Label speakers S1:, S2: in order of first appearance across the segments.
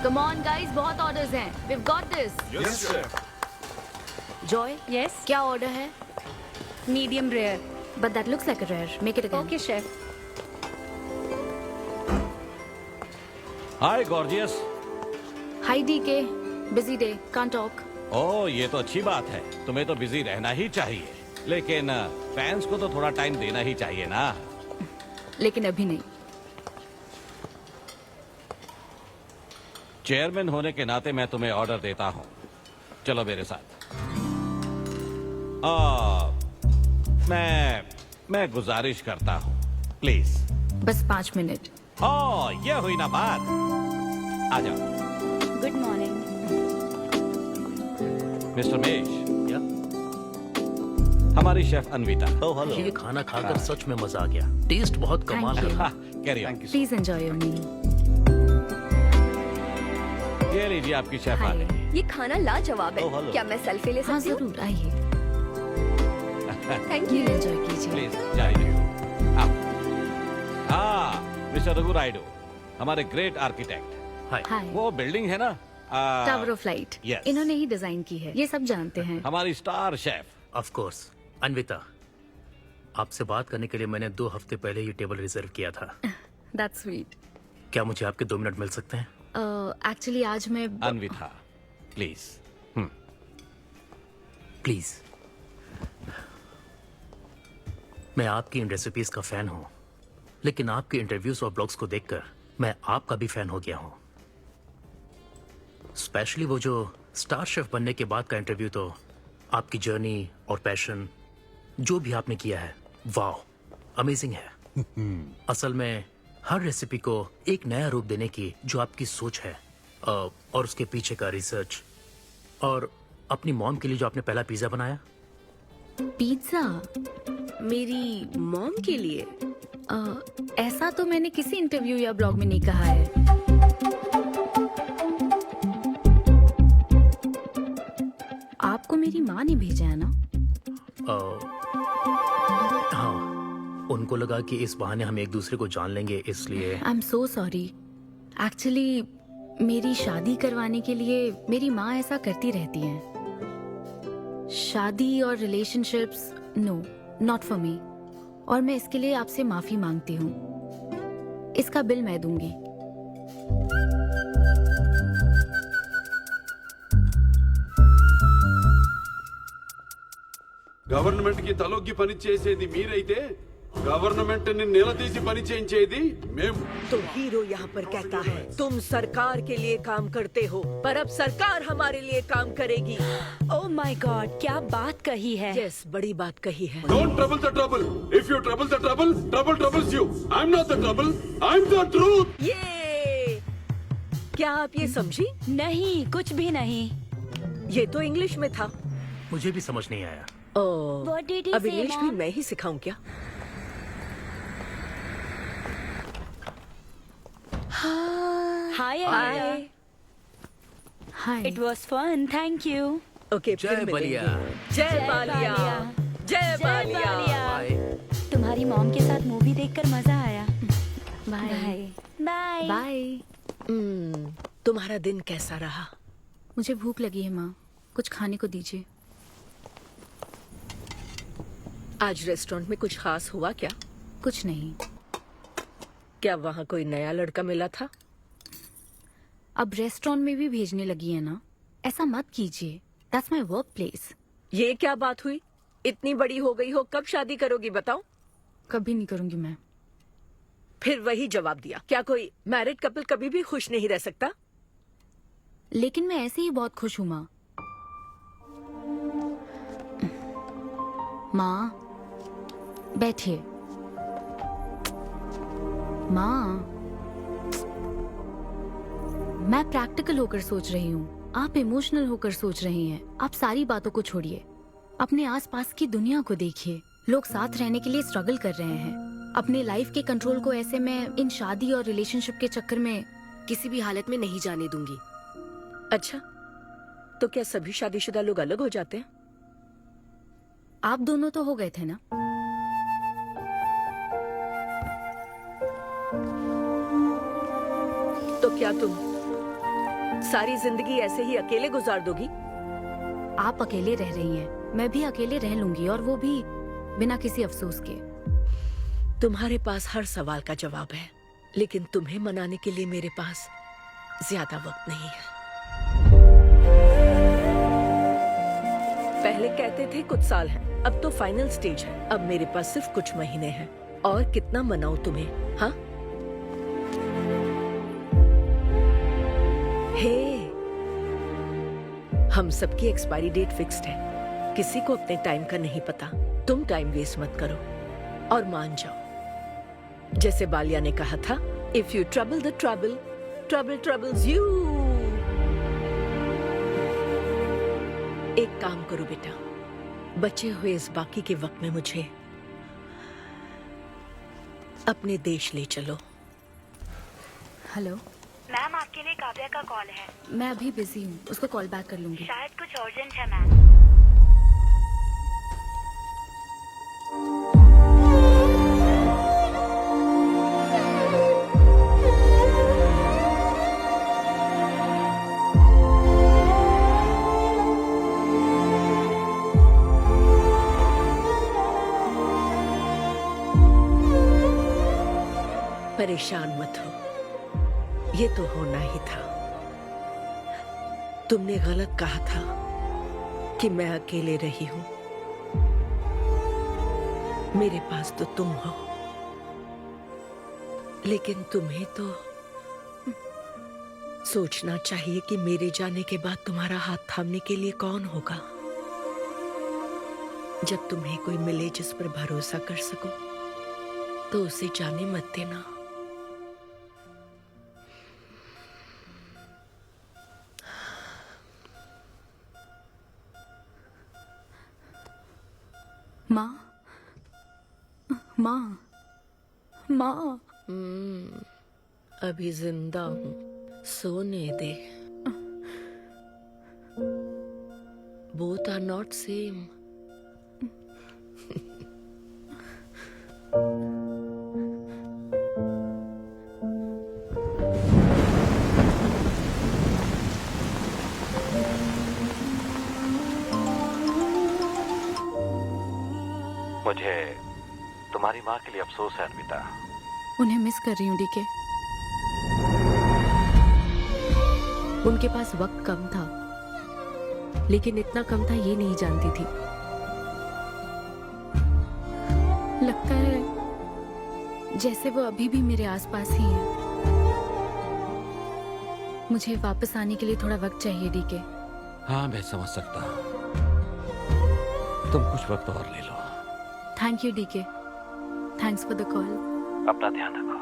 S1: Come on guys, बहुत orders हैं. We've got this.
S2: Yes, chef.
S1: Joy,
S3: Yes,
S1: क्या order है?
S3: medium rare.
S1: But that looks like a rare. Make it again.
S3: Okay, chef.
S4: Hi gorgeous.
S1: Hi DK. Busy day. Can't talk.
S4: ओह ये तो अच्छी बात है, तुम्हें तो बिजी रहना ही चाहिए, लेकिन फैंस को तो थोड़ा टाइम देना ही चाहिए ना।
S1: लेकिन अभी नहीं.
S4: चेयरमैन होने के नाते मैं तुम्हें ऑर्डर देता हूँ, चलो मेरे साथ। मैं गुजारिश करता हूँ, प्लीज।
S1: बस 5 मिनट.
S4: ओह ये हुई ना बात, आ जाओ।
S3: Good morning.
S4: मिस्टर मेश, हमारी शेफ अन्विता।
S5: Oh hello. ये खाना खाकर सच में मजा आ गया। टेस्ट बहुत कमाल
S1: Thank you.
S5: है।
S4: Carry on.
S1: Please enjoy your meal.
S4: ये लीजिए आपकी शेफ आ
S1: Hi.
S4: गई।
S6: ये खाना लाजवाब है।
S5: Oh, hello.
S6: क्या मैं सेल्फी ले
S1: हाँ
S6: सकती हूँ?
S1: जरूर आइए.
S6: Thank
S1: Please
S6: you.
S1: enjoy कीजिए.
S4: प्लीज जारी रहिए। आओ। हाँ मिस्टर रघु राइडू, हमारे ग्रेट आर्किटेक्ट।
S5: हाय।
S1: Hi.
S4: वो बिल्डिंग है ना,
S1: टावर ऑफ लाइट.
S4: yes.
S1: इन्होंने ही डिजाइन की है. ये सब जानते हैं.
S4: हमारी star chef.
S5: Of course. Anvita, आपसे बात करने के लिए मैंने 2 हफ्ते पहले ये टेबल रिजर्व किया था।
S1: That's sweet.
S5: क्या मुझे आपके 2 मिनट मिल सकते हैं?
S1: Actually आज मैं
S4: अन्विता प्लीज।
S5: प्लीज। मैं आपकी इन रेसिपीज का फैन हूँ, लेकिन आपके इंटरव्यूज और ब्लॉग्स को देखकर मैं आपका भी फैन हो गया हूँ। स्पेशली वो जो स्टार शेफ बनने के बाद का इंटरव्यू, तो आपकी जर्नी और पैशन जो भी आपने किया है, वाह अमेजिंग है। असल में हर रेसिपी को एक नया रूप देने की जो आपकी सोच है और उसके पीछे का रिसर्च, और अपनी मॉम के लिए जो आपने पहला पिज्जा बनाया।
S1: पिज्जा.
S6: मेरी मॉम के लिए?
S1: ऐसा तो मैंने किसी इंटरव्यू या ब्लॉग में नहीं कहा है. आपको मेरी माँ ने भेजा है ना?
S5: हाँ, उनको लगा कि इस बहाने हम एक दूसरे को जान लेंगे, इसलिए।
S1: आई एम सो सॉरी. एक्चुअली मेरी शादी करवाने के लिए मेरी माँ ऐसा करती रहती हैं. शादी और relationships, no, not for me. और मैं इसके लिए आपसे माफी मांगती हूँ. इसका बिल मैं दूंगी.
S2: గవర్నమెంట్ కి తలొగ్గి పని చేసేది మీరైతే గవర్నమెంట్ ని నిలదీసి పని చేయించేది మేము.
S7: तो हीरो यहाँ पर कहता है तुम सरकार के लिए काम करते हो, पर अब सरकार हमारे लिए काम करेगी.
S3: Oh my God, क्या बात कही है.
S7: यस, बड़ी बात कही है.
S2: Don't trouble the trouble. If you trouble the trouble, trouble troubles you. I'm not the trouble. I'm the truth.
S7: ये क्या आप ये समझी?
S3: नहीं, कुछ भी नहीं.
S7: ये तो इंग्लिश में था.
S5: मुझे भी समझ नहीं आया।
S3: What did he
S7: अब
S3: say,
S7: इंग्लिश भी
S3: Mom?
S7: मैं ही सिखाऊं क्या?
S3: Hi, Anita.
S1: Hi.
S3: It was fun, thank you.
S7: Okay, फिर
S5: जय बलिया।
S7: मिलेंगे. जय बालिया. जय बालिया.
S5: बाय।
S3: तुम्हारी मॉम के साथ मूवी देखकर मजा आया.
S1: बाय.
S3: बाय.
S1: बाय.
S7: तुम्हारा दिन कैसा रहा?
S1: मुझे भूख लगी है माँ, कुछ खाने को दीजिए.
S7: आज रेस्टोरेंट में कुछ खास हुआ क्या?
S1: कुछ नहीं.
S7: क्या वहाँ कोई नया लड़का मिला था?
S1: अब रेस्टोरेंट में भी भेजने लगी है ना. ऐसा मत कीजिए. That's my work place.
S7: ये क्या बात हुई? इतनी बड़ी हो गई हो, कब शादी करोगी बताओ?
S1: कभी नहीं करूंगी मैं.
S7: फिर वही जवाब दिया. क्या कोई मैरिड कपल कभी भी खुश नहीं रह सकता?
S1: लेकिन मैं ऐसे ही बहुत खुश हूँ माँ. माँ बैठिए. माँ, मैं प्रैक्टिकल होकर सोच रही हूँ, आप इमोशनल होकर सोच रही हैं. आप सारी बातों को छोड़िए, अपने आसपास की दुनिया को देखिए. लोग साथ रहने के लिए स्ट्रगल कर रहे हैं. अपने लाइफ के कंट्रोल को ऐसे मैं इन शादी और रिलेशनशिप के चक्कर में किसी भी हालत में नहीं जाने दूंगी.
S7: अच्छा, तो क्या सभी शादीशुदा लोग अलग हो जाते हैं?
S1: आप दोनों तो हो गए थे ना.
S7: तो क्या तुम सारी जिंदगी ऐसे ही अकेले गुजार दोगी?
S1: आप अकेले रह रही हैं, मैं भी अकेले रह लूंगी, और वो भी बिना किसी अफसोस के।
S7: तुम्हारे पास हर सवाल का जवाब है, लेकिन तुम्हें मनाने के लिए मेरे पास ज्यादा वक्त नहीं है। पहले कहते थे कुछ साल हैं, अब तो फाइनल स्टेज है। अब मेरे पास सिर्फ कुछ महीने हैं, और कितना मनाऊं तुम्हें? हाँ, हे, हम सबकी एक्सपायरी डेट फिक्स्ड है। किसी को अपने टाइम का नहीं पता। तुम टाइम वेस्ट मत करो और मान जाओ। जैसे बालिया ने कहा था, if you trouble the trouble, trouble troubles you. एक काम करो बेटा, बचे हुए इस बाकी के वक्त में मुझे अपने देश ले चलो।
S1: हेलो
S3: मैम, आपके लिए काव्या का कॉल है।
S1: मैं अभी बिजी हूँ, उसको कॉल बैक कर लूंगी।
S3: शायद कुछ अर्जेंट है मैम।
S7: परेशान मत हो, ये तो होना ही था। तुमने गलत कहा था कि मैं अकेले रही हूं। मेरे पास तो तुम हो, लेकिन तुम्हें तो सोचना चाहिए कि मेरे जाने के बाद तुम्हारा हाथ थामने के लिए कौन होगा। जब तुम्हें कोई मिले जिस पर भरोसा कर सको, तो उसे जाने मत देना।
S1: माँ, माँ, माँ।
S7: अभी जिंदा हूँ, सोने दे। Both are not same.
S4: मुझे तुम्हारी माँ के लिए अफसोस है अन्विता।
S1: उन्हें मिस कर रही हूँ डीके। उनके पास वक्त कम था, लेकिन इतना कम था ये नहीं जानती थी। लगता है जैसे वो अभी भी मेरे आसपास ही है। मुझे वापस आने के लिए थोड़ा वक्त चाहिए डीके।
S4: हाँ, मैं समझ सकता हूँ। तुम कुछ वक्त और ले लो।
S1: Thank you DK. Thanks for the call.
S4: अपना ध्यान रखो।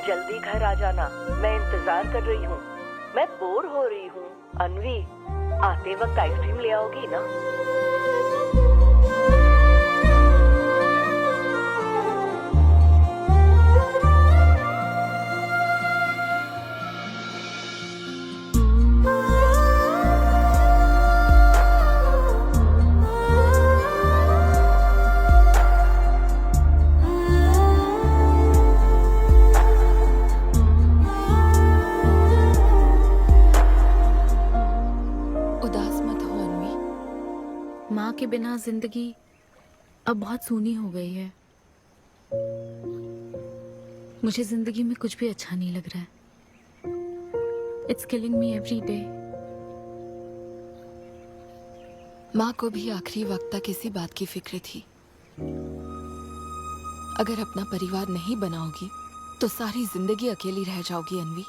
S7: जल्दी घर आ जाना, मैं इंतजार कर रही हूँ। मैं बोर हो रही हूँ। अनवी, आते वक्त आइसक्रीम ले आओगी ना?
S1: उदास मत हो अनवी। माँ के बिना जिंदगी अब बहुत सूनी हो गई है। मुझे जिंदगी में कुछ भी अच्छा नहीं लग रहा है। It's killing me every day.
S8: माँ को भी आखिरी वक्त तक इसी बात की फिक्र थी। अगर अपना परिवार नहीं बनाओगी तो सारी जिंदगी अकेली रह जाओगी अनवी।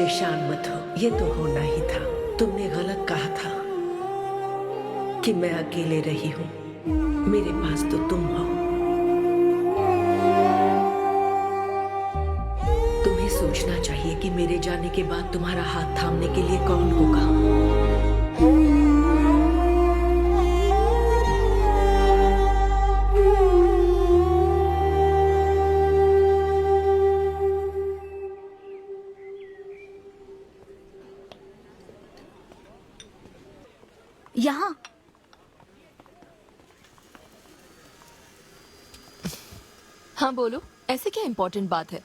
S7: परेशान मत हो, ये तो होना ही था। तुमने गलत कहा था कि मैं अकेले रही हूँ। मेरे पास तो तुम हो। तुम्हें सोचना चाहिए कि मेरे जाने के बाद तुम्हारा हाथ थामने के लिए कौन होगा।
S1: यहाँ
S8: हाँ बोलो, ऐसे क्या इम्पोर्टेंट बात है?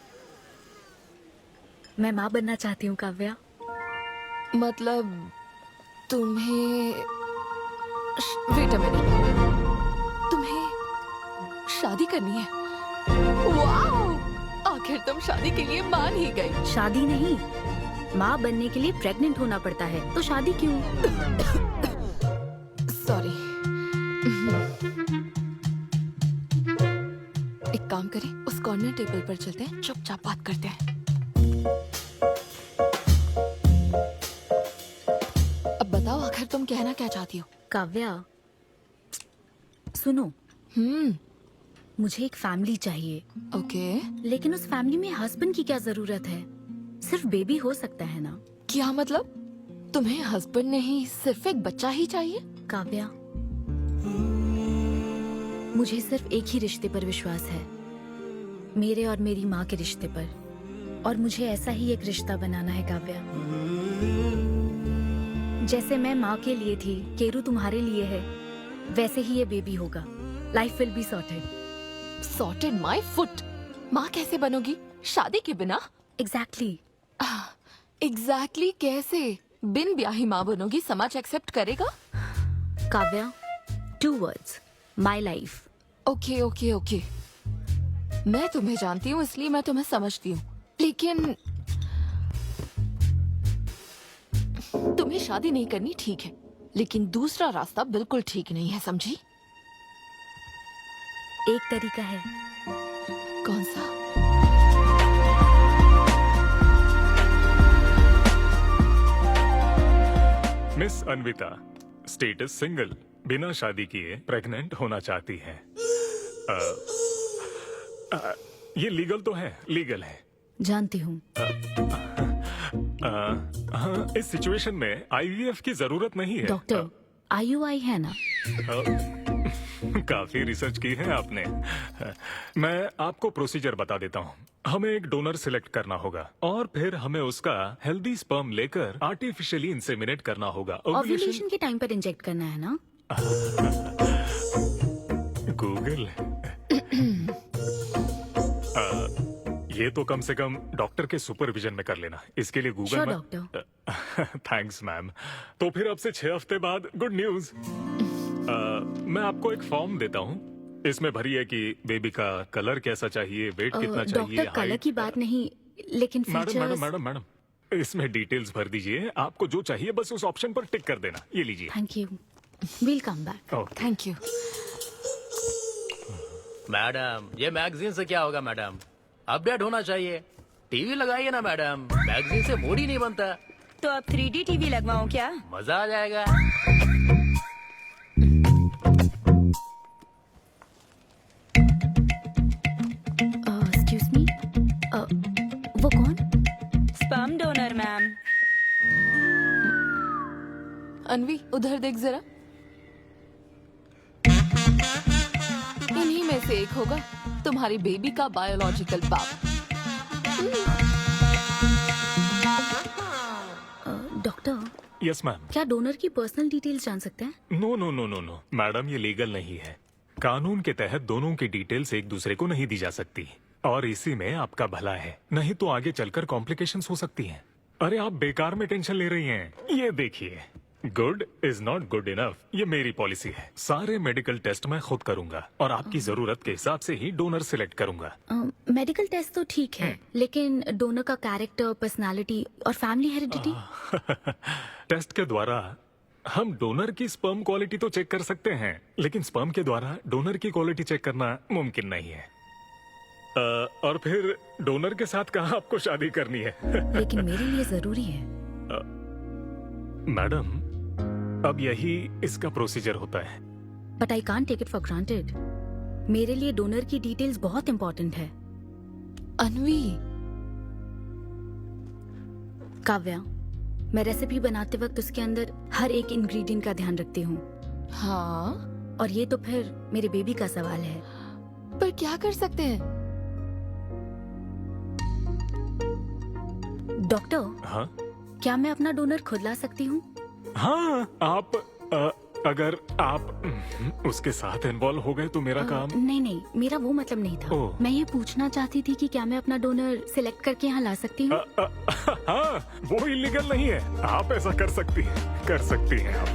S1: मैं माँ बनना चाहती हूँ काव्या।
S8: मतलब तुम्हें वेट अ मिनट, तुम्हें शादी करनी है? वाओ! आखिर तुम शादी के लिए मान ही गई।
S1: शादी नहीं, माँ बनने के लिए प्रेग्नेंट होना पड़ता है, तो शादी क्यों?
S8: सॉरी। एक काम करें, उस कॉर्नर टेबल पर चलते हैं, चुपचाप बात करते हैं। अब बताओ आखिर तुम कहना क्या चाहती हो?
S1: काव्या सुनो, मुझे एक फैमिली चाहिए,
S8: ओके।
S1: लेकिन उस फैमिली में हस्बैंड की क्या जरूरत है? सिर्फ बेबी हो सकता है ना?
S8: क्या मतलब? तुम्हें हस्बैंड नहीं, सिर्फ एक बच्चा ही चाहिए?
S1: काव्या, मुझे सिर्फ एक ही रिश्ते पर विश्वास है, मेरे और मेरी माँ के रिश्ते पर, और मुझे ऐसा ही एक रिश्ता बनाना है काव्या। जैसे मैं माँ के लिए थी, केरू तुम्हारे लिए है, वैसे ही ये बेबी होगा। Life will be sorted.
S8: Sorted my foot. माँ कैसे बनोगी शादी के बिना?
S1: एग्जैक्टली।
S8: एग्जैक्टली कैसे? बिन ब्याही माँ बनोगी, समाज एक्सेप्ट करेगा?
S1: Kavya, 2 words, my life.
S8: Okay okay okay, मैं तुम्हें जानती हूँ इसलिए मैं तुम्हें समझती हूँ, लेकिन तुम्हें शादी नहीं करनी ठीक है, लेकिन दूसरा रास्ता बिल्कुल ठीक नहीं है, समझी?
S1: एक तरीका है।
S8: कौन सा?
S9: मिस अन्विता, स्टेटस सिंगल, बिना शादी किए प्रेग्नेंट होना चाहती हैं। ये लीगल तो है? लीगल है।
S1: जानती हूँ।
S9: हाँ, इस सिचुएशन में आईवीएफ की जरूरत नहीं है।
S1: डॉक्टर, IUI है ना?
S9: काफी रिसर्च की है आपने। मैं आपको प्रोसीजर बता देता हूँ। हमें एक डोनर सिलेक्ट करना होगा और फिर हमें उसका हेल्दी स्पर्म लेकर आर्टिफिशियली इंसेमिनेट करना होगा।
S1: ओव्यूलेशन के टाइम पर इंजेक्ट करना है ना?
S9: गूगल। ये तो कम से कम डॉक्टर के सुपरविजन में कर लेना, इसके लिए गूगल में।
S1: डॉक्टर।
S9: Thanks ma'am. तो फिर अब से 6 हफ्ते बाद गुड न्यूज। मैं आपको एक फॉर्म देता हूँ, इसमें भरिए कि बेबी का कलर कैसा चाहिए, वेट कितना चाहिए।
S1: डॉक्टर, कलर की बात नहीं, लेकिन
S9: मैडम मैडम मैडम, इसमें डिटेल्स भर दीजिए। आपको जो चाहिए बस उस ऑप्शन पर टिक कर देना। ये लीजिए।
S1: Thank you, will come back.
S8: Thank you.
S5: Madam, ये मैगजीन से क्या होगा मैडम? अपडेट होना चाहिए। टीवी लगाइए ना मैडम, मैगजीन से मूड ही नहीं बनता।
S6: तो अब 3D टीवी लगवाऊं क्या?
S5: मजा आ जाएगा।
S1: एक्सक्यूज मी, वो कौन?
S6: Sperm donor ma'am.
S8: अनवी, उधर देख जरा। इन्हीं में से एक होगा तुम्हारी बेबी का बायोलॉजिकल बाप।
S1: Doctor,
S9: yes ma'am.
S1: क्या डोनर की पर्सनल डिटेल्स जान सकते हैं?
S9: No no no no no madam, ये लीगल नहीं है। कानून के तहत दोनों की डिटेल्स एक दूसरे को नहीं दी जा सकती, और इसी में आपका भला है, नहीं तो आगे चलकर कॉम्प्लिकेशंस हो सकती हैं। अरे आप बेकार में टेंशन ले रही हैं। ये देखिए, good is not good enough, ये मेरी पॉलिसी है। सारे मेडिकल टेस्ट मैं खुद करूंगा और आपकी जरूरत के हिसाब से ही डोनर सिलेक्ट करूंगा।
S1: मेडिकल टेस्ट तो ठीक है, लेकिन डोनर का कैरेक्टर, पर्सनालिटी और फैमिली हेरिडिटी?
S9: टेस्ट के द्वारा हम डोनर की स्पर्म क्वालिटी तो चेक कर सकते हैं, लेकिन स्पर्म के द्वारा डोनर की क्वालिटी चेक करना मुमकिन नहीं है। और फिर डोनर के साथ कहाँ आपको शादी करनी है?
S1: लेकिन मेरे लिए जरूरी है।
S9: मैडम, अब यही इसका प्रोसीजर होता है।
S1: But I can't take it for granted. मेरे लिए डोनर की डिटेल्स बहुत इंपॉर्टेंट है।
S8: अनवी,
S1: काव्या, मैं रेसिपी बनाते वक्त उसके अंदर हर एक इंग्रेडिएंट का ध्यान रखती हूँ।
S8: हाँ,
S1: और ये तो फिर मेरे बेबी का सवाल है।
S8: पर क्या कर सकते हैं?
S1: डॉक्टर,
S9: हाँ
S1: क्या मैं अपना डोनर खुद ला सकती हूँ?
S9: हाँ, आप अगर आप उसके साथ इन्वॉल्व हो गए तो मेरा काम।
S1: नहीं, मेरा वो मतलब नहीं था।
S9: ओह।
S1: मैं ये पूछना चाहती थी कि क्या मैं अपना डोनर सिलेक्ट करके यहाँ ला सकती हूँ?
S9: हाँ, वो इलीगल नहीं है। आप ऐसा कर सकती हैं आप।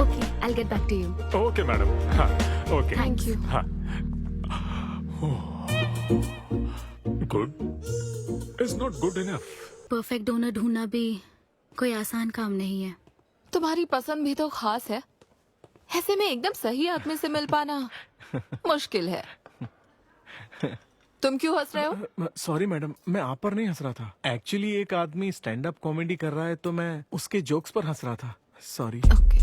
S1: Okay, I get back to you.
S9: Okay madam. हाँ, ओके,
S8: थैंक यू।
S9: हाँ। Good is not good enough.
S1: Perfect donor ढूंढना भी कोई आसान काम नहीं है।
S8: तुम्हारी पसंद भी तो खास है, ऐसे में एकदम सही आदमी से मिल पाना मुश्किल है। तुम क्यों हंस रहे हो?
S10: सॉरी मैडम, मैं आप पर नहीं हंस रहा था। एक्चुअली एक आदमी स्टैंड अप कॉमेडी कर रहा है तो मैं उसके जोक्स पर हंस रहा था। सॉरी।
S8: ओके।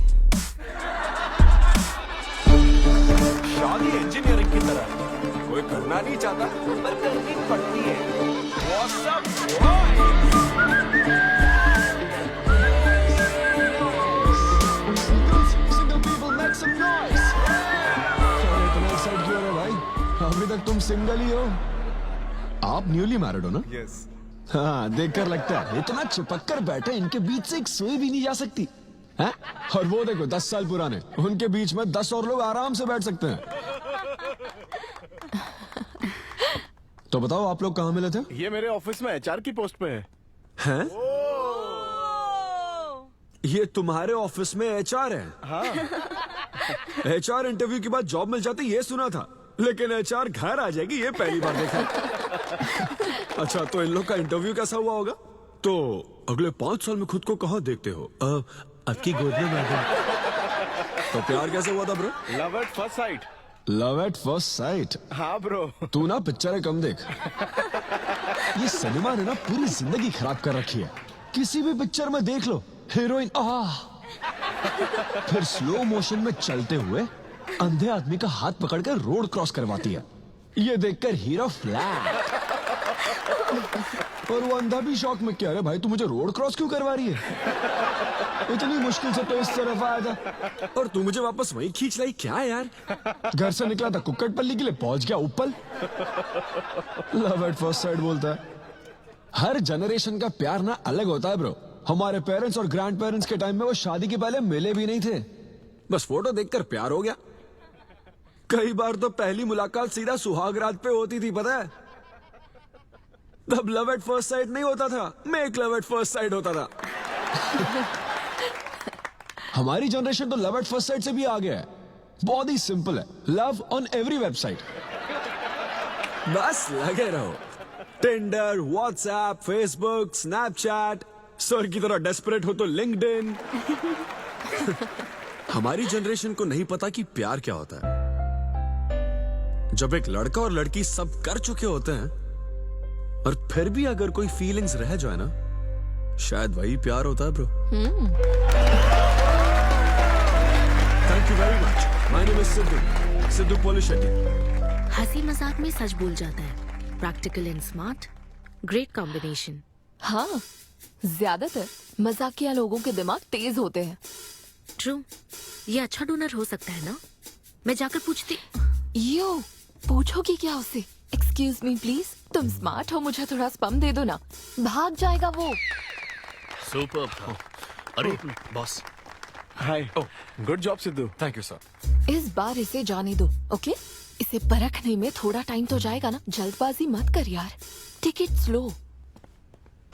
S10: शादी इंजीनियरिंग की तरह है। कोई करना नहीं चाहता पर करनी पड़ती है। What's up,
S11: अभी तक तुम सिंगल ही हो। आप न्यूली मैरिड हो ना?
S10: यस।
S11: हाँ, देखकर लगता है इतना चिपक कर बैठे, इनके बीच से एक सुई भी नहीं जा सकती है? और वो देखो 10 साल पुराने, उनके बीच में 10 और लोग आराम से बैठ सकते हैं। तो बताओ, आप लोग कहाँ मिले थे?
S10: ये मेरे ऑफिस में एचआर की पोस्ट पे है।
S11: हैं? ये तुम्हारे ऑफिस में एचआर है?
S10: हाँ।
S11: एचआर इंटरव्यू के बाद जॉब मिल जाती, ये सुना था, लेकिन एचआर घर आ जाएगी ये पहली बार देखा। अच्छा, तो इन लोग का इंटरव्यू कैसा हुआ होगा? तो अगले 5 साल में खुद को कहाँ देखते हो? आपकी गोद में मैडम। तो प्यार कैसे हुआ था bro?
S10: Love at first sight.
S11: Love at first sight?
S10: हाँ ब्रो।
S11: तू ना पिक्चरें कम देख। ये सिनेमा ने ना पूरी जिंदगी खराब कर रखी है। किसी भी पिक्चर में देख लो, हीरोइन फिर स्लो मोशन में चलते हुए अंधे आदमी का हाथ पकड़कर रोड क्रॉस करवाती है। ये देखकर हीरो फ्लैट, और वो अंधा भी शौक में, क्या रे भाई, तू मुझे रोड क्रॉस क्यों करवा रही है? इतनी मुश्किल से तो इस तरफ आया था और तू मुझे वापस वहीं खींच लाई। क्या यार, घर से निकला था कुक्कटपल्ली के लिए, पहुंच गया ऊपर। लव एट फर्स्ट साइट बोलता है। हर जनरेशन का प्यार ना अलग होता है ब्रो। हमारे पेरेंट्स और ग्रैंड पेरेंट्स के टाइम में वो शादी के पहले मिले भी नहीं थे, बस फोटो देखकर प्यार हो गया। कई बार तो पहली मुलाकात सीधा सुहाग रात पे होती थी, पता है? तब लव एट फर्स्ट साइट नहीं होता था, make love at first sight होता था। हमारी जनरेशन तो लव एट फर्स्ट साइट से भी आगे है। बहुत ही सिंपल है, लव ऑन एवरी वेबसाइट। बस लगे रहो, Tinder, WhatsApp, Facebook, Snapchat, sir की तरह डेस्परेट हो तो लिंक्डइन। हमारी जनरेशन को नहीं पता कि प्यार क्या होता है। जब एक लड़का और लड़की सब कर चुके होते हैं और फिर भी अगर कोई फीलिंग्स रह जाए ना, शायद वही प्यार होता है bro. Thank you very much. My name is Siddhu Polishetty.
S1: हंसी मजाक में सच बोल जाता है। Practical and smart, great combination.
S8: हाँ, ज्यादातर मजाकिया लोगों के दिमाग तेज होते हैं।
S1: ट्रू, ये अच्छा डोनर हो सकता है ना? मैं जाकर पूछती।
S8: यो, पूछोगी क्या उससे? एक्सक्यूज मी प्लीज, तुम स्मार्ट हो, मुझे थोड़ा स्पम दे दो ना। भाग जाएगा वो।
S5: सुपर था। अरे boss.
S10: Hi. Good job Sidhu.
S11: Thank you sir.
S8: इस बार इसे जाने दो, ओके? इसे परखने में थोड़ा टाइम तो जाएगा ना, जल्दबाजी मत कर यार। Take it slow.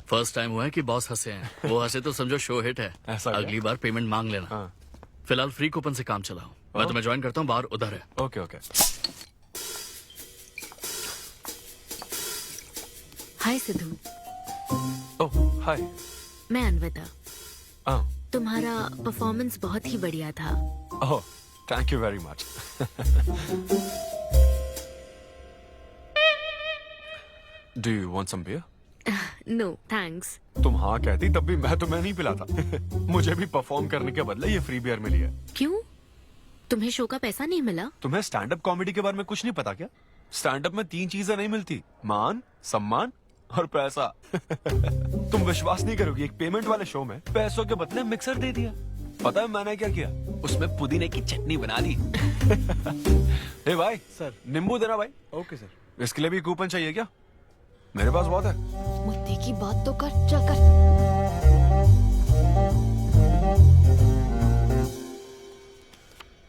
S5: First time हुआ है कि बॉस हंसे हैं। वो हंसे तो समझो शो हिट है।
S10: ऐसा
S5: अगली बार पेमेंट मांग लेना।
S10: हाँ।
S5: फिलहाल फ्री कूपन से काम चलाओ। मैं तुम्हें ज्वाइन करता हूँ, बाहर उधर है।
S10: Okay okay.
S1: Hi Siddhu.
S10: Oh hi.
S1: मैं अनविता।
S10: हाँ।
S1: तुम्हारा परफॉर्मेंस बहुत ही बढ़िया था।
S10: Oh thank you very much. Do you want some beer?
S1: No thanks.
S10: तुम हाँ कहती तब भी मैं तुम्हें नहीं पिलाता। मुझे भी परफॉर्म करने के बदले ये फ्री बियर मिली है।
S1: क्यों? तुम्हें शो का पैसा नहीं मिला?
S10: तुम्हें स्टैंड अप कॉमेडी के बारे में कुछ नहीं पता क्या? स्टैंड अप में 3 चीजें नहीं मिलती, मान, सम्मान और पैसा। तुम विश्वास नहीं करोगी, एक पेमेंट वाले शो में पैसों के बदले मिक्सर दे दिया। पता है मैंने क्या किया? उसमें पुदीने की चटनी बना दी। ए भाई सर, नींबू देना भाई। Okay sir. इसके लिए भी कूपन चाहिए क्या? मेरे पास बहुत है।
S8: मुद्दे की बात तो कर, चल कर।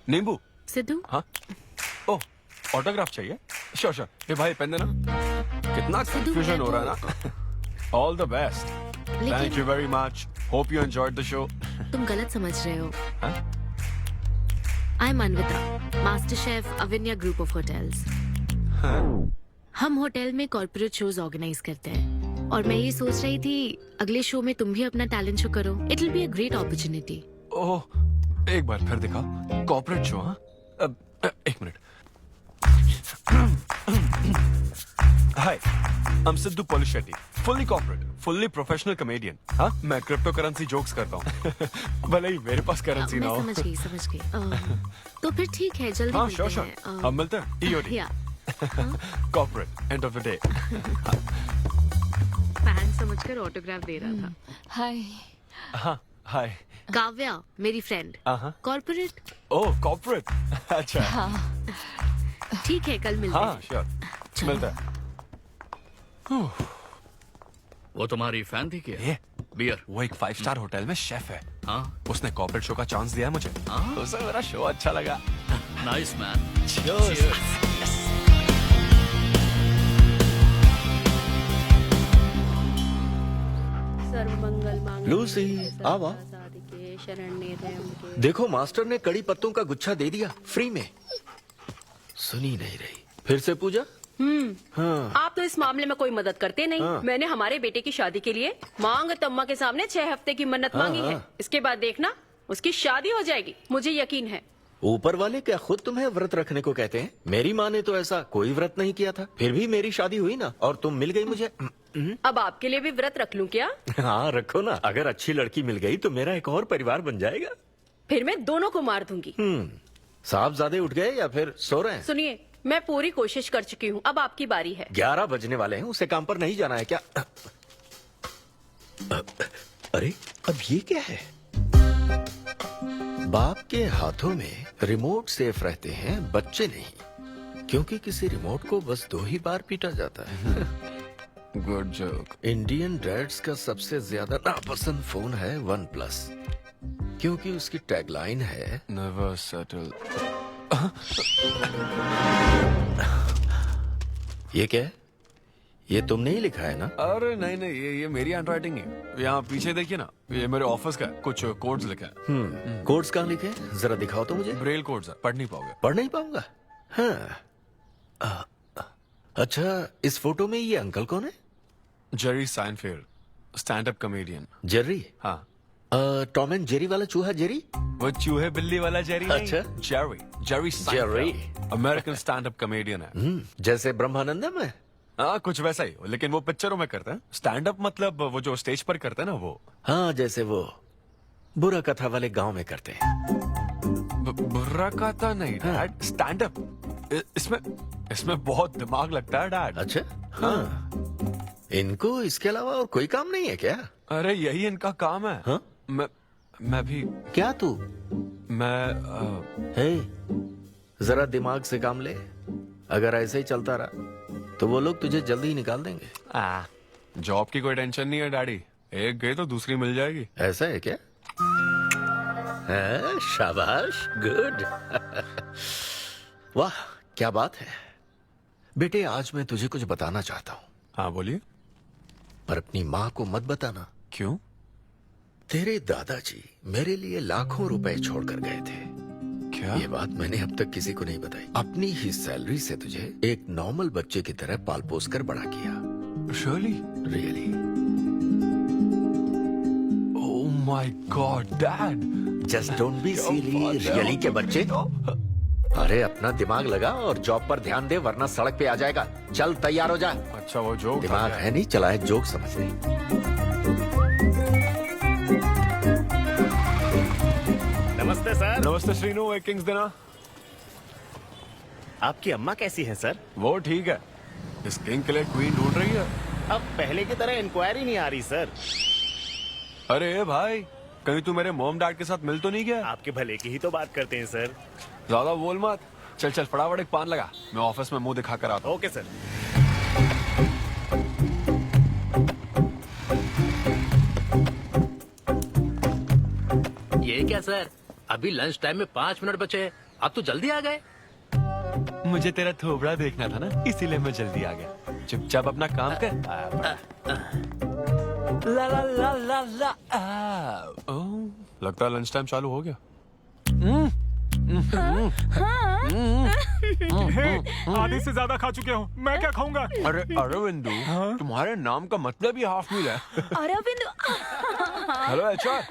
S10: नींबू।
S1: सिद्धू।
S10: हाँ। ओह, ऑटोग्राफ चाहिए? Sure sure. ए भाई पेन देना। कितना कंफ्यूजन हो रहा है ना। All the best. Thank you very much. Hope you enjoyed the show.
S1: तुम गलत समझ रहे हो। I am Anvita, master chef Avinya group of hotels. हम होटल में कॉर्पोरेट शोज ऑर्गेनाइज करते हैं और मैं ये सोच रही थी अगले शो में तुम भी अपना टैलेंट शो करो। It will be a great opportunity.
S10: Oh, एक बार फिर दिखा। Corporate show? हाँ, एक minute. Hi, I am Siddhu Polishetty, fully corporate, fully professional comedian. हाँ, मैं क्रिप्टो करेंसी जोक्स करता हूँ। भले ही मेरे पास करेंसी ना हो।
S1: समझ गई। तो फिर ठीक है, जल्दी
S10: हाँ,
S1: मिलते
S10: श्योर
S1: हैं।
S10: हम मिलते हैं। EOD corporate, end of the day.
S1: Fan समझकर ऑटोग्राफ दे रहा था।
S8: हाय।
S10: हाँ, हाय।
S1: काव्या, मेरी फ्रेंड। कॉर्पोरेट।
S10: ओह, कॉर्पोरेट। अच्छा।
S1: ठीक है, कल मिलते हैं।
S10: हाँ, श्योर, मिलते हैं।
S12: वो तुम्हारी फैन थी क्या?
S10: ये
S12: बियर।
S10: वो एक 5 स्टार होटल में शेफ है।
S12: हाँ,
S10: उसने कॉर्पोरेट शो का चांस दिया है मुझे। उसे मेरा शो अच्छा लगा।
S12: Nice man.
S13: लूसी, आवा। देखो मास्टर ने कड़ी पत्तों का गुच्छा दे दिया फ्री में। सुनी नहीं रही। फिर से पूजा? हाँ।
S7: आप तो इस मामले में कोई मदद करते नहीं। मैंने हमारे बेटे की शादी के लिए मांग तम्मा के सामने 6 हफ्ते की मन्नत मांगी है। इसके बाद देखना उसकी शादी हो जाएगी, मुझे यकीन है।
S13: ऊपर वाले क्या खुद तुम्हें व्रत रखने को कहते हैं? मेरी माँ ने तो ऐसा कोई व्रत नहीं किया था, फिर भी मेरी शादी हुई ना, और तुम मिल गई मुझे।
S7: अब आपके लिए भी व्रत रख लूं क्या?
S13: हाँ रखो ना, अगर अच्छी लड़की मिल गई तो मेरा एक और परिवार बन जाएगा।
S7: फिर मैं दोनों को मार दूंगी।
S13: साहबजादे उठ गए या फिर सो रहे हैं?
S7: सुनिए, मैं पूरी कोशिश कर चुकी हूँ, अब आपकी बारी है।
S13: 11 बजने वाले हैं, उसे काम पर नहीं जाना है क्या? अरे अब ये क्या है? बाप के हाथों में रिमोट सेफ रहते हैं, बच्चे नहीं, क्योंकि किसी रिमोट को बस 2 ही बार पीटा जाता है।
S10: Good joke.
S13: इंडियन डैड्स का सबसे ज्यादा नापसंद फोन है OnePlus, क्योंकि उसकी टैगलाइन है
S10: नेवर सेटल।
S13: ये क्या है? ये तुमने ही लिखा है ना?
S10: अरे नहीं नहीं, ये मेरी हैंडराइटिंग है। यहाँ पीछे देखिए ना, ये मेरे ऑफिस का है, कुछ कोड्स लिखे हैं।
S13: कोड्स कहाँ लिखे हैं? जरा दिखाओ तो मुझे।
S10: ब्रेल कोड्स है, पढ़ नहीं पाओगे।
S13: पढ़ नहीं पाऊंगा? हाँ। अच्छा, इस फोटो में ये अंकल कौन है?
S10: Jerry Seinfeld, stand up comedian.
S13: Jerry?
S10: हाँ।
S13: टॉम एंड जेरी वाला चूहा जेरी?
S10: वो चूहे बिल्ली वाला जेरी नहीं।
S13: अच्छा।
S10: Jerry Seinfeld, American stand up comedian है।
S13: जैसे ब्रह्मानंदम है?
S10: हाँ, कुछ वैसा ही, लेकिन वो पिक्चरों में करते हैं। स्टैंड अप मतलब वो जो स्टेज पर करते हैं ना, वो।
S13: हाँ, जैसे वो बुरा कथा वाले गांव में करते हैं।
S10: बुरा कथा नहीं डैड, स्टैंड अप। इसमें बहुत दिमाग लगता है डैड।
S13: अच्छा। हाँ। इनको इसके अलावा और कोई काम नहीं है क्या?
S10: अरे यही इनका काम है।
S13: हाँ?
S10: मैं भी।
S13: क्या तू?
S10: मैं
S13: जरा दिमाग से काम ले। अगर ऐसे ही चलता रहा तो वो लोग तुझे जल्दी ही निकाल देंगे।
S10: जॉब की कोई टेंशन नहीं है डैडी, एक गई तो दूसरी मिल जाएगी।
S13: ऐसा है क्या? शाबाश, गुड। वाह क्या बात है बेटे। आज मैं तुझे कुछ बताना चाहता हूँ।
S10: हाँ बोलिए।
S13: पर अपनी माँ को मत बताना।
S10: क्यों?
S13: तेरे दादाजी मेरे लिए लाखों रुपए छोड़कर गए थे।
S10: क्या?
S13: ये बात मैंने अब तक किसी को नहीं बताई। अपनी ही सैलरी से तुझे एक नॉर्मल बच्चे की तरह पाल पोस कर बड़ा किया।
S10: Really? Oh my God dad,
S13: just don't be silly. Really के बच्चे? अरे अपना दिमाग लगा और जॉब पर ध्यान दे, वरना सड़क पे आ जाएगा। चल तैयार हो जा।
S10: अच्छा वो जोक
S13: दिमाग है नहीं, चला है जोक समझ नहीं।
S14: नमस्ते सर।
S10: नमस्ते श्रीनु, एक किंग्स देना।
S14: आपकी अम्मा कैसी है सर?
S10: वो ठीक है। इस किंग के लिए क्वीन ढूंढ रही है।
S14: अब पहले की तरह इंक्वायरी नहीं आ रही सर।
S10: अरे भाई, कहीं तू मेरे मॉम डैड के साथ मिल तो नहीं गया?
S14: आपके भले की ही तो बात करते हैं सर।
S10: ज्यादा बोल मत। चल चल फटाफट एक पान लगा, मैं ऑफिस में मुंह दिखा कर आता हूँ।
S14: Okay sir.
S5: ये क्या सर, अभी लंच टाइम में 5 मिनट बचे हैं, आप तो जल्दी आ गए।
S10: मुझे तेरा थोबड़ा देखना था ना, इसीलिए मैं जल्दी आ गया। चुपचाप अपना काम कर। ला ला ला ला ला। लगता है लंच टाइम चालू हो गया।
S9: आधे से ज्यादा खा चुके हो, मैं क्या खाऊंगा?
S10: अरे अरविंदु, तुम्हारे नाम का मतलब ही हाफ मील है।
S6: अरविंद।
S10: हेलो एचआर,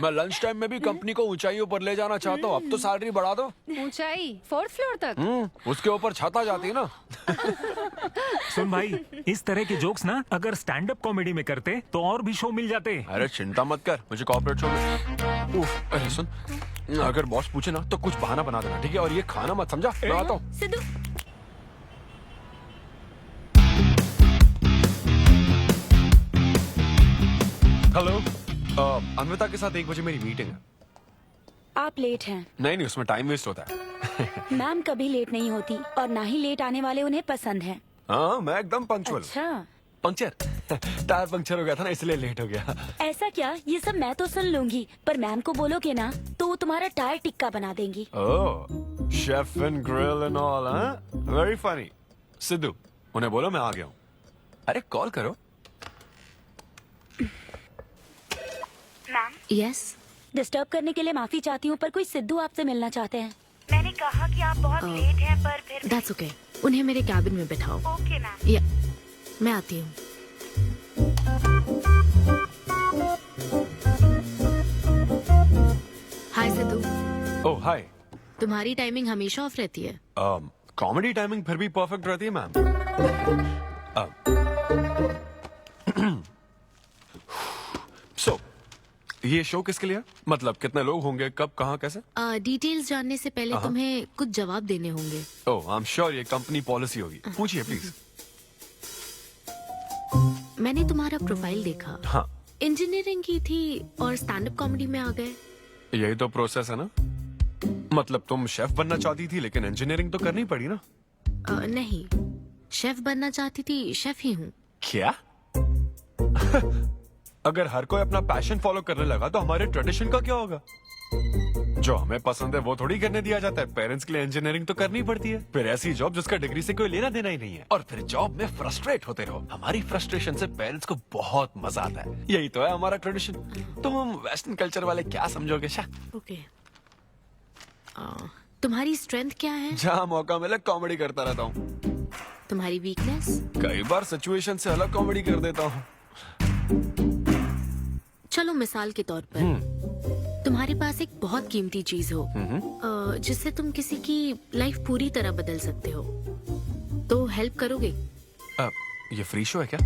S10: मैं लंच टाइम में भी कंपनी को ऊंचाइयों पर ले जाना चाहता हूँ। अब तो सैलरी बढ़ा दो।
S8: ऊंचाई 4th फ्लोर तक?
S10: उसके ऊपर छाता जाती है ना।
S9: सुन भाई, इस तरह के जोक्स ना अगर स्टैंड अप कॉमेडी में करते तो और भी शो मिल जाते।
S10: अरे चिंता मत कर, मुझे कॉर्पोरेट शो में। अरे सुन, अगर बॉस पूछे ना तो कुछ बहाना बना देना, ठीक है? और ये खाना मत समझा। मैं आता हूँ।
S6: सिद्धू।
S10: हेलो, अन्विता के साथ 1 बजे मेरी मीटिंग है।
S6: आप लेट हैं।
S10: नहीं, उसमें टाइम वेस्ट होता है।
S6: मैम कभी लेट नहीं होती और ना ही लेट आने वाले उन्हें पसंद है।
S10: हाँ, मैं एकदम पंक्चुअल।
S6: अच्छा।
S10: पंक्चर टायर पंक्चर हो गया था ना, इसलिए लेट हो गया।
S6: ऐसा क्या? ये सब मैं तो सुन लूंगी, पर मैम को बोलोगे ना तो वो तुम्हारा टायर टिक्का बना देंगी।
S10: Oh, chef and grill and all, हाँ? Very funny. सिद्धू, उन्हें बोलो मैं आ गया हूँ। अरे कॉल करो।
S3: मैम,
S1: यस,
S6: डिस्टर्ब करने के लिए माफी चाहती हूँ, पर कोई सिद्धू आपसे मिलना चाहते हैं।
S3: मैंने कहा कि आप बहुत लेट हैं, पर फिर
S1: दैट्स ओके। उन्हें मेरे कैबिन में बैठाओ।
S3: Okay ma'am.
S1: या, मैं आती हूँ। हाय सिद्धू।
S10: ओह हाय।
S1: तुम्हारी टाइमिंग हमेशा ऑफ रहती है?
S10: कॉमेडी टाइमिंग फिर भी परफेक्ट रहती है मैम। सो ये शो किसके लिए? मतलब कितने लोग होंगे, कब, कहाँ, कैसे?
S1: डिटेल्स जानने से पहले तुम्हें कुछ जवाब देने होंगे।
S10: ओह, आई एम श्योर ये कंपनी पॉलिसी होगी। पूछिए प्लीज।
S1: मैंने तुम्हारा प्रोफाइल देखा।
S10: हाँ,
S1: इंजीनियरिंग की थी और स्टैंड अप कॉमेडी में आ गए।
S10: यही तो प्रोसेस है ना। मतलब तुम शेफ बनना चाहती थी, लेकिन इंजीनियरिंग तो करनी पड़ी ना।
S1: नहीं, शेफ बनना चाहती थी, शेफ ही हूँ।
S10: क्या? अगर हर कोई अपना पैशन फॉलो करने लगा तो हमारे ट्रेडिशन का क्या होगा? जो हमें पसंद है वो थोड़ी करने दिया जाता है। पेरेंट्स के लिए इंजीनियरिंग तो करनी पड़ती है, फिर ऐसी जॉब जिसका डिग्री से कोई लेना देना ही नहीं है, और फिर जॉब में फ्रस्ट्रेट होते रहो। हमारी फ्रस्ट्रेशन से पेरेंट्स को बहुत मजा आता है। यही तो है हमारा ट्रेडिशन। तुम वेस्टर्न कल्चर वाले क्या समझोगे?
S1: ओके। तुम्हारी स्ट्रेंथ क्या है?
S10: जहाँ मौका मिले कॉमेडी करता रहता हूँ।
S1: तुम्हारी वीकनेस?
S10: कई बार सिचुएशन से अलग कॉमेडी कर देता हूँ।
S1: चलो मिसाल के तौर पर तुम्हारे पास एक बहुत कीमती चीज हो जिससे तुम किसी की लाइफ पूरी तरह बदल सकते हो, तो हेल्प करोगे?
S10: ये फ्री शो है क्या?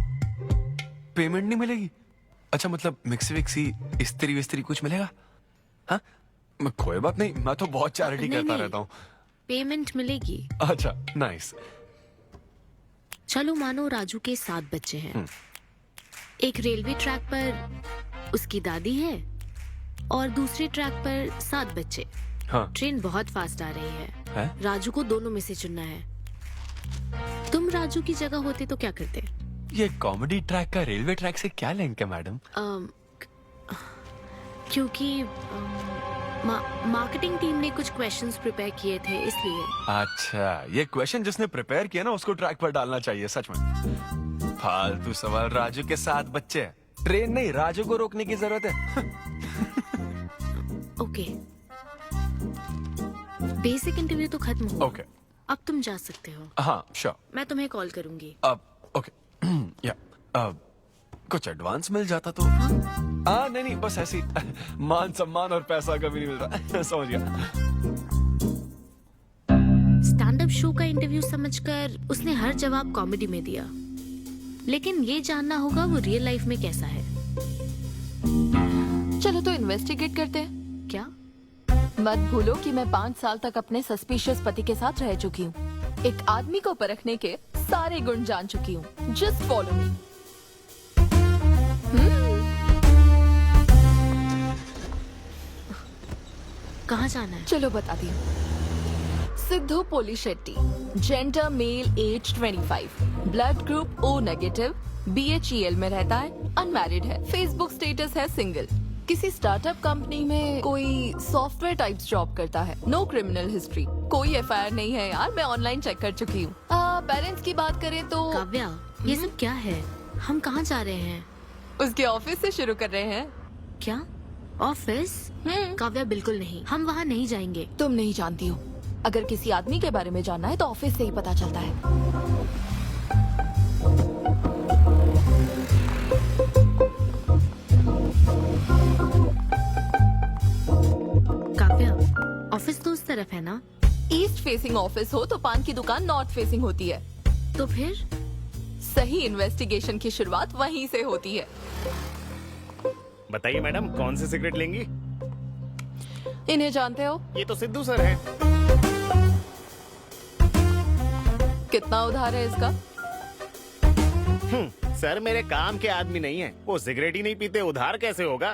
S10: पेमेंट नहीं मिलेगी? अच्छा, मतलब मिक्सी विक्सी इस्त्री विस्त्री कुछ मिलेगा? हाँ, कोई बात नहीं, मैं तो बहुत चैरिटी करता रहता हूँ।
S1: पेमेंट मिलेगी।
S10: अच्छा, नाइस।
S1: चलो मानो राजू के 7 बच्चे हैं। एक रेलवे ट्रैक पर उसकी दादी है और दूसरे ट्रैक पर 7 बच्चे।
S10: हाँ।
S1: ट्रेन बहुत फास्ट आ रही है। राजू को दोनों में से चुनना है। तुम राजू की जगह होते तो क्या करते?
S10: ये कॉमेडी ट्रैक का रेलवे ट्रैक से क्या लिंक है मैडम?
S1: क्योंकि मार्केटिंग टीम ने कुछ क्वेश्चंस प्रिपेयर किए थे, इसलिए।
S10: अच्छा, ये क्वेश्चन जिसने प्रिपेयर किया ना उसको ट्रैक पर डालना चाहिए। सच में फालतू सवाल। राजू के 7 बच्चे हैं, ट्रेन नहीं, राजू को रोकने की जरूरत है।
S1: ओके, बेसिक इंटरव्यू तो खत्म हुआ।
S10: ओके,
S1: अब तुम जा सकते हो।
S10: हाँ श्योर।
S1: मैं तुम्हें कॉल करूंगी।
S10: अब ओके। या कुछ एडवांस मिल जाता तो। नहीं, बस ऐसी मान सम्मान और पैसा कभी नहीं मिलता। समझ गया।
S1: शो का इंटरव्यू समझकर उसने हर जवाब कॉमेडी में दिया, लेकिन ये जानना होगा वो रियल लाइफ में कैसा है।
S8: चलो तो इन्वेस्टिगेट करते हैं।
S1: क्या?
S8: मत भूलो कि मैं 5 साल तक अपने सस्पिशियस पति के साथ रह चुकी हूँ। एक आदमी को परखने के सारे गुण जान चुकी हूँ। Just follow me.
S1: कहाँ जाना है?
S8: चलो बताती हूँ। Siddhu Polishetty, gender male, age 25, blood group O negative, BHEL में रहता है, अनमैरिड है, फेसबुक स्टेटस है सिंगल, किसी स्टार्टअप कंपनी में कोई सॉफ्टवेयर टाइप्स जॉब करता है, नो क्रिमिनल हिस्ट्री, कोई FIR नहीं है यार, मैं ऑनलाइन चेक कर चुकी हूँ। पेरेंट्स की बात करें तो
S1: काव्या, ये सब क्या है? हम कहाँ जा रहे हैं?
S8: उसके ऑफिस से शुरू कर रहे हैं।
S1: क्या? ऑफिस? काव्या बिल्कुल नहीं, हम वहाँ नहीं जाएंगे।
S8: तुम नहीं जानती हो, अगर किसी आदमी के बारे में जानना है तो ऑफिस से ही पता चलता है।
S1: काव्या, ऑफिस तो उस तरफ है ना?
S8: ईस्ट फेसिंग ऑफिस हो तो पान की दुकान नॉर्थ फेसिंग होती है।
S1: तो फिर
S8: सही इन्वेस्टिगेशन की शुरुआत वहीं से होती है।
S14: बताइए मैडम, कौन सी सिगरेट लेंगी?
S8: इन्हें जानते हो?
S14: ये तो सिद्धू सर है।
S8: कितना उधार है इसका?
S14: सर मेरे काम के आदमी नहीं है, वो सिगरेट ही नहीं पीते, उधार कैसे होगा?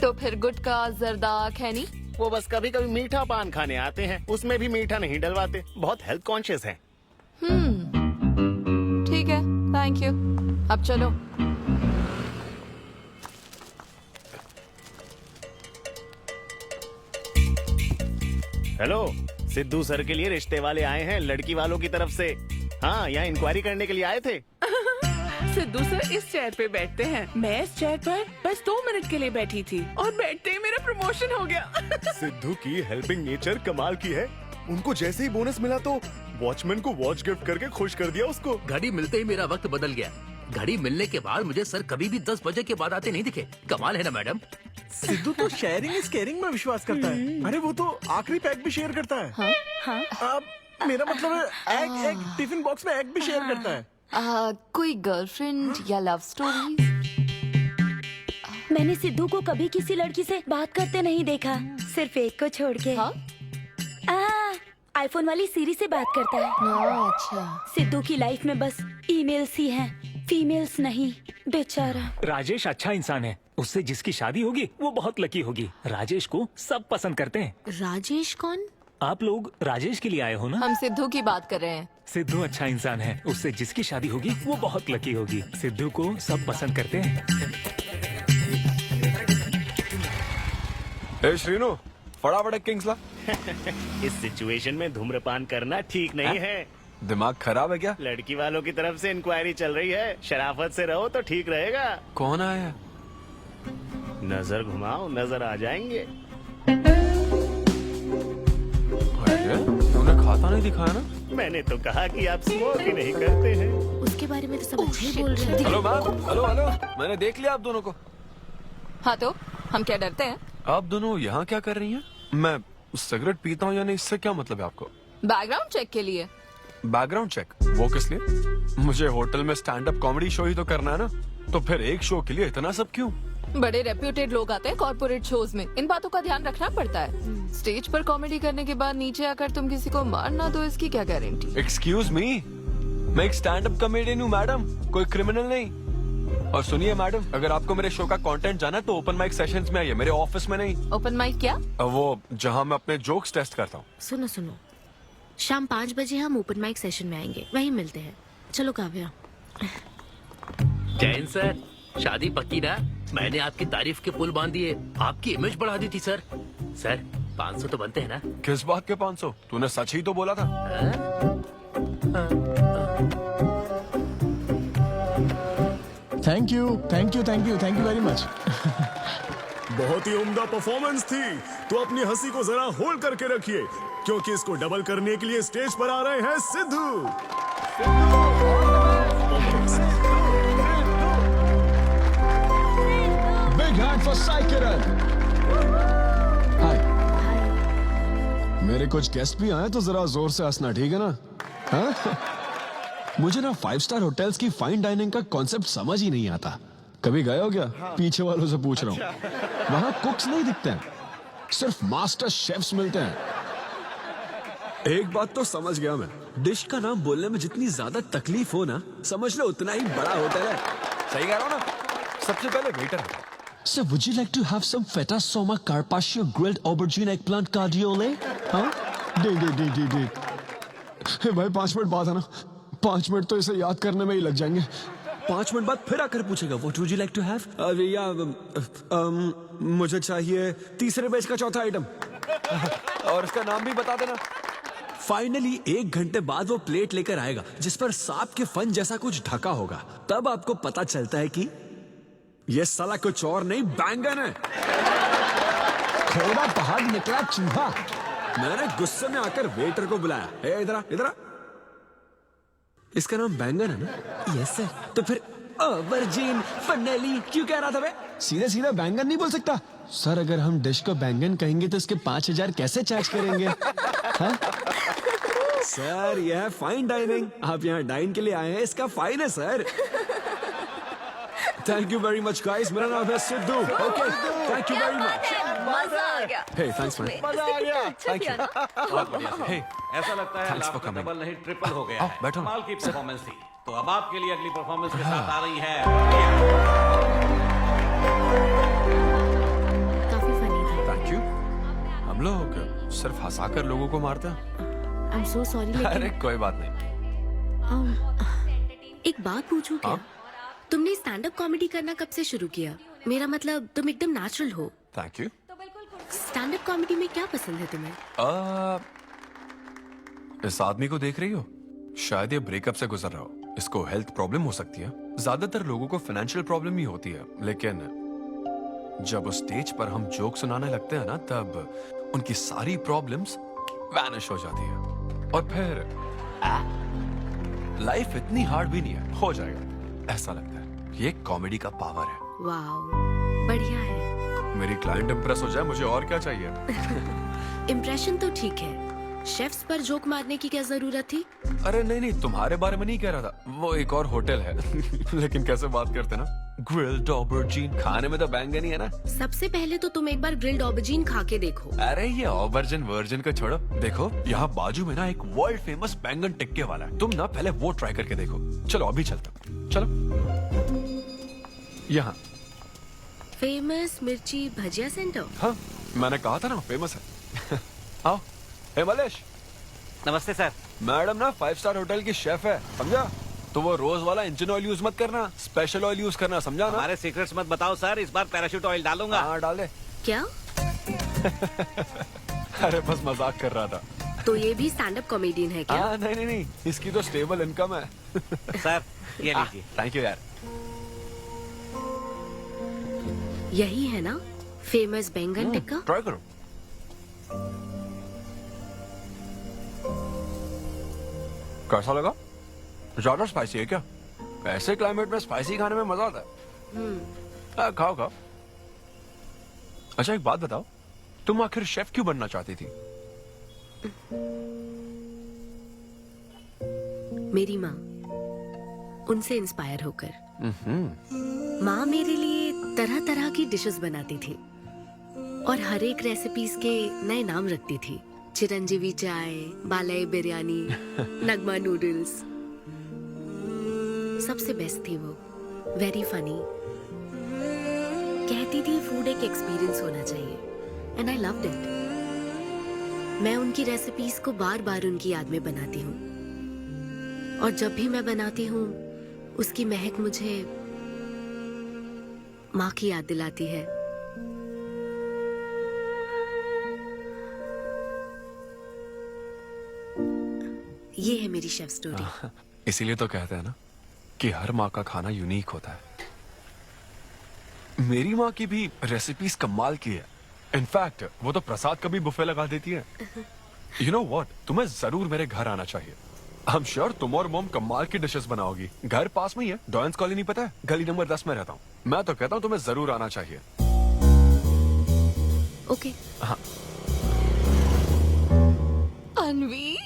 S8: तो फिर गुटखा जर्दा खैनी?
S14: वो बस कभी कभी मीठा पान खाने आते हैं, उसमें भी मीठा नहीं डलवाते, बहुत हेल्थ कॉन्शियस है।
S8: ठीक है, थैंक यू। अब चलो।
S14: हेलो, सिद्धू सर के लिए रिश्ते वाले आए हैं, लड़की वालों की तरफ से। हाँ, यहाँ इंक्वायरी करने के लिए आए थे।
S15: सिद्धू सर इस चेयर पे बैठते हैं, मैं इस चेयर पर बस 2 मिनट के लिए बैठी थी और बैठते ही मेरा प्रमोशन हो गया।
S16: सिद्धू की हेल्पिंग नेचर कमाल की है। उनको जैसे ही बोनस मिला तो वॉचमैन को वॉच गिफ्ट करके खुश कर दिया उसको।
S5: घड़ी मिलते ही मेरा वक्त बदल गया। घड़ी मिलने के बाद मुझे सर कभी भी 10 बजे के बाद आते नहीं दिखे। कमाल है ना मैडम?
S16: सिद्धू तो शेयरिंग इज केयरिंग में विश्वास करता है। अरे वो तो आखिरी पैक भी शेयर करता है।
S6: हाँ?
S16: मेरा मतलब है एग टिफिन बॉक्स में एग भी शेयर करता है।
S8: कोई गर्लफ्रेंड या लव स्टोरी?
S6: मैंने सिद्धू को कभी किसी लड़की से बात करते नहीं देखा, सिर्फ एक को छोड़ के। आईफोन वाली सीरी से बात करता है।
S8: अच्छा।
S6: सिद्धू की लाइफ में बस ईमेल्स ही हैं, फीमेल्स नहीं, बेचारा।
S9: राजेश अच्छा इंसान है, उससे जिसकी शादी होगी वो बहुत लकी होगी। राजेश को सब पसंद करते हैं।
S1: राजेश कौन?
S9: आप लोग राजेश के लिए आए हो ना?
S8: हम सिद्धू की बात कर रहे हैं।
S9: सिद्धू अच्छा इंसान है, उससे जिसकी शादी होगी वो बहुत लकी होगी। सिद्धू को सब पसंद करते हैं।
S10: श्रीनु, फटाफट एक किंग्स ला।
S14: इस सिचुएशन में धूम्रपान करना ठीक नहीं है।
S10: दिमाग खराब है क्या?
S14: लड़की वालों की तरफ से इंक्वायरी चल रही है, शराफत से रहो तो ठीक रहेगा।
S10: कौन आया?
S14: नजर घुमाओ, नजर आ जाएंगे।
S10: तूने खाता नहीं दिखाया ना?
S14: मैंने तो कहा कि आप स्मोक ही नहीं करते हैं।
S1: उसके बारे में तो सब अच्छे ही बोल रहे हैं।
S10: हेलो मैम, हेलो हेलो, मैंने देख लिया आप दोनों को।
S8: हाँ तो हम क्या डरते हैं?
S10: आप दोनों यहाँ क्या कर रही हैं? मैं सिगरेट पीता हूँ या नहीं, इससे क्या मतलब है आपको?
S8: बैकग्राउंड चेक के लिए।
S10: Background check? वो किस लिए? मुझे होटल में स्टैंड अप कॉमेडी शो ही तो करना है ना, तो फिर एक शो के लिए इतना सब क्यों?
S8: बड़े रेप्यूटेड लोग आते हैं कॉर्पोरेट शोज में, इन बातों का ध्यान रखना पड़ता है। स्टेज पर कॉमेडी करने के बाद नीचे आकर तुम किसी को मारना दो, इसकी क्या गारंटी?
S10: एक्सक्यूज मी, मैं एक स्टैंड अप कॉमेडियन हूँ मैडम, कोई क्रिमिनल नहीं। और सुनिए मैडम, अगर आपको मेरे शो का कंटेंट जाना है तो ओपन माइक सेशंस में आइए, मेरे ऑफिस में नहीं।
S8: ओपन माइक क्या?
S10: वो जहाँ मैं अपने जोक्स टेस्ट करता हूँ।
S1: सुनो सुनो, शाम 5 बजे हम ओपन माइक सेशन में आएंगे, वहीं मिलते हैं। चलो काव्या।
S5: जैन सर, शादी पक्की ना? मैंने आपकी तारीफ के पुल बांध दिए, आपकी इमेज बढ़ा दी थी सर। सर 500 तो बनते हैं ना?
S10: किस बात के 500? तूने सच ही तो बोला था।
S11: Thank you thank you thank you thank you very much.
S16: बहुत ही उम्दा परफॉर्मेंस थी, तो अपनी हंसी को जरा होल्ड करके रखिए, क्योंकि इसको डबल करने के लिए स्टेज पर आ रहे हैं Sidhu.
S11: Big hand for Sai Kiran. हाय। मेरे को कुछ गेस्ट भी आए तो जरा जोर से हंसना, ठीक है ना? हाँ? मुझे ना 5 स्टार होटल्स की फाइन डाइनिंग का कॉन्सेप्ट समझ ही नहीं आता। कभी गए हो क्या? पीछे वालों से पूछ रहा हूँ। वहाँ कुक्स नहीं दिखते हैं, सिर्फ मास्टर शेफ्स मिलते हैं। एक बात तो समझ गया मैं, डिश का नाम बोलने में जितनी ज्यादा तकलीफ हो ना, समझ लो उतना ही बड़ा होटल है।
S10: सही कह रहा हूँ ना? सबसे पहले वेटर है।
S11: Sir, would you like to have some feta soma carpaccio grilled aubergine eggplant cardiole? हाँ? दे। हे भाई 5 मिनट बाद है ना, 5 मिनट तो इसे याद करने में ही लग जाएंगे। 5 मिनट बाद फिर आकर पूछेगा What would you like to have? मुझे चाहिए तीसरे बैच का चौथा आइटम।
S10: और इसका नाम भी बता देना।
S11: फाइनली 1 घंटे बाद वो प्लेट लेकर आएगा जिस पर सांप के फन जैसा कुछ ढका होगा। तब आपको पता चलता है कि ये साला कुछ और नहीं, बैंगन है। थोड़ा बाहर निकला चूहा। मैंने गुस्से में आकर वेटर को बुलाया, ए इधर आ। इसका नाम बैंगन है ना? Yes sir. तो फिर ऑबरजीन फनेली क्यों कह रहा था बे? सीधे बैंगन नहीं बोल सकता सर। अगर हम डिश को बैंगन कहेंगे तो इसके 5000 कैसे चार्ज करेंगे? हाँ? सर यह है फाइन डाइनिंग, आप यहाँ डाइन के लिए आए हैं, इसका फाइन है sir. Thank you very much guys, मेरा नाम है Sidhu. Okay, thank you very much.
S8: मजा आ गया।
S11: हे थैंक्स मैन।
S14: मजा आ गया।
S10: Thank you.
S4: बहुत बढ़िया सर।
S10: Hey,
S4: ऐसा लगता है
S10: thanks
S4: लाख
S10: for
S4: में
S10: coming.
S4: डबल नहीं ट्रिपल हो गया है।
S10: बैठो।
S4: कमाल की परफॉर्मेंस थी। तो अब आपके लिए अगली परफॉर्मेंस के साथ आ रही है।
S1: काफी फनी था।
S10: Thank you. हम लोग सिर्फ हंसाकर लोगों को मारते हैं।
S1: आई एम सो सॉरी
S10: अरे
S1: लेकिन
S10: कोई बात नहीं।
S1: एक बात पूछूं क्या? तुमने स्टैंड अप कॉमेडी करना कब से शुरू किया? मेरा मतलब तुम एकदम नेचुरल हो।
S10: Thank you.
S1: Stand up comedy में क्या पसंद है तुम्हें?
S10: इस आदमी को देख रही हो? शायद ये ब्रेकअप से गुजर रहा हो। इसको हेल्थ प्रॉब्लम हो सकती है। ज्यादातर लोगों को फाइनेंशियल प्रॉब्लम ही होती है, लेकिन जब उस स्टेज पर हम जोक सुनाने लगते हैं ना, तब उनकी सारी प्रॉब्लम्स वैनिश हो जाती है। और फिर लाइफ इतनी हार्ड भी नहीं है, हो जाएगा ऐसा लगता है। ये कॉमेडी का पावर है।
S1: वाओ, बढ़िया है।
S10: मेरी क्लाइंट इंप्रेस हो जाए, मुझे और क्या चाहिए?
S1: इम्प्रेशन तो ठीक है, शेफ्स पर जोक मारने की क्या जरूरत थी?
S10: अरे नहीं, तुम्हारे बारे में नहीं कह रहा था। वो एक और होटल है। लेकिन कैसे बात करते ना, ग्रिल्ड ऑबरजीन खाने में तो बैंगन ही है ना।
S1: सबसे पहले तो तुम एक बार ग्रिल्ड ऑबरजीन खा के देखो।
S10: अरे ये ऑबरजीन वर्जिन को छोड़ो, देखो यहाँ बाजू में ना एक वर्ल्ड फेमस बैंगन टिक्के वाला है। तुम ना पहले वो ट्राई करके देखो। चलो अभी चलते हैं। चलो यहाँ
S1: फेमस मिर्ची भजिया सेंटर।
S10: हाँ, मैंने कहा था ना फेमस है। आओ। हे मलेश।
S4: नमस्ते सर।
S10: मैडम ना 5 स्टार होटल की शेफ है, समझा? तो वो रोज वाला इंजन ऑयल यूज मत करना, स्पेशल ऑयल यूज करना, समझा ना?
S4: हमारे सीक्रेट्स मत बताओ सर, इस बार पैराशूट ऑयल डालूंगा।
S10: हाँ डाल दे।
S1: क्या?
S10: अरे बस मजाक कर रहा था।
S1: तो ये भी स्टैंड अप कॉमेडियन है क्या?
S10: हाँ नहीं, इसकी तो स्टेबल इनकम है।
S4: सर ये लीजिए।
S10: थैंक यू यार।
S1: यही है ना फेमस बैंगन टिक्का?
S10: ट्राई करो। कैसा लगा? ज्यादा स्पाइसी है क्या? ऐसे क्लाइमेट में स्पाइसी खाने में मजा आता है। खाओ। अच्छा एक बात बताओ, तुम आखिर शेफ क्यों बनना चाहती थी?
S1: मेरी माँ, उनसे इंस्पायर होकर। माँ मेरे लिए तरह तरह की डिशेस बनाती थी और हर एक रेसिपीज के नए नाम रखती थी। चिरंजीवी चाय, बालाई बिरयानी, नगमा नूडल्स। सबसे बेस्ट थी वो, वेरी फनी। कहती थी फूड एक एक्सपीरियंस होना चाहिए, एंड आई लव्ड इट। मैं उनकी रेसिपीज को बार बार उनकी याद में बनाती हूँ, और जब भी मैं बनाती हूँ उसकी महक मुझे माँ की याद दिलाती है। ये है मेरी शेफ स्टोरी।
S10: इसीलिए तो कहते हैं ना कि हर माँ का खाना यूनिक होता है। मेरी माँ की भी रेसिपीज कमाल की है। इनफैक्ट वो तो प्रसाद का भी बुफे लगा देती है। यू नो व्हाट, तुम्हें जरूर मेरे घर आना चाहिए। आई एम श्योर तुम और मॉम कमाल की डिशेस बनाओगी। घर पास में ही है, डॉयंस कॉलोनी पता है? गली नंबर 10 में रहता हूँ। मैं तो कहता हूँ तुम्हें जरूर आना चाहिए।
S1: ओके।
S10: हाँ
S8: अन्वी,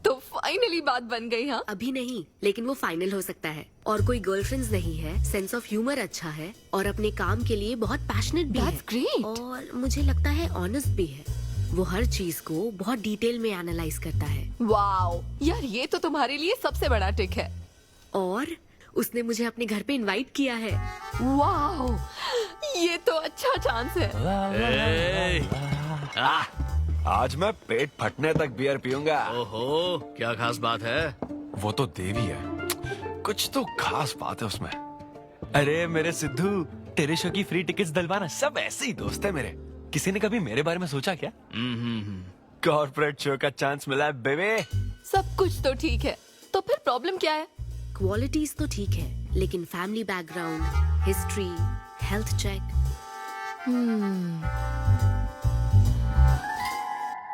S8: तो फाइनली बात बन गई। हाँ,
S17: अभी नहीं, लेकिन वो फाइनल हो सकता है। और कोई गर्लफ्रेंड्स नहीं है, सेंस ऑफ ह्यूमर अच्छा है और अपने काम के लिए बहुत पैशनेट भी
S8: That's great.
S17: और मुझे लगता है ऑनेस्ट भी है। वो हर चीज को बहुत डिटेल में एनालाइज करता है।
S8: वाओ यार, ये तो तुम्हारे लिए सबसे बड़ा टिक है।
S17: और उसने मुझे अपने घर पे इनवाइट किया है।
S8: वाओ, ये तो अच्छा चांस है।
S10: आज मैं पेट फटने तक बियर पीऊंगा।
S12: ओहो, क्या खास बात है?
S10: वो तो देवी है, कुछ तो खास बात है उसमें। अरे मेरे सिद्धू, तेरे शो की फ्री टिकट्स दिलवाना, सब ऐसे ही दोस्त है मेरे। किसी ने कभी मेरे बारे में सोचा क्या? कॉर्पोरेट शो का चांस मिला है बेबे।
S8: सब कुछ तो ठीक है, तो फिर प्रॉब्लम क्या है?
S17: क्वालिटीज तो ठीक है, लेकिन family background, history, health check.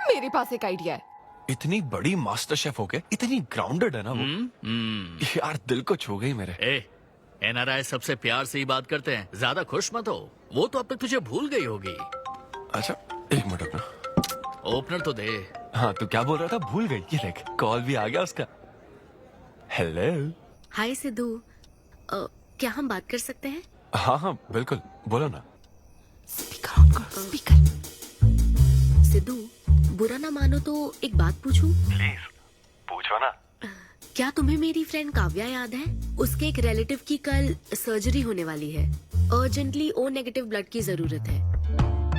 S8: मेरे पास एक आइडिया है।
S10: इतनी बड़ी मास्टर शेफ हो गए, इतनी ग्राउंडेड है ना वो। यार दिल को छू गई मेरे।
S12: एनआरआई सबसे प्यार से ही बात करते हैं, ज्यादा खुश मत हो। वो तो अब तक तुझे भूल गई होगी।
S10: अच्छा एक मिनट रुकना।
S12: ओपनर तो दे।
S10: हाँ तू क्या बोल रहा था? भूल गई? ये देख, कॉल भी आ गया उसका। हेलो।
S17: हाय सिद्धू, क्या हम बात कर सकते हैं?
S10: हाँ हाँ बिल्कुल, बोलो ना।
S8: स्पीकर ऑन करो, स्पीकर।
S17: सिद्धू, बुरा ना मानो तो एक बात पूछूं?
S10: प्लीज पूछो ना।
S17: क्या तुम्हें मेरी फ्रेंड काव्या याद है? उसके एक रिलेटिव की कल सर्जरी होने वाली है। अर्जेंटली ओ नेगेटिव ब्लड की जरूरत है।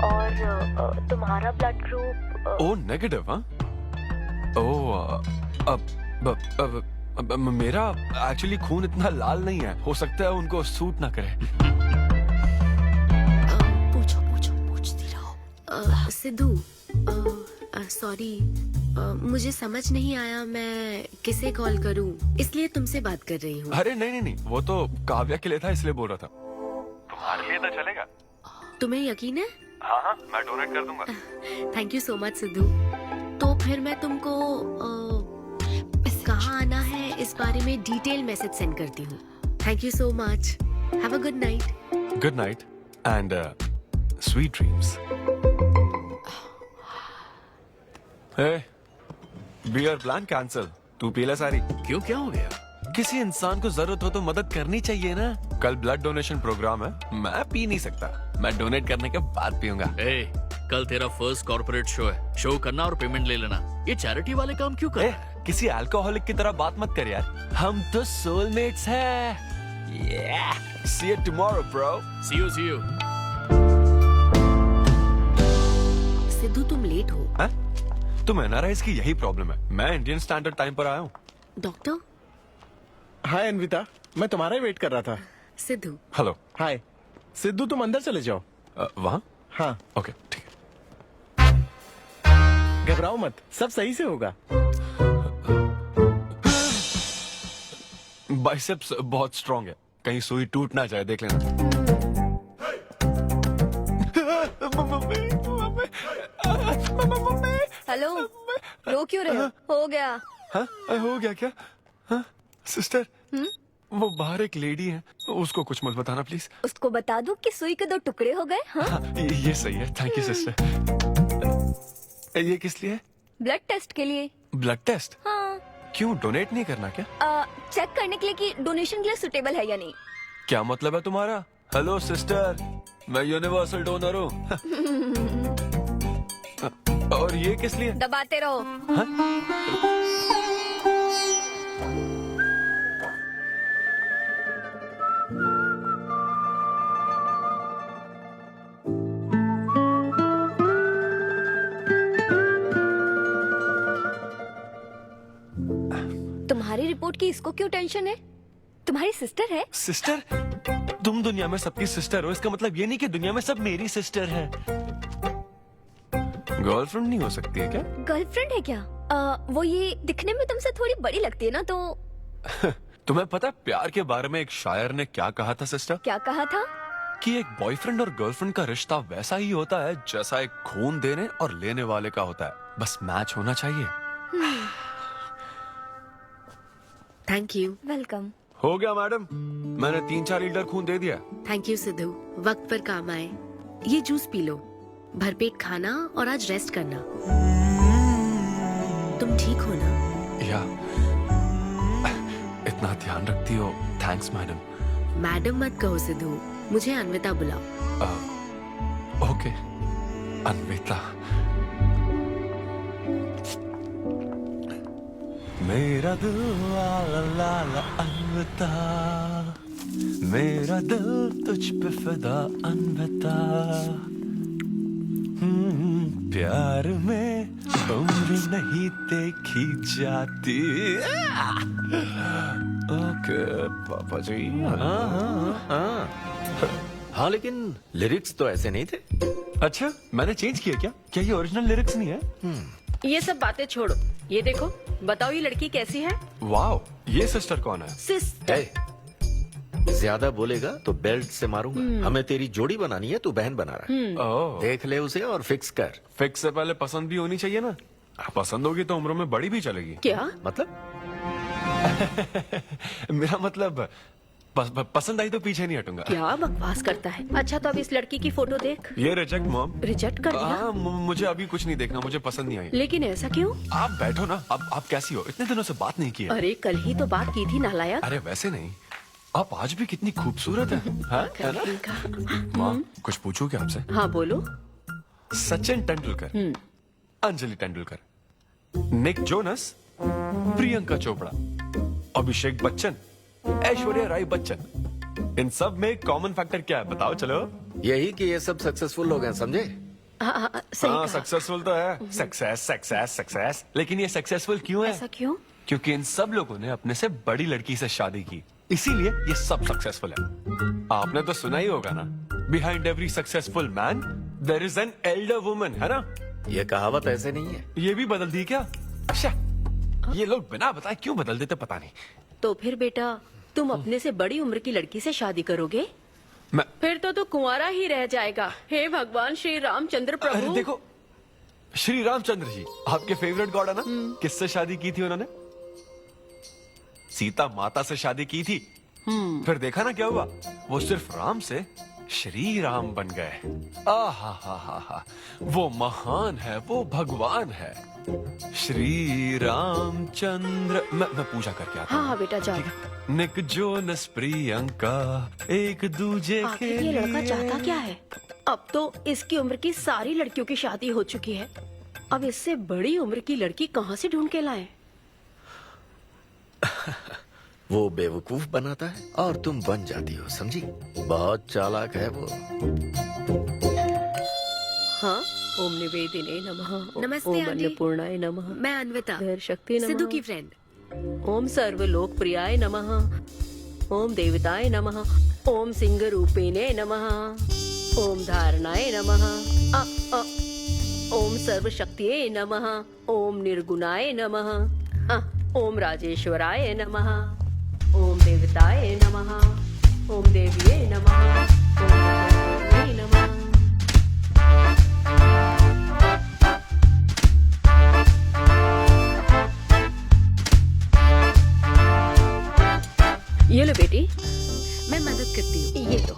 S17: और तुम्हारा ब्लड ग्रुप?
S10: O negative? हाँ। ओ अब मेरा एक्चुअली खून इतना लाल नहीं है, हो सकता है उनको सूट ना करे।
S17: पूछती रहो। सिद्धू, सॉरी, मुझे समझ नहीं आया मैं किसे कॉल करूं, इसलिए तुमसे बात कर रही हूँ।
S10: अरे नहीं, वो तो काव्या के लिए था, इसलिए बोल रहा था। तुम्हारे लिए तो चलेगा?
S17: तुम्हें यकीन है?
S10: हाँ, मैं डोनेट कर दूंगा।
S17: Thank you so much Sidhu. तो फिर मैं तुमको कहाँ आना है इस बारे में डिटेल मैसेज सेंड करती हूँ। Thank you so much. Have a good night.
S10: Good night and sweet dreams. Beer plan cancel. तू पी ले सारी।
S12: क्यों, क्या हो गया?
S10: किसी इंसान को जरूरत हो तो मदद करनी चाहिए ना। कल ब्लड डोनेशन प्रोग्राम है, मैं पी नहीं सकता। मैं डोनेट करने के बाद पीऊंगा।
S12: कल तेरा फर्स्ट कॉर्पोरेट शो है, शो करना और पेमेंट ले लेना। ये चैरिटी वाले काम क्यों कर?
S10: किसी अल्कोहलिक की तरह बात मत कर यार, हम तो सोलमेट्स हैं। See you tomorrow, bro.
S12: See you.
S17: Sidhu तुम लेट हो।
S10: हाँ? तुम एनआरआईज की यही प्रॉब्लम है। मैं इंडियन स्टैंडर्ड टाइम पर आया हूँ।
S17: डॉक्टर।
S14: हाय अन्विता, मैं तुम्हारा ही वेट कर रहा था।
S17: सिद्धू।
S10: हेलो।
S14: हाय सिद्धू, तुम अंदर चले जाओ।
S10: वहाँ?
S14: हाँ
S10: ओके ठीक है।
S14: घबराओ मत, सब सही से होगा।
S10: बाइसेप्स बहुत स्ट्रांग है, कहीं सुई टूट ना जाए, देख लेना।
S18: हेलो, रो क्यों रहे हो? हो गया।
S10: हाँ? हो गया क्या? हाँ? सिस्टर, वो बाहर एक लेडी है, उसको कुछ मत बताना प्लीज।
S18: उसको बता दूं कि सुई के 2 टुकड़े हो गए। हाँ?
S10: हाँ, ये सही है, थैंक यू सिस्टर। ये किस लिए?
S18: ब्लड टेस्ट के लिए।
S10: Blood test?
S18: हाँ।
S10: क्यों, डोनेट नहीं करना क्या?
S18: चेक करने के लिए कि डोनेशन के लिए सुटेबल है या नहीं।
S10: क्या मतलब है तुम्हारा? हेलो सिस्टर, मैं यूनिवर्सल डोनर हूँ। और ये किस लिए?
S18: दबाते रहो।
S10: हाँ?
S18: तुम्हारी रिपोर्ट की इसको क्यों टेंशन है? तुम्हारी सिस्टर है।
S10: सिस्टर? तुम दुनिया में सबकी सिस्टर हो, इसका मतलब ये नहीं कि दुनिया में सब मेरी सिस्टर है। गर्लफ्रेंड नहीं हो सकती है क्या?
S18: गर्लफ्रेंड है क्या? वो ये दिखने में तुमसे थोड़ी बड़ी लगती है ना, तो
S10: तुम्हें पता है प्यार के बारे में एक शायर ने क्या कहा था सिस्टर?
S18: क्या कहा था?
S10: कि एक बॉयफ्रेंड और गर्लफ्रेंड का रिश्ता वैसा ही होता है जैसा एक खून देने और लेने वाले का होता है, बस मैच होना चाहिए।
S17: Thank you.
S18: वेलकम।
S10: हो गया मैडम, मैंने 3-4 लीटर खून दे दिया।
S17: थैंक यू सिद्धू, वक्त पर काम आए। ये जूस पी लो, भरपेट खाना और आज रेस्ट करना। तुम ठीक हो ना?
S10: या इतना ध्यान रखती हो, थैंक्स मैडम।
S17: मैडम मत कहो सिद्धू, मुझे अन्विता बुलाओ।
S10: ओके अन्विता। मेरा दिल ला ला ला ला अन्विता, मेरा दिल तुझ पे फिदा अन्विता। प्यार में उम्र नहीं देखी जाती।
S13: ओके पापा जी। हाँ लेकिन लिरिक्स तो ऐसे नहीं थे।
S10: अच्छा मैंने चेंज किया क्या ये ओरिजिनल लिरिक्स नहीं है?
S7: ये सब बातें छोड़ो, ये देखो, बताओ ये लड़की कैसी है?
S10: वाओ, ये सिस्टर कौन है?
S7: सिस्टर।
S13: ज्यादा बोलेगा तो बेल्ट से मारूंगा। हमें तेरी जोड़ी बनानी है, तू बहन बना रहा है।
S10: ओह।
S13: देख ले उसे और फिक्स कर।
S10: फिक्स से पहले पसंद भी होनी चाहिए ना। पसंद होगी तो उम्र में बड़ी भी चलेगी।
S7: क्या
S13: मतलब?
S10: मेरा मतलब पसंद आई तो पीछे नहीं हटूंगा।
S7: क्या बकवास करता है। अच्छा तो अब इस लड़की की फोटो देख।
S10: ये रिजेक्ट मॉम।
S7: रिजेक्ट कर दिया?
S10: हाँ मुझे अभी कुछ नहीं देखना, मुझे पसंद नहीं आई।
S7: लेकिन ऐसा क्यों?
S10: आप बैठो ना। अब आप कैसी हो? इतने दिनों से बात नहीं की है।
S7: अरे कल ही तो बात की थी नालायक।
S10: अरे वैसे नहीं, आप आज भी कितनी खूबसूरत है, है ना? माँ कुछ पूछूं क्या आपसे?
S7: हाँ बोलो।
S10: सचिन तेंदुलकर, अंजलि तेंदुलकर, निक जोनस, प्रियंका चोपड़ा, अभिषेक बच्चन, ऐश्वर्या राय बच्चन, इन सब में कॉमन फैक्टर क्या है बताओ चलो?
S13: यही कि ये सब सक्सेसफुल लोग हैं, समझे?
S10: हाँ सक्सेसफुल तो है। Success success success. लेकिन ये सक्सेसफुल क्यों है?
S7: ऐसा क्यों?
S10: क्योंकि इन सब लोगों ने अपने से बड़ी लड़की से शादी की, इसीलिए ये सब सक्सेसफुल है। आपने तो सुना ही होगा ना, behind every successful man there is an elder woman, है ना?
S13: ये कहावत ऐसे नहीं है।
S10: ये भी बदल दी क्या? अच्छा ये लोग बिना बताए क्यों बदल देते पता नहीं।
S7: तो फिर बेटा तुम अपने से बड़ी उम्र की लड़की से शादी करोगे? फिर तो तू कुंवारा ही रह जाएगा। हे भगवान श्री रामचंद्र प्रभु।
S10: अरे देखो, श्री रामचंद्र जी आपके फेवरेट गॉड है ना? किससे शादी की थी उन्होंने? सीता माता से शादी की थी। फिर देखा ना क्या हुआ, वो सिर्फ राम से श्री राम बन गए। हा वो महान है, वो भगवान है श्री रामचंद्र। मैं पूजा करके आता हूँ।
S7: हाँ बेटा जाओ।
S10: निक जोनस प्रियंका एक दूजे के
S7: ये लड़का
S10: लिए।
S7: चाहता क्या है? अब तो इसकी उम्र की सारी लड़कियों की शादी हो चुकी है, अब इससे बड़ी उम्र की लड़की कहाँ से ढूंढ के लाए?
S13: वो बेवकूफ बनाता है और तुम बन जाती हो, समझी? बहुत चालाक है वो।
S7: हाँ ओम निवेदिने नमः।
S17: नमस्ते
S7: ओम
S17: आंटी।
S7: अन्नपूर्णाय नमः।
S17: मैं अन्विता,
S7: शक्ति नमः।
S17: सिद्धू की फ्रेंड।
S7: ओम सर्वलोकप्रियाय नमः। ओम देवताय नमः। ओम सिंह रूपेणे नमः। ओम धारणाय नमः। ओम सर्वशक्तिये नमः। ओम निर्गुणाय नमः। ओम राजेश्वराय नमः। ओम देवताय नमः। ओम देव्ये नमः। ओम देव्ये नमः। ये लो बेटी,
S17: मैं मदद करती हूँ।
S7: ये लो।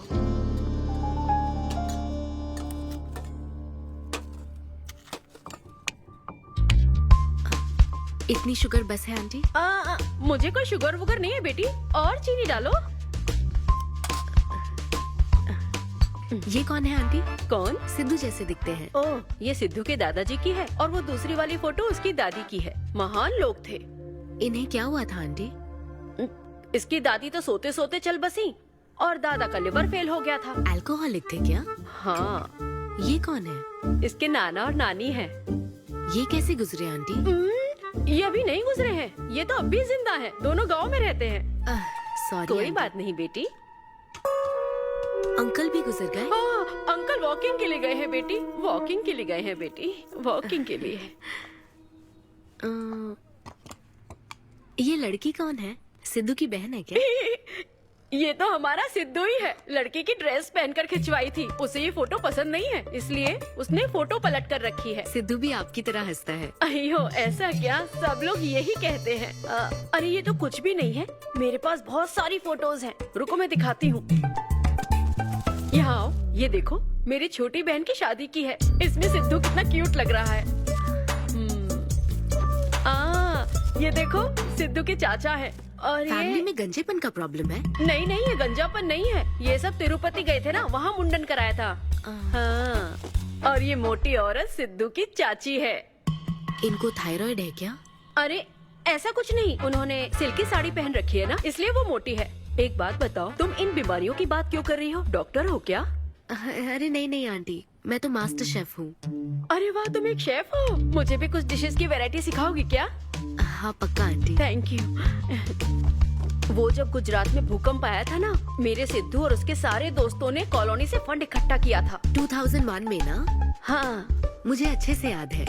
S17: इतनी शुगर बस है आंटी?
S7: मुझे कोई शुगर वुगर नहीं है बेटी, और चीनी डालो।
S17: ये कौन है आंटी?
S7: कौन?
S17: सिद्धू जैसे दिखते हैं।
S7: ओह, ये सिद्धू के दादाजी की है और वो दूसरी वाली फोटो उसकी दादी की है। महान लोग थे।
S17: इन्हें क्या हुआ था आंटी?
S7: इसकी दादी तो सोते सोते चल बसी और दादा का लिवर फेल हो गया था।
S17: अल्कोहलिक थे क्या?
S7: हाँ।
S17: ये कौन है?
S7: इसके नाना और नानी है।
S17: ये कैसे गुजरे आंटी?
S7: ये अभी नहीं गुजरे हैं, ये तो अब भी जिंदा है। दोनों गांव में रहते हैं।
S17: सॉरी।
S7: कोई बात नहीं बेटी।
S17: अंकल भी गुजर गए?
S7: हाँ, अंकल वॉकिंग के लिए गए हैं बेटी। वॉकिंग के लिए गए हैं बेटी, वॉकिंग के लिए।
S17: ये लड़की कौन है? सिद्धू की बहन है क्या?
S7: ये तो हमारा सिद्धू ही है। लड़की की ड्रेस पहनकर खिंचवाई थी, उसे ये फोटो पसंद नहीं है, इसलिए उसने फोटो पलट कर रखी है।
S17: सिद्धू भी आपकी तरह हंसता है।
S7: अयो ऐसा क्या, सब लोग यही कहते हैं। अरे ये तो कुछ भी नहीं है, मेरे पास बहुत सारी फोटोज हैं। रुको मैं दिखाती हूँ। यहाँ आओ, ये देखो मेरी छोटी बहन की शादी की है। इसमें सिद्धू कितना क्यूट लग रहा है। ये देखो सिद्धू के चाचा है। और
S17: फैमिली
S7: ये
S17: में गंजेपन का प्रॉब्लम है?
S7: नहीं नहीं, ये गंजापन नहीं है। ये सब तिरुपति गए थे ना, वहाँ मुंडन कराया था। हाँ। और ये मोटी औरत सिद्धू की चाची है।
S17: इनको थायराइड है क्या?
S7: अरे ऐसा कुछ नहीं, उन्होंने सिल्की साड़ी पहन रखी है ना, इसलिए वो मोटी है। एक बात बताओ, तुम इन बीमारियों की बात क्यों कर रही हो? डॉक्टर हो क्या?
S17: अरे नहीं नहीं आंटी, मैं तो मास्टर शेफ हूँ।
S7: अरे वाह, तुम एक शेफ हो। मुझे भी कुछ डिशेस की वैरायटी सिखाओगी क्या?
S17: हाँ पक्का आंटी।
S7: Thank you. वो जब गुजरात में भूकंप आया था ना, मेरे सिद्धू और उसके सारे दोस्तों ने कॉलोनी से फंड इकट्ठा किया था।
S17: 2001 में ना?
S7: हाँ
S17: मुझे अच्छे से याद है।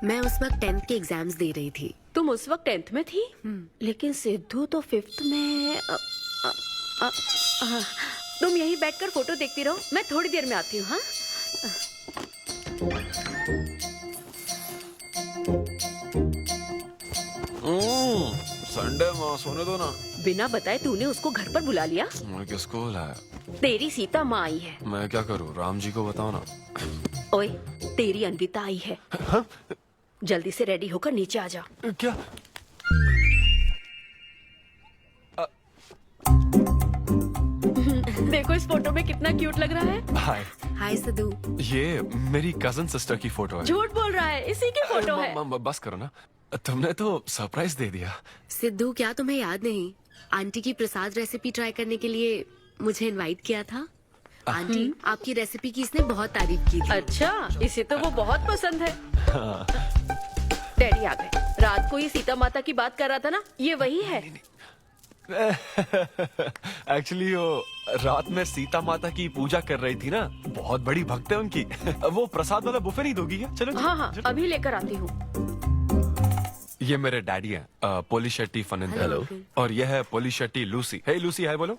S17: मैं उस वक्त 10th के एग्जाम्स दे रही थी।
S7: तुम उस वक्त 10th में थी? लेकिन सिद्धू तो 5th में। तुम यहीं बैठकर फोटो देखती रहो, मैं थोड़ी देर में आती हूँ। हाँ
S10: संडे माँ सोने दो ना।
S7: बिना बताए तूने उसको घर पर बुला लिया?
S10: मैं किसको बुलाया?
S7: तेरी सीता माँ आई है।
S10: मैं क्या करूँ, राम जी को बताओ ना।
S7: ओए, तेरी अन्विता आई है।
S10: हाँ?
S7: जल्दी से रेडी होकर नीचे आ जा।
S10: क्या?
S7: देखो इस फोटो में कितना क्यूट लग रहा है।
S10: हाय।
S17: हाय सिद्धू।
S10: ये मेरी कजन सिस्टर की फोटो है।
S7: झूठ बोल रहा है, इसी की फोटो है।
S10: बस करो ना, तुमने तो सरप्राइज दे दिया।
S17: सिद्धू, क्या तुम्हें याद नहीं, आंटी की प्रसाद रेसिपी ट्राई करने के लिए मुझे इनवाइट किया था? आंटी, आपकी रेसिपी की इसने बहुत तारीफ की थी।
S7: अच्छा, इसे तो वो बहुत पसंद है। डैडी आ गए। रात को ये सीता माता की बात कर रहा था ना, ये वही है।
S10: एक्चुअली वो रात में सीता माता की पूजा कर रही थी ना, बहुत बड़ी भक्त है उनकी। वो प्रसाद वाला बुफे नहीं दोगी क्या? चलो
S7: हाँ हाँ, अभी लेकर आती हूँ।
S10: ये मेरे डैडी हैं, पोली शेट्टी फनिंदर।
S13: हेलो।
S10: और ये है पोली शेट्टी लूसी। हे लूसी, हाय बोलो।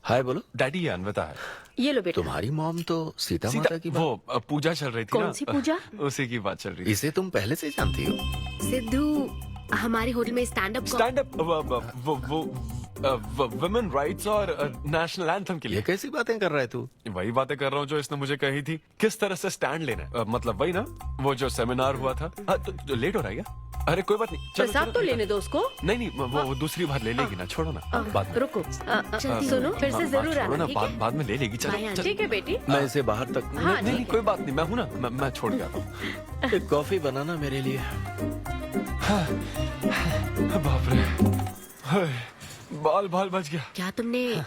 S13: हाय बोलो।
S10: डैडी ये अन्विता है।
S7: ये लो बेटा।
S13: तुम्हारी मॉम तो सीता माता की बात।
S10: वो पूजा चल रही थी ना।
S7: कौन सी पूजा?
S10: उसी की बात चल रही थी।
S13: इसे तुम पहले से जानती हो?
S17: सिद्धू, हमारे होटल में स्टैंड अप
S10: वुमेन राइट्स और नेशनल एंथम के लिए।
S13: ये कैसी बातें कर रहा है तू?
S10: वही बातें कर रहा हूँ जो इसने मुझे कही थी, किस तरह से स्टैंड लेना है। मतलब वही ना, वो जो सेमिनार हुआ था। तो लेट हो रहा है क्या? अरे कोई बात नहीं, चलो,
S7: प्रसाद
S10: चलो,
S7: तो लेने दो उसको।
S10: नहीं नहीं, वो दूसरी बार ले लेगी ना, छोड़ो ना। बाद
S7: रुको, सुनो, फिर से जरूर
S10: छोड़ो
S7: आना,
S10: ना,
S7: ठीक है?
S10: बाद में ले लेगी। चलो
S7: ठीक है बेटी।
S13: मैं इसे बाहर तक
S7: हाँ,
S10: नहीं,
S7: ठीक
S10: कोई बात नहीं, मैं हूँ ना, मैं छोड़ के आता हूँ।
S13: एक कॉफी बनाना मेरे लिए।
S10: बाप रे, बाल बच गया।
S17: क्या तुमने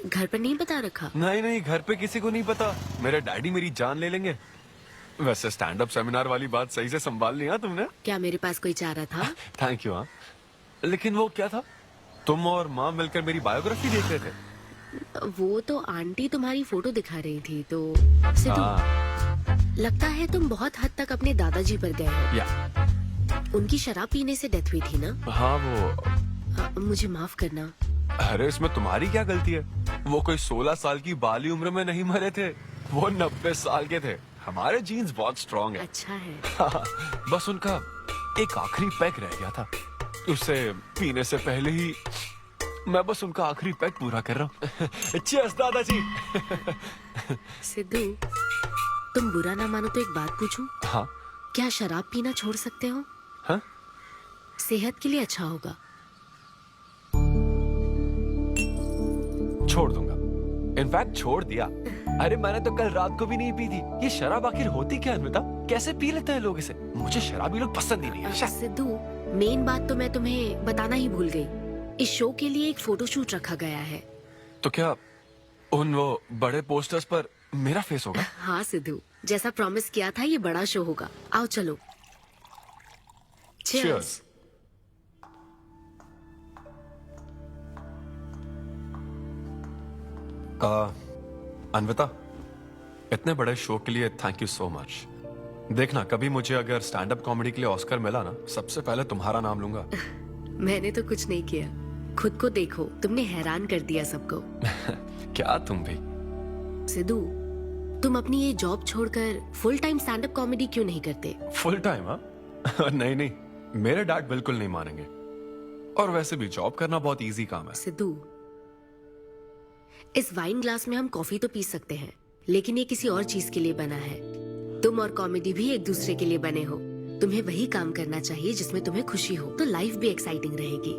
S17: घर पर नहीं बता रखा?
S10: नहीं, घर पे किसी को नहीं पता। मेरे डैडी मेरी जान ले लेंगे। वैसे स्टैंड अप सेमिनार वाली बात सही से संभाल लिया तुमने।
S17: क्या मेरे पास कोई चारा था?
S10: Thank you. हाँ, लेकिन वो क्या था, तुम और माँ मिलकर मेरी बायोग्राफी देख रहे थे।
S17: वो तो आंटी तुम्हारी फोटो दिखा रही थी। तो सिद्धू, लगता है तुम बहुत हद तक अपने दादाजी पर गए हो।
S10: या
S17: उनकी शराब पीने से डेथ हुई थी ना?
S10: हाँ, वो
S17: मुझे माफ करना।
S10: अरे इसमें तुम्हारी क्या गलती है? वो कोई 16 साल की बाली उम्र में नहीं मरे थे, वो 90 साल के थे। हमारे जीन्स बहुत स्ट्रॉन्ग है।
S17: अच्छा है।
S10: बस उनका एक आखिरी पैक रह गया था, उसे पीने से पहले ही मैं बस उनका आखिरी पैक पूरा कर रहा हूँ। चीयर्स दादाजी।
S17: सिद्धू, तुम बुरा ना मानो तो एक बात पूछूं?
S10: हाँ।
S17: क्या शराब पीना छोड़ सकते हो?
S10: हाँ?
S17: सेहत के लिए अच्छा होगा।
S10: छोड़ दूंगा, इनफैक्ट छोड़ दिया। अरे मैंने तो कल रात को भी नहीं पी थी। ये शराब आखिर होती क्या है? कैसे पी लेते हैं लोग इसे? मुझे शराबी लोग पसंद ही नहीं है।
S17: सिद्धू, मेन बात तो मैं तुम्हें बताना ही भूल गई। इस शो के लिए एक फोटोशूट रखा गया है।
S10: तो क्या उन वो बड़े पोस्टर्स पर मेरा फेस होगा?
S17: हाँ सिद्धू, जैसा प्रॉमिस किया था, ये बड़ा शो होगा। आओ चलो।
S10: Cheers. अन्विता, इतने बड़े शो के लिए थैंक यू सो मच। देखना, कभी मुझे अगर स्टैंड अप कॉमेडी के लिए ऑस्कर मिला ना, सबसे पहले तुम्हारा नाम लूंगा।
S17: मैंने तो कुछ नहीं किया, खुद को देखो, तुमने हैरान कर दिया सबको।
S10: क्या तुम भी?
S17: सिद्धू, तुम अपनी ये जॉब छोड़कर full time stand up comedy क्यों नहीं करते?
S10: Full time? हाँ नहीं, मेरे डैड बिल्कुल नहीं मानेंगे। और वैसे भी जॉब करना बहुत इजी काम है।
S17: सिद्धू, इस वाइन ग्लास में हम कॉफी तो पी सकते हैं, लेकिन ये किसी और चीज के लिए बना है। तुम और कॉमेडी भी एक दूसरे के लिए बने हो। तुम्हें वही काम करना चाहिए जिसमें तुम्हें खुशी हो, तो लाइफ भी एक्साइटिंग रहेगी।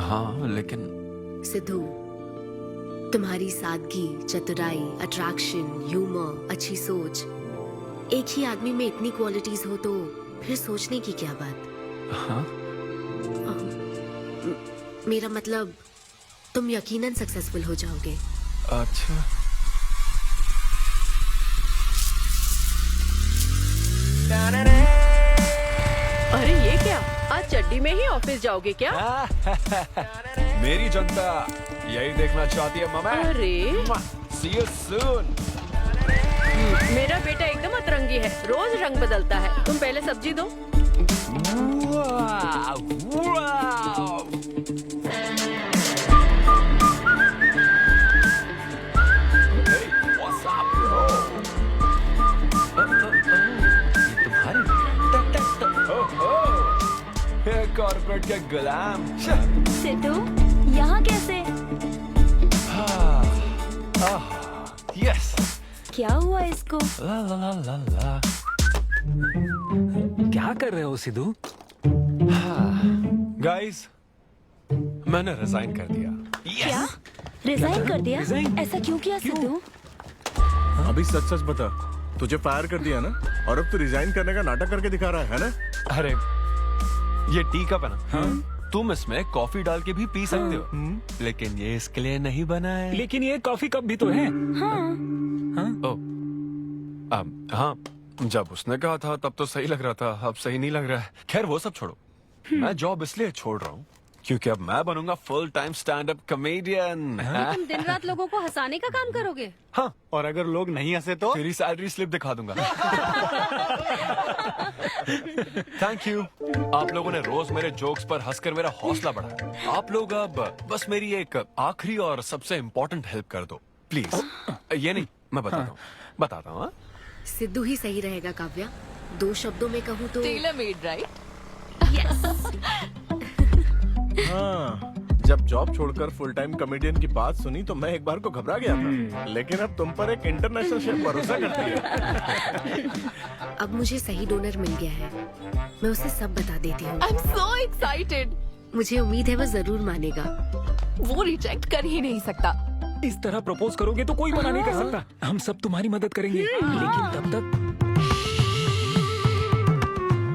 S10: हाँ लेकिन
S17: सिद्धू, तुम्हारी सादगी, चतुराई, अट्रैक्शन, ह्यूमर, अच्छी सोच, एक ही आदमी में इतनी क्वालिटीज हो तो फिर सोचने की क्या बात।
S10: हाँ?
S17: मेरा मतलब तुम यकीनन सक्सेसफुल हो जाओगे।
S10: अच्छा।
S7: अरे ये क्या, आज चड्डी में ही ऑफिस जाओगे क्या?
S10: मेरी जनता यही देखना चाहती है मामा।
S7: अरे
S10: See you soon।
S7: मेरा बेटा एकदम अतरंगी है, रोज रंग बदलता है। तुम पहले सब्जी दो।
S10: कॉर्पोरेट के गुलाम।
S6: सिद्धू, यहाँ कैसे?
S10: यस।
S6: क्या हुआ इसको?
S10: ला ला ला ला ला।
S9: क्या कर रहे हो सिद्धू?
S10: गाइस, मैंने रिजाइन कर दिया।
S6: क्या? रिजाइन कर दिया? ऐसा क्यों किया सिद्धू?
S16: अभी सच सच बता, तुझे फायर कर दिया ना, और अब तू रिजाइन करने का नाटक करके दिखा रहा है ना?
S10: अरे ये टी कप है ना? हाँ? तुम इसमें कॉफी डाल के भी पी सकते हो, लेकिन ये इसके लिए नहीं बना है।
S9: लेकिन ये कॉफी कप भी तो है।
S6: हाँ।
S10: हाँ, जब उसने कहा था तब तो सही लग रहा था, अब सही नहीं लग रहा है। खैर वो सब छोड़ो, मैं जॉब इसलिए छोड़ रहा हूँ क्योंकि अब मैं बनूंगा full time stand up comedian.
S18: तुम दिन रात लोगों को हंसाने का काम करोगे?
S10: हाँ, और अगर लोग नहीं हंसे तो तेरी सैलरी स्लिप दिखा दूंगा। थैंक यू, आप लोगों ने रोज मेरे जोक्स पर हंसकर मेरा हौसला बढ़ाया। आप लोग अब बस मेरी एक आखिरी और सबसे इम्पोर्टेंट हेल्प कर दो प्लीज। ये नहीं, मैं बताता हूँ।
S17: सिद्धू ही सही रहेगा काव्या। 2 शब्दों में कहूँ तो
S8: टेलर मेड, राइट?
S16: हाँ, जब जॉब छोड़कर फुल टाइम कॉमेडियन की बात सुनी तो मैं एक बार को घबरा गया था, लेकिन अब तुम पर एक इंटरनेशनल शेफ भरोसा करती है।
S17: अब मुझे सही डोनर मिल गया है, मैं उसे सब बता देती हूँ।
S8: आई एम सो एक्साइटेड।
S17: मुझे उम्मीद है वो जरूर मानेगा।
S8: वो रिजेक्ट कर ही नहीं सकता।
S9: इस तरह प्रपोज करोगे तो कोई मना नहीं कर सकता। हम सब तुम्हारी मदद करेंगे, लेकिन तब तक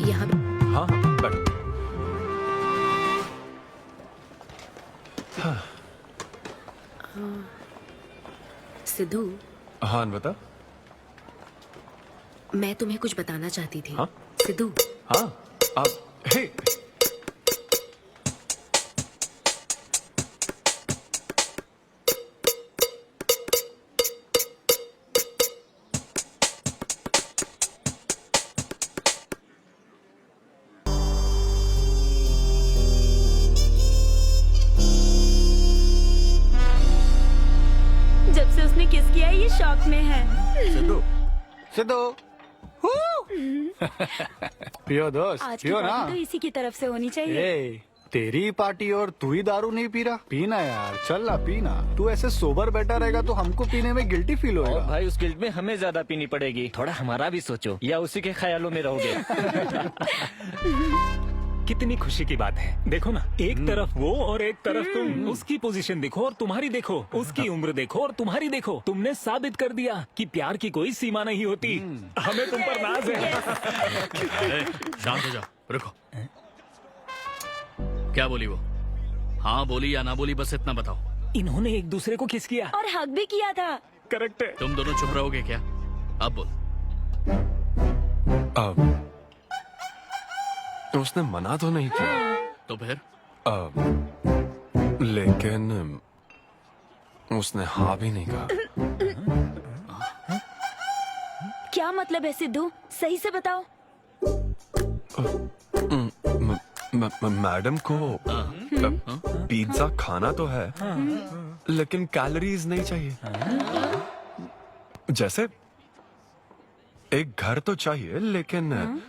S17: यहाँ।
S10: हाँ हाँ, बैठो।
S17: सिद्धू।
S10: हाँ बता।
S17: मैं तुम्हें कुछ बताना चाहती थी।
S10: हाँ?
S17: सिद्धू।
S10: हाँ, आप हे।
S6: जब से उसने किस किया है ये शॉक में है।
S11: सिद्धू, सिद्धू। पियो दोस्त,
S6: आज की
S11: पियो ना।
S6: पार्टी तो इसी की तरफ से होनी चाहिए।
S11: ए, तेरी पार्टी और तू ही दारू नहीं पी रहा। पीना यार, चल ना पीना। तू ऐसे सोबर बैठा रहेगा तो हमको पीने में गिल्टी फील होगा।
S14: भाई उस गिल्ट में हमें ज्यादा पीनी पड़ेगी। थोड़ा हमारा भी सोचो, या उसी के ख्यालों में रहोगे।
S9: कितनी खुशी की बात है। देखो ना, एक तरफ वो और एक तरफ तुम। उसकी पोजीशन देखो और तुम्हारी देखो, उसकी उम्र देखो और तुम्हारी देखो। तुमने साबित कर दिया कि प्यार की कोई सीमा नहीं होती। हमें तुम पर नाज है।
S12: शांत हो जाओ, रुको। क्या बोली वो? हाँ बोली या ना बोली, बस इतना बताओ।
S9: इन्होंने एक दूसरे को किस किया
S6: और हक भी किया था।
S9: करेक्ट है।
S12: तुम दोनों चुप रहोगे क्या? अब बोल।
S10: उसने मना तो नहीं किया।
S12: तो फिर?
S10: लेकिन उसने हाँ भी नहीं कहा।
S6: क्या मतलब है सिद्धू? सही से बताओ।
S10: मैडम को पिज्जा खाना तो है, लेकिन कैलोरीज नहीं चाहिए। जैसे एक घर तो चाहिए, लेकिन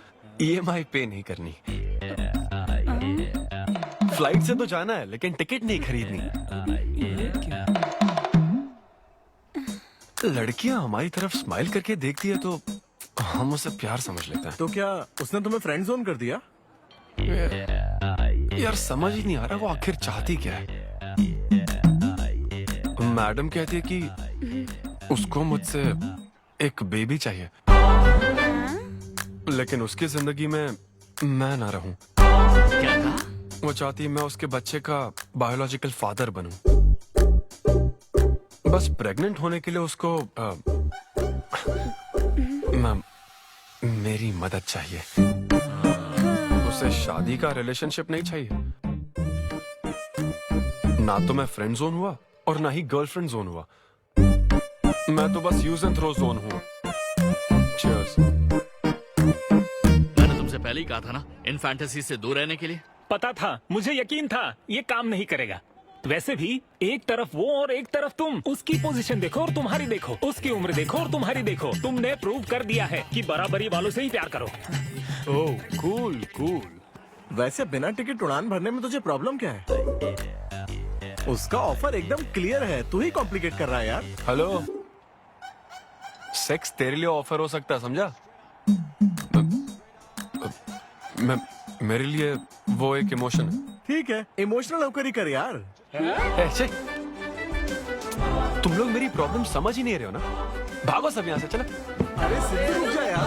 S10: EMI पे नहीं करनी। फ्लाइट से तो जाना है, लेकिन टिकट नहीं खरीदनी। लड़कियां हमारी तरफ स्माइल करके देखती है तो हम उसे प्यार समझ लेते हैं।
S14: तो क्या उसने तुम्हें फ्रेंड जोन कर दिया?
S10: यार समझ ही नहीं आ रहा वो आखिर चाहती क्या है। मैडम कहती है कि उसको मुझसे एक बेबी चाहिए, लेकिन उसकी जिंदगी में मैं ना रहूं।
S12: क्या कहा?
S10: वो चाहती है मैं उसके बच्चे का बायोलॉजिकल फादर बनूं। बस प्रेग्नेंट होने के लिए उसको मेरी मदद चाहिए। उसे शादी का रिलेशनशिप नहीं चाहिए। ना तो मैं फ्रेंड जोन हुआ और ना ही गर्लफ्रेंड जोन हुआ। मैं तो बस यूज एंड थ्रो जोन हूँ। Cheers।
S12: मैंने तुमसे पहले ही कहा था ना इन फैंटेसी से दूर रहने के लिए।
S9: पता था, मुझे यकीन था ये काम नहीं करेगा। वैसे भी एक तरफ वो और एक तरफ तुम, उसकी पोजीशन देखो और तुम्हारी देखो, उसकी उम्र देखो और तुम्हारी देखो। तुमने प्रूव कर दिया है कि बराबरी वालों से ही प्यार करो।
S14: ओह कूल कूल। वैसे बिना टिकट उड़ान भरने में तुझे प्रॉब्लम क्या है? उसका ऑफर एकदम क्लियर है, तू ही कॉम्प्लिकेट कर रहा है यार।
S10: हेलो, सेक्स तेरे लिए ऑफर हो सकता है, समझा? मेरे लिए वो एक इमोशन है।
S14: ठीक है, इमोशनल होकर ही कर यार।
S10: ऐसे तुम लोग मेरी प्रॉब्लम समझ ही नहीं रहे हो ना। भागो सब यहाँ से, चलो।
S14: अरे सिद्धू रुक जा यार।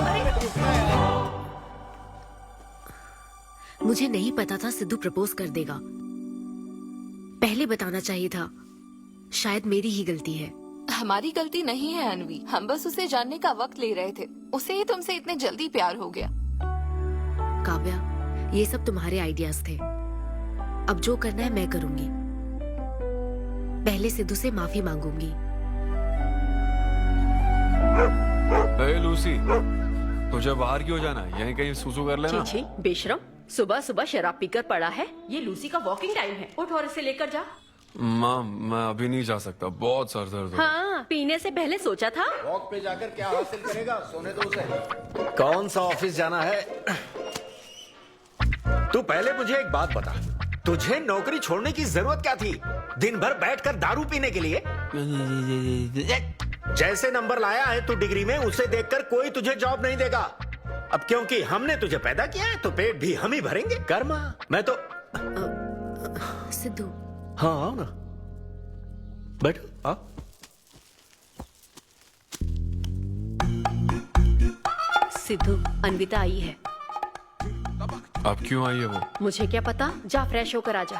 S17: मुझे नहीं पता था सिद्धू प्रपोज कर देगा। पहले बताना चाहिए था। शायद मेरी ही गलती है।
S8: हमारी गलती नहीं है अनवी, हम बस उसे जानने का वक्त ले रहे थे। उसे ही तुमसे इतने जल्दी प्यार हो गया।
S17: काव्या, ये सब तुम्हारे आइडियाज थे। अब जो करना है मैं करूंगी। पहले सिद्धू से माफी मांगूंगी।
S10: हे लूसी, तुझे बाहर क्यों जाना है? यहीं कहीं सुसु कर लेना।
S7: छी बेशरम, सुबह सुबह शराब पीकर पड़ा है। ये लूसी का वॉकिंग टाइम है, उठ और इसे लेकर जा।
S10: माँ, मैं अभी नहीं जा सकता, बहुत सर दर्द हो रहा है।
S7: हाँ, पीने से पहले सोचा था।
S13: वॉक पे जाकर क्या हासिल करेगा? सोने दो उसे। कौन सा ऑफिस जाना है? तू पहले मुझे एक बात बता, तुझे नौकरी छोड़ने की जरूरत क्या थी? दिन भर बैठकर दारू पीने के लिए? जैसे नंबर लाया है तू डिग्री में, उसे देखकर कोई तुझे जॉब नहीं देगा। अब क्योंकि हमने तुझे पैदा किया है तो पेट भी हम ही भरेंगे। कर्मा, मैं तो
S17: सिद्धू।
S13: हाँ आओ ना, बैठो। आओ।
S7: सिद्धू, अन्विता आई है।
S10: अब क्यों आई है वो?
S7: मुझे क्या पता, जा फ्रेश होकर आ जा।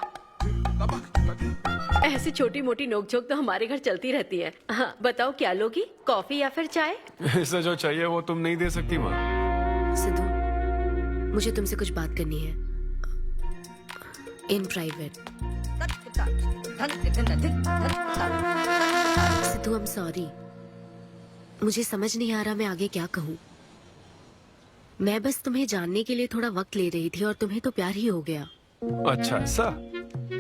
S7: ऐसी छोटी मोटी नोकझोंक तो हमारे घर चलती रहती है। हाँ, बताओ क्या लोगी, कॉफी या फिर चाय?
S10: इसे जो चाहिए वो तुम नहीं दे सकती माँ।
S17: सिद्धू, मुझे तुमसे कुछ बात करनी है, in private. Sidhu, I am sorry. मुझे समझ नहीं आ रहा मैं आगे क्या कहूँ। मैं बस तुम्हें जानने के लिए थोड़ा वक्त ले रही थी और तुम्हें तो प्यार ही हो गया।
S10: अच्छा ऐसा?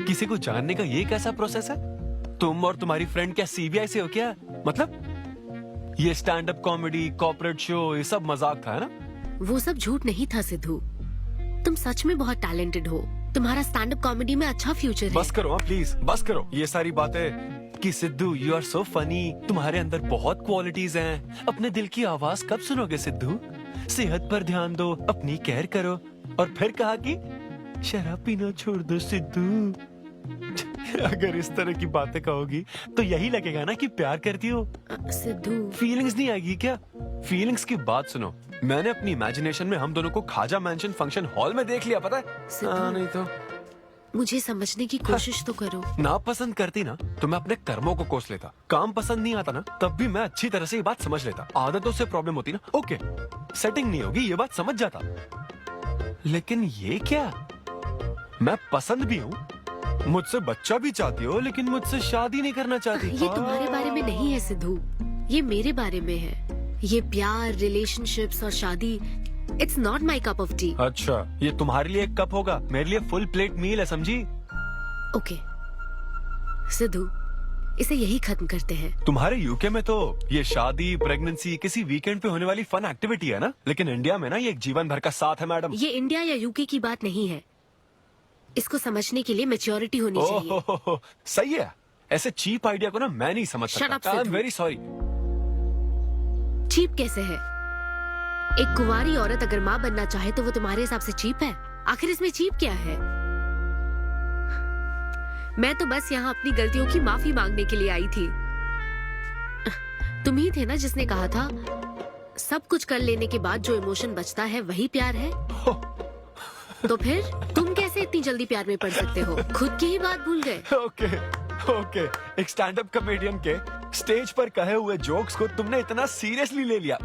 S10: किसी को जानने का ये कैसा प्रोसेस है? तुम और तुम्हारी फ्रेंड क्या सीबीआई से हो क्या? मतलब ये stand up comedy, corporate show, ये सब मजाक था, है ना?
S17: वो सब झूठ नहीं था सिद्धू। तुम सच में बहुत टैलेंटेड हो। तुम्हारा स्टैंड अप कॉमेडी में अच्छा फ्यूचर है।
S10: बस करो प्लीज, बस करो ये सारी बातें कि Sidhu you are so funny, तुम्हारे अंदर बहुत क्वालिटीज हैं। अपने दिल की आवाज कब सुनोगे सिद्धू? सेहत पर ध्यान दो, अपनी केयर करो। और फिर कहा कि शराब पीना छोड़ दो सिद्धू। अगर इस तरह की बातें कहोगी तो यही लगेगा ना कि प्यार करती हो।
S17: सिद्धू,
S10: फीलिंग्स नहीं आएगी क्या? फीलिंग्स की बात सुनो, मैंने अपनी इमेजिनेशन में हम दोनों को खाजा मैंशन फंक्शन हॉल में देख लिया, पता है? नहीं तो
S17: मुझे समझने की कोशिश तो करो।
S10: ना पसंद करती ना तो मैं अपने कर्मों को कोस लेता। काम पसंद नहीं आता ना तब भी मैं अच्छी तरह से ये बात समझ लेता। आदतों से प्रॉब्लम होती ना, ओके सेटिंग नहीं होगी, ये बात समझ जाता। लेकिन ये क्या, मैं पसंद भी हूँ, मुझसे बच्चा भी चाहती हो, लेकिन मुझसे शादी नहीं करना चाहती।
S17: ये तुम्हारे बारे में नहीं है सिद्धू, ये मेरे बारे में है। ये प्यार, रिलेशनशिप्स और शादी, it's not my cup of T.
S10: अच्छा, ये तुम्हारे लिए एक कप होगा, मेरे लिए फुल प्लेट मील है, समझी?
S17: ओके सिद्धू, इसे यही खत्म करते हैं।
S10: तुम्हारे यूके में तो ये शादी, प्रेगनेंसी किसी वीकेंड पे होने वाली फन एक्टिविटी है ना, लेकिन इंडिया में ना ये एक जीवन भर का साथ है मैडम।
S17: ये इंडिया या यूके की बात नहीं है। इसको समझने के लिए मैच्योरिटी होनी चाहिए।
S10: सही है, ऐसे चीप आइडिया को ना मैं नहीं समझ सकता। I am very sorry.
S17: Cheap कैसे है? एक कुंवारी औरत अगर माँ बनना चाहे तो वो तुम्हारे हिसाब से चीप है? आखिर इसमें चीप क्या है? मैं तो बस यहाँ अपनी गलतियों की माफी मांगने के लिए आई थी। तुम ही थे ना जिसने कहा था सब कुछ कर लेने के बाद जो इमोशन बचता है वही प्यार है। तो फिर तुम कैसे इतनी जल्दी प्यार में पड़ सकते हो? खुद की ही बात भूल गए।
S10: ओके, एक स्टैंड अप कॉमेडियन के स्टेज पर कहे हुए जोक्स को तुमने इतना सीरियसली ले लिया।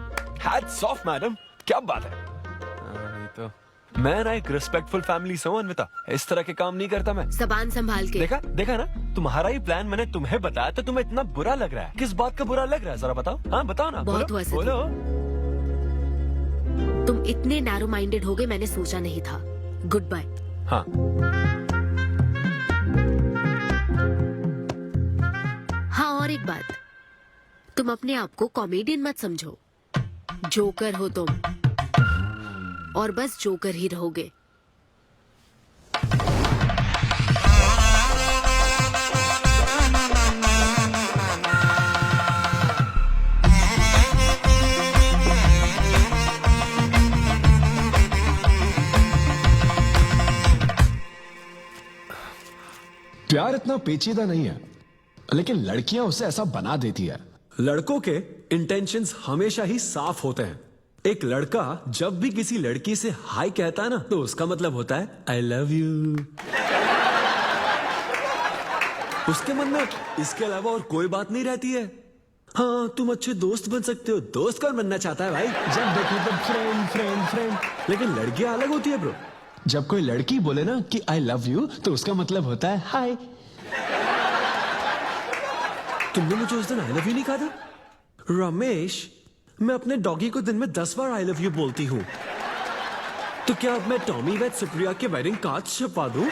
S10: हैट्स ऑफ मैडम, क्या बात है। नहीं तो मैं ना एक रिस्पेक्टफुल फैमिली से हूं अन्विता, इस तरह के काम नहीं करता मैं।
S17: जबान संभाल के।
S10: देखा ना, तुम्हारा ही प्लान मैंने तुम्हें बताया तो तुम्हें इतना बुरा लग रहा है। किस बात का बुरा लग रहा है जरा बताओ। हाँ बताओ ना।
S17: बहुत हुआ सिद्धू।
S10: बोलो।
S17: तुम इतने नैरो माइंडेड हो गए मैंने सोचा नहीं था। Goodbye.
S10: हाँ
S17: हाँ, और एक बात, तुम अपने आप को कॉमेडियन मत समझो। जोकर हो तुम, और बस जोकर ही रहोगे।
S11: प्यार इतना पेचीदा नहीं है, लेकिन लड़कियां उसे ऐसा बना देती है।
S16: लड़कों के इंटेंशंस हमेशा ही साफ होते हैं। एक लड़का जब भी किसी लड़की से हाय कहता है ना, तो उसका मतलब होता है आई लव यू। उसके मन में इसके अलावा और कोई बात नहीं रहती है। हाँ, तुम अच्छे दोस्त बन सकते हो। दोस्त कौन बनना चाहता है भाई? जब देखो तो फ्रेंड फ्रेंड फ्रेंड। लेकिन लड़कियां अलग होती है ब्रो।
S11: जब कोई लड़की बोले ना कि आई लव यू, तो उसका मतलब होता है हाय।
S16: तुमने मुझे उस दिन आई लव यू नहीं कहा था? रमेश, मैं अपने डॉगी को दिन में 10 बार आई लव यू बोलती हूँ। तो क्या अब मैं टॉमी वेट सुप्रिया के वेडिंग कार्ड छपवा दूं?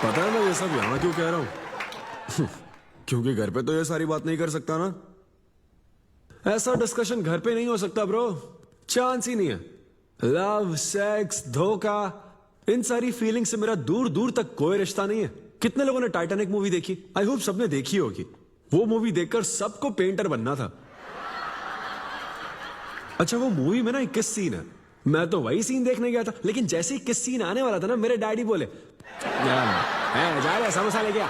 S11: पता है मैं ये सब यहाँ क्यों कह रहा हूँ? क्योंकि घर पे तो ये सारी बात नहीं कर सकता ना।
S16: ऐसा डिस्कशन घर पे नहीं हो सकता ब्रो, चांस ही नहीं है। लव, सेक्स, धोखा, इन सारी फीलिंग से मेरा दूर दूर तक कोई रिश्ता नहीं है। कितने लोगों ने टाइटैनिक मूवी देखी? आई होप सबने देखी होगी। वो मूवी देखकर सबको पेंटर बनना था। अच्छा, वो मूवी में ना 21 सीन है। मैं तो वही सीन देखने गया था, लेकिन जैसे ही 21 सीन आने वाला था ना, मेरे डैडी बोले जा रहा समोसा लेके आ।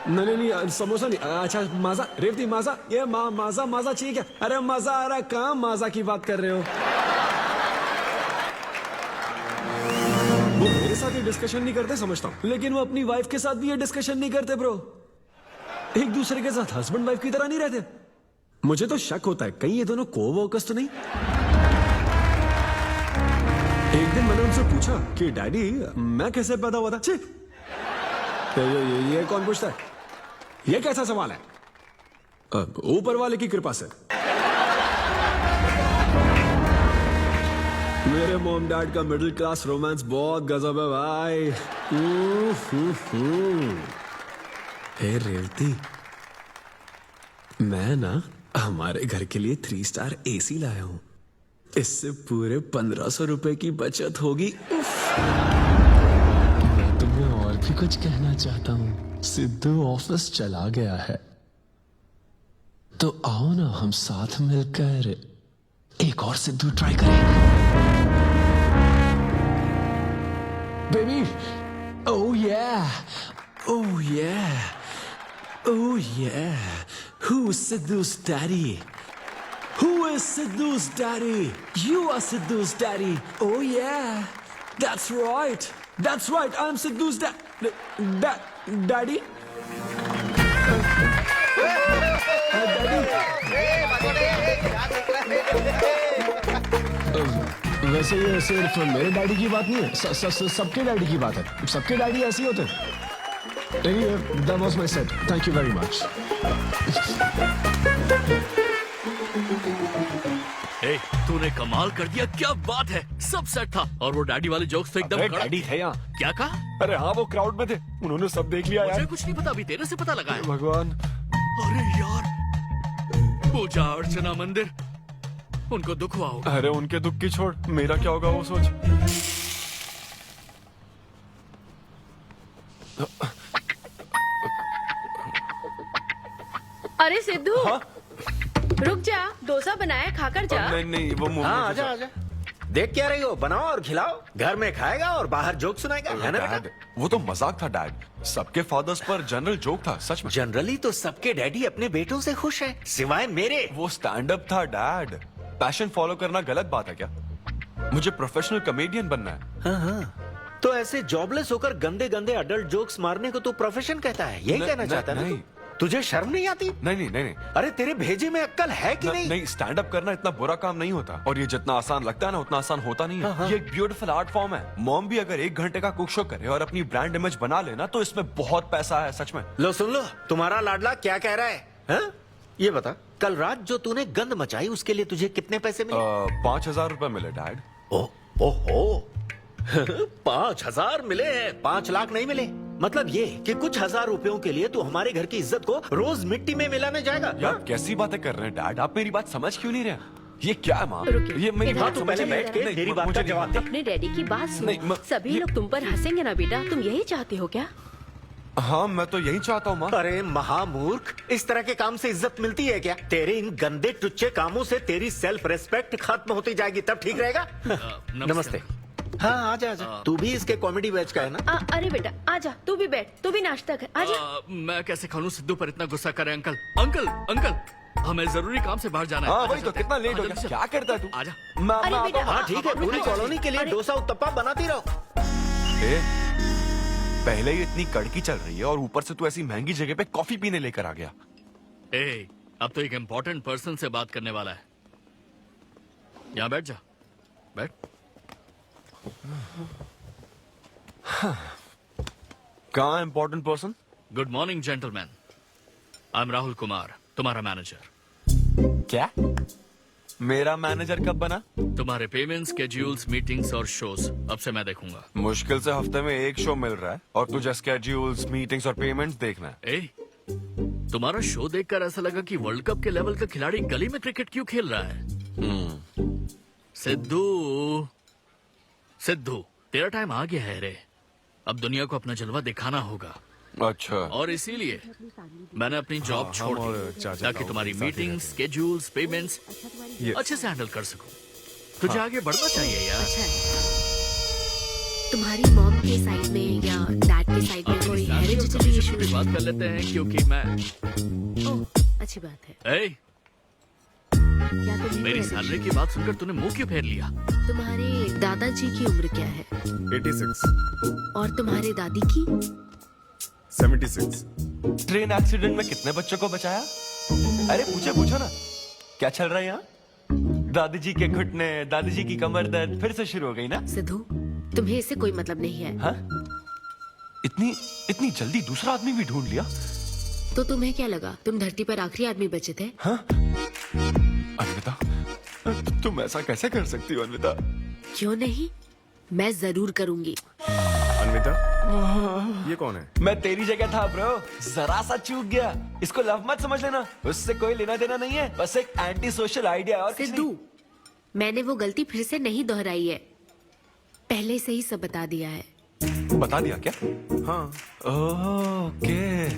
S16: नहीं समोसा नहीं। अच्छा माजा, रेवती माजा, ये माजा माजा चाहिए क्या? अरे मजा आ रहा, कहाँ माजा की बात कर रहे हो? वो मेरे साथ ये डिस्कशन नहीं करते समझता हूँ, लेकिन वो अपनी वाइफ के साथ भी ये डिस्कशन नहीं करते ब्रो। एक दूसरे के साथ हस्बैंड वाइफ की तरह नहीं रहते। मुझे तो शक होता है कहीं ये दोनों कोवर्कर्स तो नहीं। एक दिन मैंने उनसे पूछा कि डैडी मैं कैसे पैदा हुआ था? ये कौन पूछता है? ये कैसा सवाल है? ऊपर वाले की कृपा से। मेरे मॉम डैड का मिडिल क्लास रोमांस बहुत गजब है भाई। हे रेवती, मैं ना हमारे घर के लिए 3 स्टार AC लाया हूं। इससे पूरे 1500 रुपए की बचत होगी।
S11: मैं तुम्हें और भी कुछ कहना चाहता हूँ। सिद्धू ऑफिस चला गया है, तो आओ ना हम साथ मिलकर एक और सिद्धू ट्राई करें। Baby, oh yeah, oh yeah, oh yeah. Who's Sidhu's daddy? Who is Sidhu's daddy? You are Sidhu's daddy. Oh yeah, that's right. That's right. I'm Sidhu's daddy. वैसे ये सिर्फ मेरे डैडी की बात नहीं है, सबके डैडी की बात है। सबके डैडी ऐसे ही होते हैं। Anyway, that was my set. Thank you very much.
S12: ए, तूने कमाल कर दिया, क्या बात है। सब सेट था और वो डैडी वाले जोक्स तो एकदम कड़क।
S10: डैडी थे यहाँ।
S12: क्या कहा?
S10: अरे हाँ, वो क्राउड में थे, उन्होंने सब देख लिया यार।
S12: मुझे कुछ नहीं पता, अभी तेरे से पता लगा है।
S10: भगवान।
S12: अरे यार, पूजा अर्चना मंदिर, उनको दुख हुआ होगा।
S10: अरे उनके दुख की छोड़, मेरा क्या होगा वो सोच।
S17: अरे सिद्धू,
S7: रुक जा, डोसा बनाया, खाकर जा।
S10: नहीं नहीं वो मुंह
S13: हाँ
S10: में
S13: आजा आजा। देख क्या रही हो, बनाओ और खिलाओ। घर में खाएगा और बाहर जोक सुनाएगा, है ना बेटा?
S10: डैड, वो तो मजाक था डैड। सबके फादर्स पर जनरल जोक था, सच में।
S13: जनरली तो सबके डैडी अपने बेटों से खुश हैं, सिवाय मेरे।
S10: वो स्टैंड अप था डैड। पैशन फॉलो करना गलत बात है क्या? मुझे प्रोफेशनल कॉमेडियन बनना है।
S13: हाँ हाँ, तो ऐसे जॉबलेस होकर गंदे गंदे अडल्ट जोक्स मारने को तू प्रोफेशन कहता है, यही कहना चाहता है ना तू? तुझे शर्म नहीं आती?
S10: नहीं नहीं नहीं।
S13: अरे तेरे भेजे में अक्कल है कि नहीं?
S10: नहीं, स्टैंड अप करना इतना बुरा काम नहीं होता, और ये जितना आसान लगता है ना उतना आसान होता नहीं है। ये एक ब्यूटीफुल आर्ट फॉर्म है। मॉम भी अगर 1 घंटे का कुक शो करे और अपनी ब्रांड इमेज बना लेना तो इसमें बहुत पैसा है, सच में।
S13: लो सुन लो, तुम्हारा लाडला क्या कह रहा है, हाँ? ये बता, कल रात जो तूने गंद मचाई उसके लिए तुझे कितने पैसे मिले?
S10: 5,000 रुपए मिले डैड।
S13: ओहो 5,000 मिले हैं, 5 लाख नहीं मिले। मतलब ये कि कुछ हजार रुपयों के लिए तू हमारे घर की इज्जत को रोज मिट्टी में मिलाने जाएगा?
S10: यार कैसी बातें कर रहे हैं डैड, आप मेरी बात समझ क्यों नहीं रहे? ये क्या है माँ? ये मेरी
S7: इधर
S10: बात
S7: तू
S10: समझ
S7: पहले
S10: नहीं
S7: बैठ के
S10: रहे।
S7: मेरी बात का जवाब दे। अपने डैडी की बात सुन। सभी लोग तुम पर हंसेंगे ना बेटा, तुम यही चाहते हो क्या?
S10: हाँ मैं तो यही चाहता हूँ माँ।
S13: अरे महामूर्ख, इस तरह के काम से इज्जत मिलती है क्या? तेरे इन गंदे टुच्चे कामों से तेरी सेल्फ रेस्पेक्ट खत्म होती जाएगी, तब ठीक रहेगा। नमस्ते। हाँ आजा आजा, तू भी इसके कॉमेडी बैच का है ना?
S7: अरे बेटा आजा, तू भी बैठ, तू भी नाश्ता कर, आजा।
S12: मैं कैसे खा लूं? सिद्धू पर इतना गुस्सा करे। अंकल अंकल अंकल, हमें जरूरी काम से बाहर जाना है।
S10: हाँ वही तो, कितना लेट हो गया, क्या करता है तू?
S12: आजा।
S7: अरे बेटा,
S13: हाँ ठीक है, पूरी कॉलोनी के लिए डोसा उत्तप्पा बनाती रहो।
S10: पहले ही इतनी कड़की चल रही है और ऊपर से तू ऐसी महंगी जगह पे कॉफी पीने लेकर आ गया।
S12: अब तो एक इम्पोर्टेंट पर्सन से बात करने वाला है। यहाँ बैठ जा, बैठ।
S10: कहाँ important person?
S12: Good morning gentleman, I am Rahul Kumar, तुम्हारा मैनेजर।
S10: क्या? मेरा मैनेजर कब बना?
S12: तुम्हारे पेमेंट्स, स्केड्यूल्स, मीटिंग्स और शोज अब से मैं देखूंगा।
S10: मुश्किल से हफ्ते में 1 शो मिल रहा है और तुझे स्केड्यूल्स, मीटिंग्स और पेमेंट्स देखना है।
S12: तुम्हारा शो देखकर ऐसा लगा कि वर्ल्ड कप के लेवल का खिलाड़ी गली में क्रिकेट क्यों खेल रहा है। सिद्धू सिद्धू, तेरा टाइम आ गया है रे। अब दुनिया को अपना जलवा दिखाना होगा।
S10: अच्छा।
S12: और इसीलिए मैंने अपनी जॉब छोड़ दी ताकि तुम्हारी मीटिंग्स, स्केड्यूल्स, पेमेंट्स अच्छे से हैंडल कर सकूं। तुझे आगे बढ़ना चाहिए यार।
S17: तुम्हारी मॉम के साइड में या डैड के साइड में कोई हेरिडिटरी इशू?
S12: भी बात कर लेते हैं क्योंकि मैं
S17: अच्छी बात है। क्या तुम
S12: मेरी सैलरी की बात सुनकर तूने मुंह क्यों फेर लिया?
S17: तुम्हारे दादाजी की उम्र क्या है?
S19: 86।
S17: और तुम्हारे दादी की?
S19: 76।
S10: ट्रेन एक्सीडेंट में कितने बच्चों को बचाया? अरे पूछो ना, क्या चल रहा है यहाँ? दादी जी के घुटने, दादी जी की कमर दर्द फिर से शुरू हो गई ना?
S17: सिद्धू, तुम्हें इससे कोई मतलब नहीं है।
S10: हाँ? इतनी जल्दी दूसरा आदमी भी ढूंढ लिया?
S17: तो तुम्हें क्या लगा तुम धरती पर आखिरी आदमी बचे थे?
S10: हाँ? अन्विता, तुम ऐसा कैसे कर सकती हो अन्विता?
S17: क्यों नहीं, मैं जरूर करूंगी।
S19: अन्विता, ये कौन है?
S10: मैं तेरी जगह था ब्रो, जरा सा चूक गया। इसको लव मत समझ लेना, उससे कोई लेना देना नहीं है, बस एक एंटी सोशल आइडिया और कुछ
S17: सिद्धू, मैंने वो गलती फिर से नहीं दोहराई है, पहले से ही सब बता दिया है।
S10: नहीं। बता दिया क्या?
S19: हाँ।
S10: ओके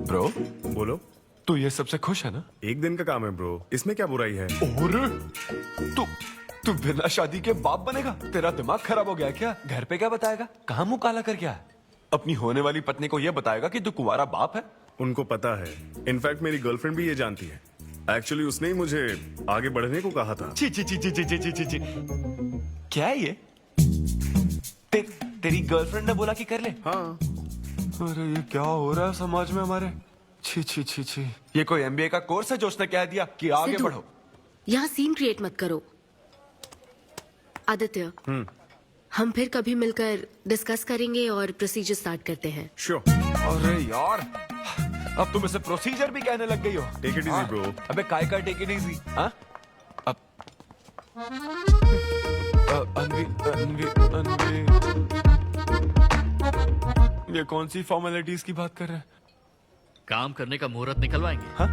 S10: ब्रो,
S19: बोलो।
S10: तू ये सबसे खुश है ना?
S19: एक दिन का काम है ब्रो, इसमें क्या बुराई है?
S10: और तू बिना शादी के बाप बनेगा? तेरा दिमाग खराब हो गया क्या? घर पे क्या बताएगा? कहाँ मुंह काला कर गया है? अपनी होने वाली पत्नी को ये बताएगा कि तू कुंवारा बाप है?
S19: उनको पता है, इनफैक्ट मेरी गर्लफ्रेंड भी ये जानती है। एक्चुअली उसने ही मुझे आगे बढ़ने को कहा था।
S10: ची ची ची ची ची ची ची ची। क्या है ये? तेरी गर्लफ्रेंड ने बोला कि कर ले?
S19: हाँ।
S10: अरे ये क्या हो रहा है समाज में हमारे? छी छी छी छी। ये कोई MBA का कोर्स है जो उसने कह दिया कि आगे बढ़ो?
S17: यहाँ सीन क्रिएट मत करो। आदित्य, हम फिर कभी मिलकर डिस्कस करेंगे और प्रोसीजर स्टार्ट करते हैं।
S19: श्योर।
S10: अरे यार, अब तुम इसे प्रोसीजर भी कहने लग गई हो।
S19: Take it easy bro.
S10: अबे काय का टेक इट इजी? हाँ? अब अनवी ये कौन सी फॉर्मेलिटीज की बात कर रहे हैं?
S12: काम करने का मुहूर्त निकलवाएंगे।
S10: हाँ?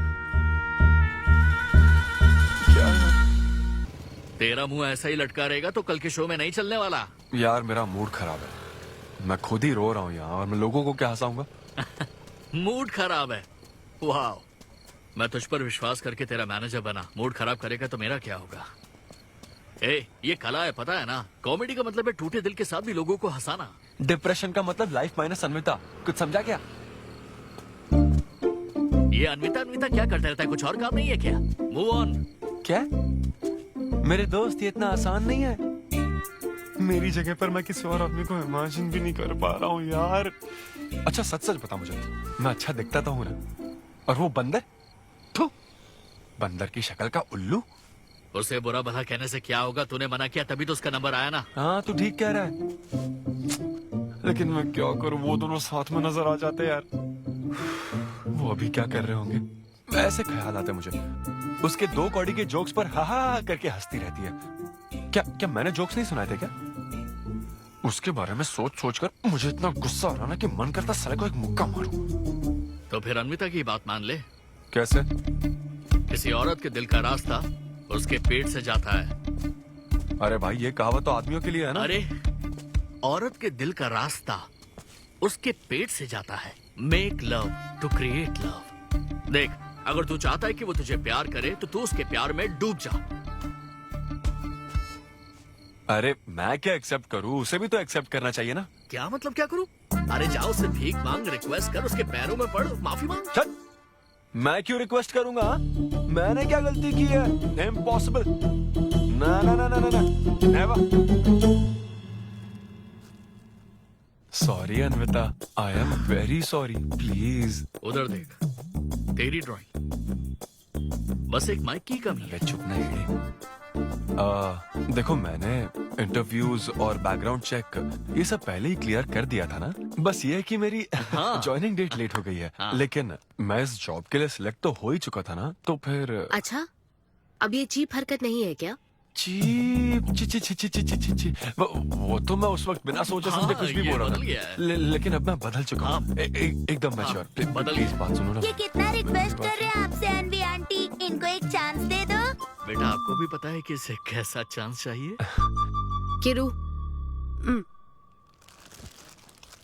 S10: क्या?
S12: तेरा मुंह ऐसा ही लटका रहेगा तो कल के शो में नहीं चलने वाला।
S10: यार मेरा मूड खराब है, मैं खुद ही रो रहा हूँ यहाँ, और मैं लोगों को क्या हंसाऊंगा?
S12: मूड खराब है? वाह, मैं तुझ पर विश्वास करके तेरा मैनेजर बना, मूड खराब करेगा तो मेरा क्या होगा? ए, ये कला है, पता है ना? कॉमेडी का मतलब है टूटे दिल के साथ भी लोगों को हंसाना।
S10: डिप्रेशन का मतलब लाइफ माइनस अनविता, कुछ समझा क्या?
S12: ये अनविता अनविता क्या करता रहता है? कुछ और काम नहीं है क्या? Move on.
S10: क्या? मेरे दोस्त, ये इतना आसान नहीं है। मेरी जगह पर मैं किसी और आदमी को इमेजिन भी नहीं कर पा रहा हूँ यार। अच्छा सच सच बता मुझे, मैं अच्छा दिखता तो हूँ ना? और वो बंदर, थू, बंदर की शक्ल का उल्लू।
S12: उसे बुरा भला कहने से क्या होगा? तूने मना किया तभी तो उसका नंबर आया ना।
S10: हाँ तू ठीक कह रहा है, लेकिन मैं क्या करूँ, वो दोनों साथ में नजर आ जाते यार। वो अभी क्या कर रहे होंगे? ऐसे ख्याल आते मुझे, उसके 2 कौड़ी के जोक्स पर हा हा करके हंसती रहती है। क्या मैंने जोक्स नहीं सुनाए थे क्या? उसके बारे में सोच सोच कर मुझे इतना गुस्सा आ रहा ना कि मन करता साले को एक मुक्का मारूं।
S12: तो फिर अनविता की बात मान ले।
S10: कैसे?
S12: किसी औरत के दिल का रास्ता उसके पेट से जाता है।
S10: अरे भाई ये कहावत तो आदमियों के लिए है ना?
S12: अरे औरत के दिल का रास्ता उसके पेट से जाता है। Make love to create love. देख, अगर तू चाहता है कि वो तुझे प्यार करे तो तू उसके प्यार में डूब जा।
S10: अरे मैं क्या एक्सेप्ट करूं, उसे भी तो एक्सेप्ट करना चाहिए ना।
S12: क्या मतलब क्या करूं? अरे जाओ उससे भीख मांग, रिक्वेस्ट कर, उसके पैरों में पड़, माफी मांग।
S10: चल, मैं क्यों रिक्वेस्ट करूंगा? मैंने क्या गलती की है? इम्पॉसिबल। ना ना ना ना ना never. Sorry Anvita, I am very sorry, please.
S12: उधर देख, तेरी ड्राइंग, बस एक माइक की कमी है।
S10: चुप नहीं। देखो मैंने इंटरव्यूज और बैकग्राउंड चेक ये सब पहले ही क्लियर कर दिया था ना। बस ये है कि मेरी ज्वाइनिंग डेट लेट हो गई है। लेकिन मैं इस जॉब के लिए सिलेक्ट तो हो ही चुका था ना, तो फिर।
S17: अच्छा, अब ये चीप हरकत नहीं है क्या?
S10: चीप ची ची ची ची ची ची ची ची। वो तो मैं उस वक्त बिना सोचे समझे कुछ भी बोल रहा था, लेकिन अब मैं बदल चुका हूँ। एकदम मैच्योर। प्लीज बात सुनो ना।
S18: ये कितना रिक्वेस्ट कर रहे हैं आपसे अनवी आंटी, इनको एक चांस दे दो।
S12: बेटा आपको भी पता है कि इसे कैसा चांस चाहिए?
S17: किरू,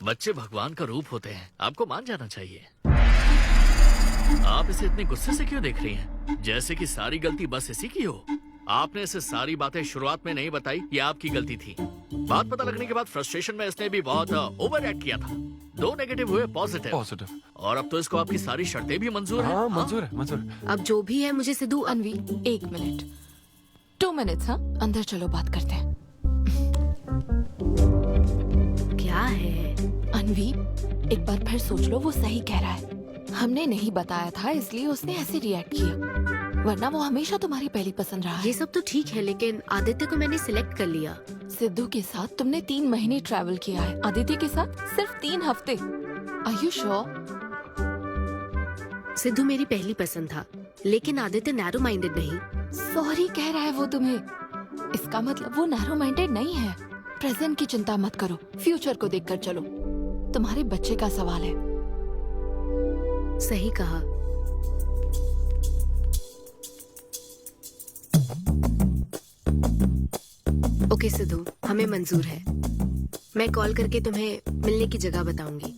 S12: बच्चे भगवान का रूप होते हैं, आपको मान जाना चाहिए। आप इसे इतने गुस्से से क्यों देख रही हैं? जैसे कि सारी गलती बस इसी की हो। आपने इसे सारी बातें शुरुआत में नहीं बताई, ये आपकी गलती थी। बात पता लगने के बाद फ्रस्ट्रेशन में इसने भी बहुत ओवर एक्ट किया था। 2 नेगेटिव हुए पॉजिटिव, और अब तो इसको आपकी सारी शर्तें भी मंजूर हैं।
S10: मंजूर है, मंजूर।
S17: अब जो भी है मुझे सिद्धू।
S8: अनवी 1 मिनट, 2 मिनट्स। हाँ, अंदर चलो बात करते हैं।
S17: क्या है
S8: अनवी, एक बार फिर सोच लो, वो सही कह रहा है। हमने नहीं बताया था इसलिए उसने ऐसे रिएक्ट किया, वरना वो हमेशा तुम्हारी पहली पसंद रहा है।
S17: ये सब तो ठीक है, लेकिन आदित्य को मैंने सिलेक्ट कर लिया।
S8: सिद्धू के साथ तुमने 3 महीने ट्रैवल किया है, आदित्य के साथ सिर्फ 3 हफ्ते। Are you sure?
S17: सिद्धू मेरी पहली पसंद था, लेकिन आदित्य नैरो माइंडेड नहीं।
S8: सॉरी कह रहा है वो तुम्हें, इसका मतलब वो नैरो माइंडेड नहीं है। प्रेजेंट की चिंता मत करो, फ्यूचर को देखकर चलो। तुम्हारे बच्चे का सवाल है।
S17: सही कहा। ओके सिद्धू, हमें मंजूर है। मैं कॉल करके तुम्हें मिलने की जगह बताऊंगी।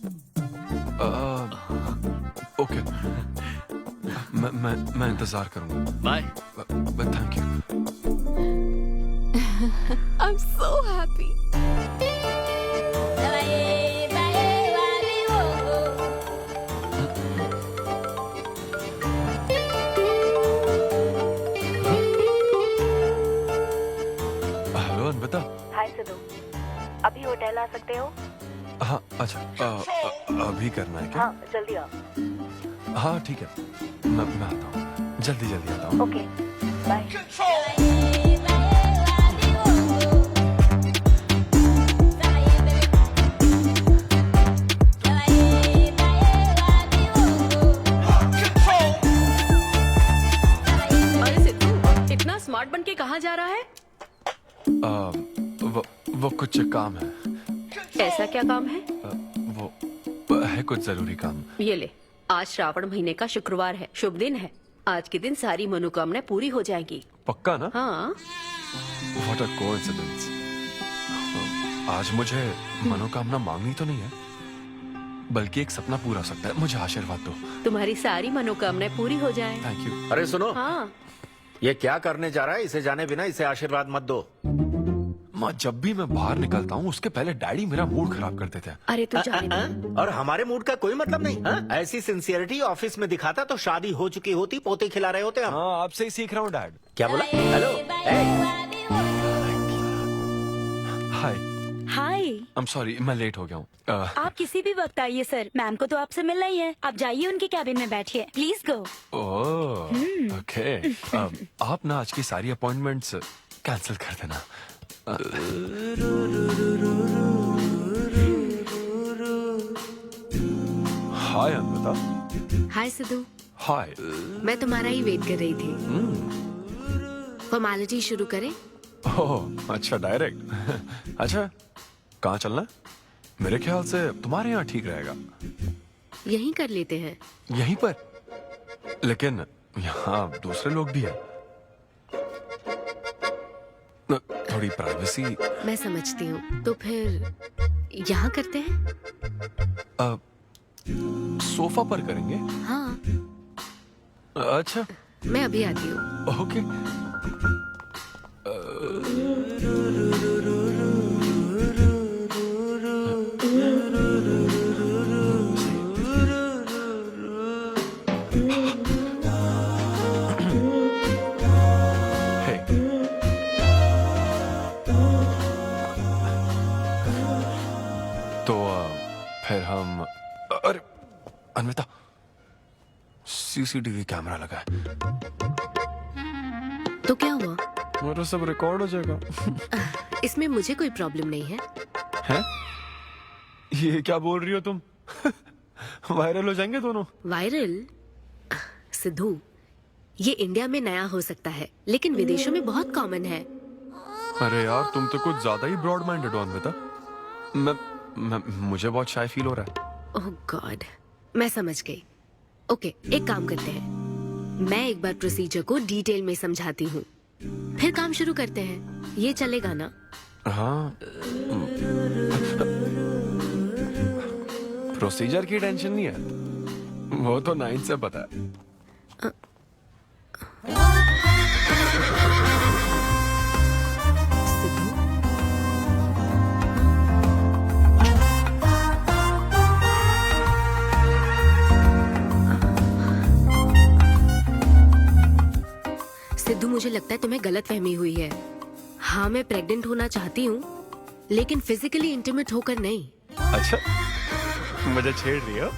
S10: ओके, मैं इंतजार करूंगा।
S12: Bye.
S10: Thank you.
S8: I am so happy.
S10: Hello Anvita.
S3: Hi Siddhu, अभी होटल आ सकते हो?
S10: हाँ अच्छा, अभी करना है क्या?
S3: हाँ जल्दी आओ।
S10: हाँ ठीक है, मैं आता हूँ, जल्दी आता हूँ।
S3: Okay bye.
S17: अरे सिद्धू, इतना स्मार्ट बन के कहाँ जा रहा है?
S10: वो कुछ काम है।
S17: ऐसा क्या काम है?
S10: वो है कुछ जरूरी काम।
S17: ये ले, आज श्रावण महीने का शुक्रवार है, शुभ दिन है। आज के दिन सारी मनोकामनाएं पूरी हो जाएंगी।
S10: पक्का ना?
S17: हाँ।
S10: What a coincidence। आज मुझे मनोकामना मांगनी तो नहीं है, बल्कि एक सपना पूरा हो सकता है। मुझे आशीर्वाद दो।
S7: तुम्हारी सारी मनोकामनाएं पूरी हो जाएं।
S10: Thank you.
S13: अरे सुनो,
S7: हाँ,
S13: ये क्या करने जा रहा है? इसे जाने बिना इसे आशीर्वाद मत दो।
S10: माँ, जब भी मैं बाहर निकलता हूँ उसके पहले डैडी मेरा मूड खराब कर देते हैं।
S7: अरे तू जाने दे।
S13: और हमारे मूड का कोई मतलब नहीं। हाँ? ऐसी सिंसियरिटी ऑफिस में दिखाता तो शादी हो चुकी होती, पोते खिला रहे होते हम।
S10: हाँ, आपसे ही सीख रहा हूँ डैड।
S13: क्या बोला? Hello,
S10: hi.
S6: Hi.
S10: I am sorry, मैं लेट हो गया हूँ।
S6: आप किसी भी वक्त आइए सर, मैम को तो आपसे मिलना ही है। आप जाइए उनके कैबिन में बैठिए, प्लीज गो।
S10: Oh, okay. आप ना आज की सारी अपॉइंटमेंट्स कैंसिल कर देना। हाय अन्विता।
S17: हाय सिद्धू,
S10: हाय।
S17: मैं तुम्हारा ही वेट कर रही थी। फॉर्मेलिटी शुरू करें?
S10: ओह, अच्छा, डायरेक्ट। अच्छा, कहाँ चलना है? मेरे ख्याल से तुम्हारे यहाँ ठीक रहेगा।
S17: यहीं कर लेते हैं।
S10: यहीं पर? लेकिन यहाँ दूसरे लोग भी हैं। थोड़ी प्राइवेसी।
S17: मैं समझती हूँ, तो फिर यहाँ करते हैं?
S10: सोफा पर करेंगे?
S17: हाँ।
S10: अच्छा,
S17: मैं अभी आती हूँ।
S10: ओके। फिर हम, अरे अन्विता, सीसीटीवी कैमरा लगा है।
S17: तो क्या हुआ?
S10: मेरा सब रिकॉर्ड हो जाएगा।
S17: इसमें मुझे कोई प्रॉब्लम नहीं है।
S10: हैं? ये क्या बोल रही हो तुम? वायरल हो जाएंगे दोनों।
S17: वायरल? सिद्धू, ये इंडिया में नया हो सकता है, लेकिन विदेशों में बहुत कॉमन है।
S10: अरे यार, तुम तो कुछ ज्यादा ही ब्रॉड माइंडेड हो अन्विता। मुझे बहुत शाय फील हो रहा है।
S17: ओह गॉड, मैं समझ गई। ओके, एक काम करते हैं, मैं एक बार प्रोसीजर को डिटेल में समझाती हूँ, फिर काम शुरू करते हैं। ये चलेगा ना?
S10: हाँ। प्रोसीजर की टेंशन नहीं है, वो तो 9 से पता है।
S17: सिद्धू, मुझे लगता है तुम्हें गलतफहमी हुई है। हाँ, मैं प्रेग्नेंट होना चाहती हूँ, लेकिन फिजिकली इंटीमेट होकर नहीं।
S10: अच्छा, मुझे छेड़ रही हो?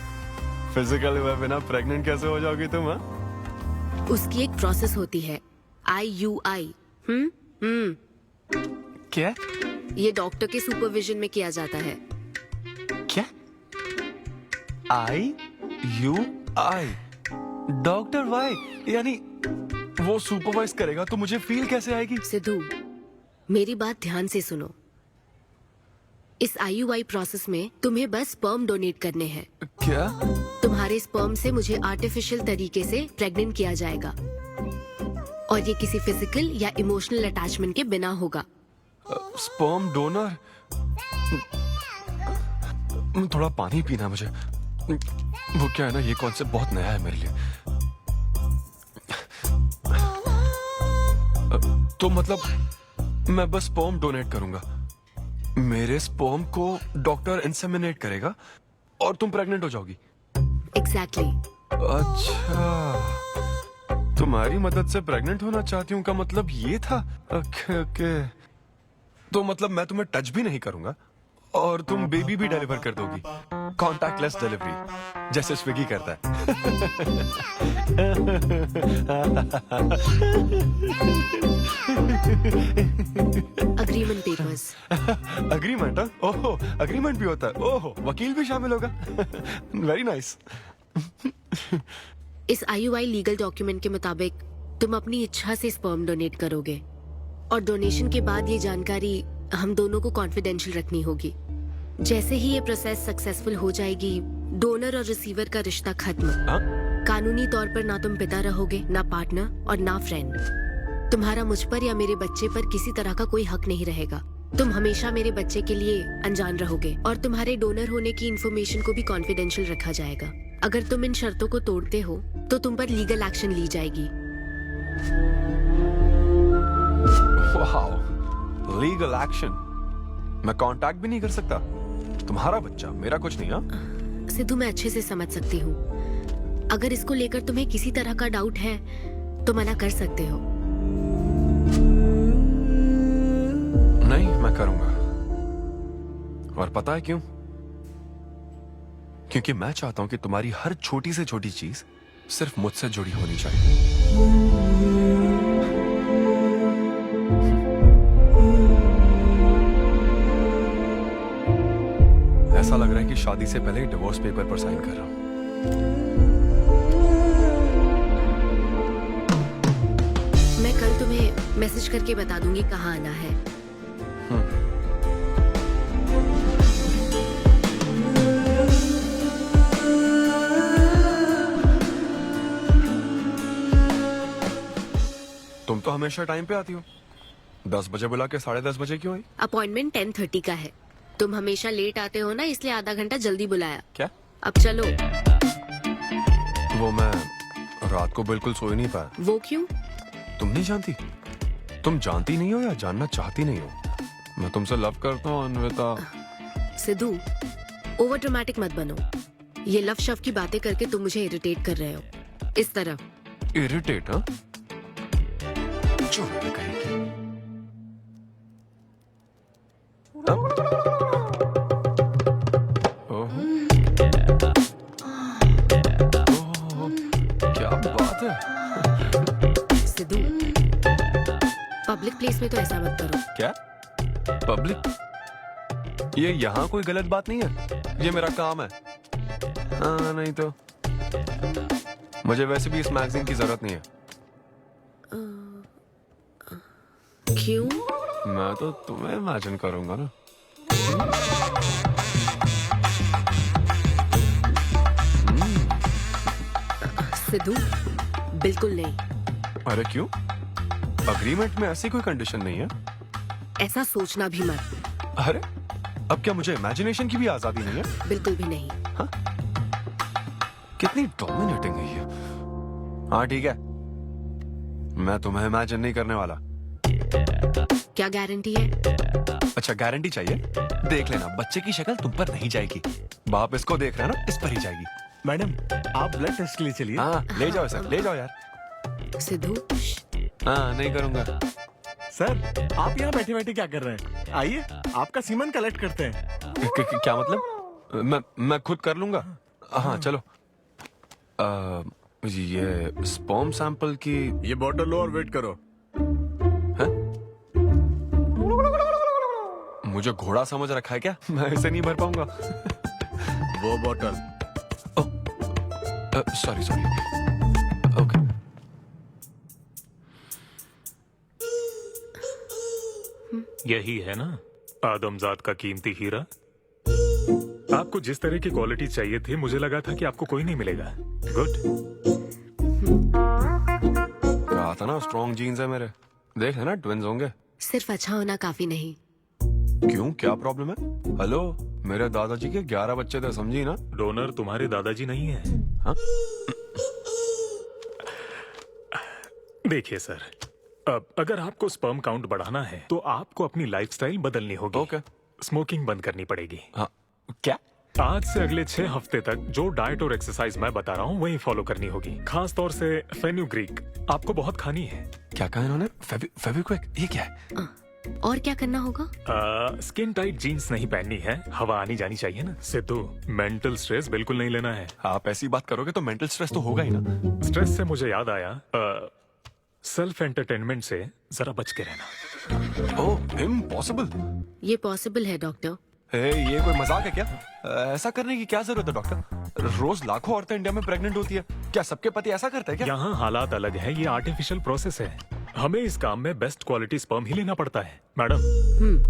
S10: फिजिकल हुए बिना प्रेग्नेंट कैसे हो जाओगी तुम? हाँ,
S17: उसकी एक प्रोसेस होती है, IUI।
S10: क्या?
S17: ये डॉक्टर के सुपरविजन में किया जाता है।
S10: क्या? IUI? Doctor why? यानी वो सुपरवाइज करेगा तो मुझे फील कैसे आएगी?
S17: सिद्धू, मेरी बात ध्यान से सुनो। इस IUI प्रोसेस में तुम्हें बस स्पर्म डोनेट करने हैं।
S10: क्या?
S17: तुम्हारे स्पर्म से मुझे आर्टिफिशियल तरीके से प्रेग्नेंट किया जाएगा, और ये किसी फिजिकल या इमोशनल अटैचमेंट के बिना होगा।
S10: Sperm donor? थोड़ा पानी पीना मुझे। वो क्या है ना, ये कॉन्सेप्ट बहुत नया है मेरे लिए। तो मतलब मैं बस स्पर्म डोनेट करूंगा, मेरे स्पर्म को डॉक्टर इंसेमिनेट करेगा और तुम प्रेग्नेंट हो जाओगी?
S17: एग्जैक्टली।
S10: अच्छा, तुम्हारी मदद से प्रेग्नेंट होना चाहती हूँ का मतलब ये था? ओके। तो मतलब मैं तुम्हें टच भी नहीं करूंगा और तुम बेबी भी डिलीवर कर दोगी, कॉन्टैक्टलेस डिलीवरी, जैसे स्विगी करता है।
S17: Agreement papers.
S10: अग्रीमेंट? ओहो, अग्रीमेंट भी होता है? ओहो, वकील भी शामिल होगा। Very nice.
S17: इस IUI लीगल डॉक्यूमेंट के मुताबिक तुम अपनी इच्छा से स्पर्म डोनेट करोगे, और डोनेशन के बाद ये जानकारी हम दोनों को कॉन्फिडेंशियल रखनी होगी। जैसे ही ये प्रोसेस सक्सेसफुल हो जाएगी, डोनर और रिसीवर का रिश्ता खत्म। कानूनी तौर पर ना तुम पिता रहोगे, ना पार्टनर और ना फ्रेंड। तुम्हारा मुझ पर या मेरे बच्चे पर किसी तरह का कोई हक नहीं रहेगा। तुम हमेशा मेरे बच्चे के लिए अनजान रहोगे और तुम्हारे डोनर होने की इन्फॉर्मेशन को भी कॉन्फिडेंशियल रखा जाएगा। अगर तुम इन शर्तों को तोड़ते हो तो तुम पर लीगल एक्शन ली जाएगी।
S10: Wow, legal action? मैं कांटेक्ट भी नहीं कर सकता? तुम्हारा बच्चा, मेरा कुछ नहीं। हाँ
S17: सिद्धू, मैं अच्छे से समझ सकती हूँ। अगर इसको लेकर तुम्हें किसी तरह का डाउट है तो मना कर सकते हो।
S10: नहीं, मैं करूंगा। और पता है क्यों? क्योंकि मैं चाहता हूं कि तुम्हारी हर छोटी से छोटी चीज सिर्फ मुझसे जुड़ी होनी चाहिए। ऐसा लग रहा है कि शादी से पहले डिवोर्स पेपर पर साइन कर रहा हूं।
S17: मैं कल तुम्हें मैसेज करके बता दूंगी कहाँ आना है।
S10: तुम तो हमेशा टाइम पे आती हो। 10 बजे बुला के 10:30 बजे क्यों आई?
S17: अपॉइंटमेंट 10:30 का है। तुम हमेशा लेट आते हो ना, इसलिए आधा घंटा जल्दी बुलाया।
S10: क्या?
S17: अब चलो।
S10: वो मैं रात को बिल्कुल सो ही नहीं पाया।
S17: वो क्यों?
S10: तुम नहीं जानती? तुम जानती नहीं हो या जानना चाहती नहीं हो? मैं तुमसे लव करता हूँ अन्विता।
S17: सिद्धू, ओवर ड्रामेटिक मत बनो। ये लव शव की बातें करके तुम मुझे इरिटेट कर रहे हो। इस तरह।
S10: इरिटेट? हाँ, क्या बात है।
S17: सिद्धू, पब्लिक प्लेस में तो ऐसा मत करो।
S10: क्या पब्लिक? ये यहाँ कोई गलत बात नहीं है, ये मेरा काम है। हाँ, नहीं तो मुझे वैसे भी इस मैगजीन की जरूरत नहीं है।
S17: क्यों?
S10: मैं तो तुम्हें इमेजिन करूंगा ना।
S17: सिद्धू, बिल्कुल नहीं।
S10: अरे क्यों? अग्रीमेंट में ऐसी कोई कंडीशन नहीं है।
S17: ऐसा सोचना भी मत।
S10: अरे अब क्या मुझे इमेजिनेशन की भी आजादी नहीं है?
S17: बिल्कुल भी नहीं।
S10: हाँ? कितनी डोमिनेटिंग है ये। हाँ ठीक है, मैं तुम्हें इमेजिन नहीं करने वाला।
S17: क्या गारंटी है?
S10: अच्छा, गारंटी चाहिए? देख लेना, बच्चे की शक्ल तुम पर नहीं जाएगी। बाप इसको देख रहा है ना, इस पर ही जाएगी।
S14: मैडम, आप ब्लड टेस्ट के लिए चलिए।
S10: हाँ, ले जाओ सर, ले जाओ यार।
S17: सिद्धू।
S10: हाँ, नहीं करूंगा।
S14: सर, आप यहाँ बैठे बैठे क्या कर रहे हैं? आइए, आपका सीमन कलेक्ट करते हैं।
S10: क्या मतलब? मैं खुद कर लूंगा। हाँ चलो। ये स्पर्म सैंपल की
S14: ये बॉटल लो और वेट करो।
S10: है? मुझे घोड़ा समझ रखा है क्या? मैं इसे नहीं भर पाऊंगा।
S14: वो बॉटल।
S10: Sorry sorry. ओके।
S9: यही है ना आदमजात का कीमती हीरा? आपको जिस तरह की क्वालिटी चाहिए थी, मुझे लगा था कि आपको कोई नहीं मिलेगा। गुड।
S10: कहा था ना, स्ट्रॉन्ग जीन्स है मेरे। देख है ना, ट्विंस होंगे।
S17: सिर्फ अच्छा होना काफी नहीं।
S10: क्यों, क्या प्रॉब्लम है? हेलो, मेरे दादाजी के 11 बच्चे थे, समझी ना?
S9: डोनर तुम्हारे दादाजी नहीं है।
S10: हाँ?
S9: देखिए सर, अब अगर आपको स्पर्म काउंट बढ़ाना है तो आपको अपनी लाइफस्टाइल बदलनी होगी।
S10: ओके।
S9: स्मोकिंग बंद करनी पड़ेगी।
S10: हाँ। क्या?
S9: आज से अगले 6 हफ्ते तक जो डाइट और एक्सरसाइज मैं बता रहा हूँ वही फॉलो करनी होगी। खास तौर से फेन्यूग्रीक आपको बहुत खानी है।
S10: क्या कहा इन्होंने? फेविक्विक? ये क्या है?
S17: और क्या करना होगा?
S9: स्किन टाइट जीन्स नहीं पहननी है, हवा आनी जानी चाहिए ना। सिद्धू, मेंटल स्ट्रेस बिल्कुल नहीं लेना है।
S10: आप ऐसी बात करोगे तो मेंटल स्ट्रेस तो होगा ही ना।
S9: स्ट्रेस से मुझे याद आया, सेल्फ एंटरटेनमेंट से जरा बच के रहना।
S10: ओह, इम्पॉसिबल।
S17: ये पॉसिबल है डॉक्टर।
S10: ये कोई मजाक है क्या? ऐसा करने की क्या जरूरत है डॉक्टर? रोज लाखों औरतें इंडिया में प्रेग्नेंट होती है, क्या सबके पति ऐसा करते हैं क्या?
S9: यहाँ हालात अलग है, ये आर्टिफिशियल प्रोसेस है। हमें इस काम में बेस्ट क्वालिटी स्पर्म ही लेना पड़ता है। मैडम,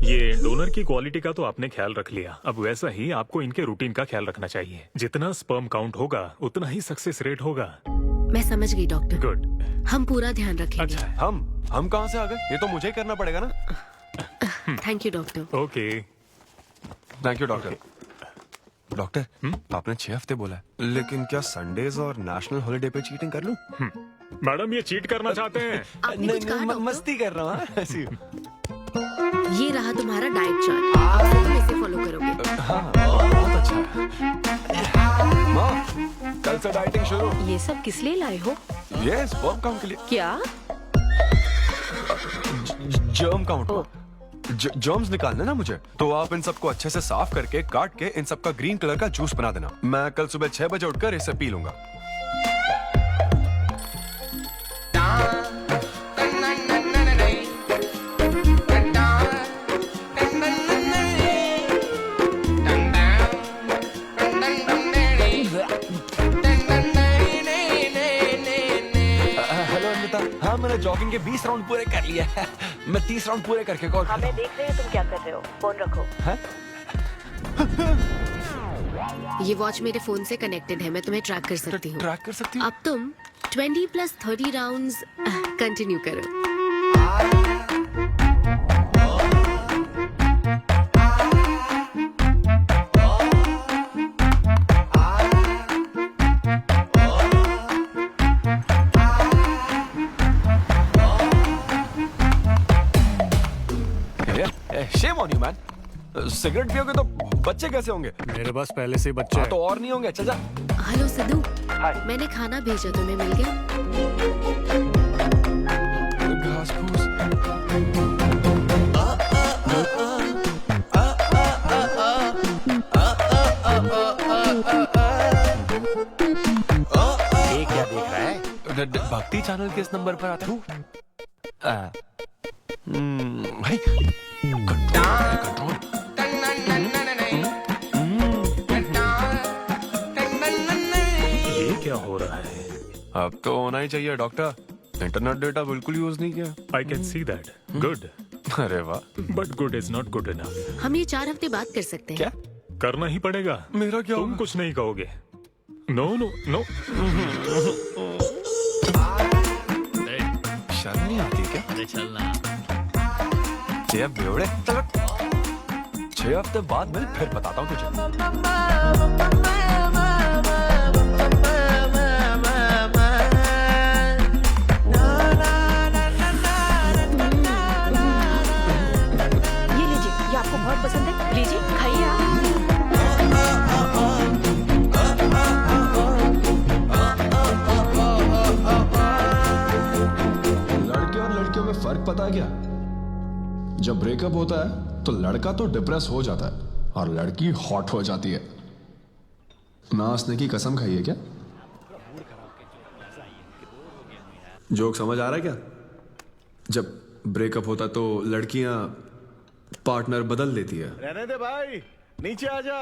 S9: ये डोनर की क्वालिटी का तो आपने ख्याल रख लिया, अब वैसा ही आपको इनके रूटीन का ख्याल रखना चाहिए। जितना स्पर्म काउंट होगा उतना ही सक्सेस रेट होगा।
S17: मैं समझ गई डॉक्टर।
S9: गुड।
S17: हम पूरा ध्यान रखेंगे।
S10: अच्छा, हम कहाँ से आ गए? ये तो मुझे ही करना पड़ेगा ना।
S17: Thank you doctor.
S5: Okay.
S10: Thank you doctor. Doctor, आपने 6 हफ्ते बोला है, लेकिन क्या संडेज और नेशनल हॉलिडे पे चीटिंग कर लूं?
S9: मैडम ये चीट करना चाहते हैं?
S10: नहीं, मस्ती कर रहा हूँ। ऐसी।
S17: ये रहा तुम्हारा डाइट चार्ट, अब से तुम इसे फॉलो करोगे।
S10: हाँ, बहुत अच्छा है। माँ, कल से डाइटिंग शुरू।
S7: ये सब किस लिए लाए हो?
S10: ये स्पर्म काउंट के लिए।
S7: क्या?
S10: Germ count. जर्म्स निकालना ना मुझे, तो आप इन सबको अच्छे से साफ करके काट के इन सबका ग्रीन कलर का जूस बना देना। मैं कल सुबह 6 बजे उठकर इसे पी लूंगा। हेलो अमृता, हाँ मैंने जॉगिंग के 20 राउंड पूरे कर लिए हैं। मैं 30 राउंड पूरे करके कॉल
S3: हमें देख रहे हैं तुम क्या कर रहे हो, फोन रखो।
S17: ये वॉच मेरे फोन से कनेक्टेड है, मैं तुम्हें ट्रैक कर सकती हूँ।
S10: ट्रैक कर सकती हूँ?
S17: अब तुम 20 + 30 राउंड्स कंटिन्यू करो।
S10: Shame on you, man. Cigarette पियोगे तो बच्चे कैसे होंगे?
S9: मेरे पास पहले से ही बच्चे हैं।
S10: तो और नहीं होंगे। अच्छा
S17: हेलो सिद्धू, मैंने खाना भेजा, तुम्हें मिल गया?
S10: घास फूस।
S13: ये क्या देख रहा है?
S10: भक्ति चैनल के इस नंबर पर आता हूँ। भाई कंट्रोल।
S9: ये क्या हो रहा है?
S10: अब तो होना ही चाहिए डॉक्टर। इंटरनेट डेटा बिल्कुल यूज नहीं किया।
S9: I can see that. Good.
S10: अरे वाह।
S9: But good is not good enough.
S17: हम ये 4 हफ्ते बाद कर सकते हैं।
S10: क्या
S9: करना ही पड़ेगा?
S10: मेरा क्या?
S9: तुम कुछ नहीं कहोगे। No no no.
S10: शर्म नहीं आती क्या?
S12: अरे चलना।
S10: ये बेवड़े, 6 हफ्ते बाद मिल, फिर बताता हूँ तुझे।
S6: ये लीजिए, ये आपको बहुत पसंद है, लीजिए खाइए आप।
S11: लड़के और लड़कियों में फर्क पता है क्या? जब ब्रेकअप होता है तो लड़का तो डिप्रेस हो जाता है और लड़की हॉट हो जाती है। ना हंसने की कसम खाई है क्या? जोक समझ आ रहा है क्या? जब ब्रेकअप होता तो लड़कियां पार्टनर बदल देती है।
S14: रहने दे भाई, नीचे आजा।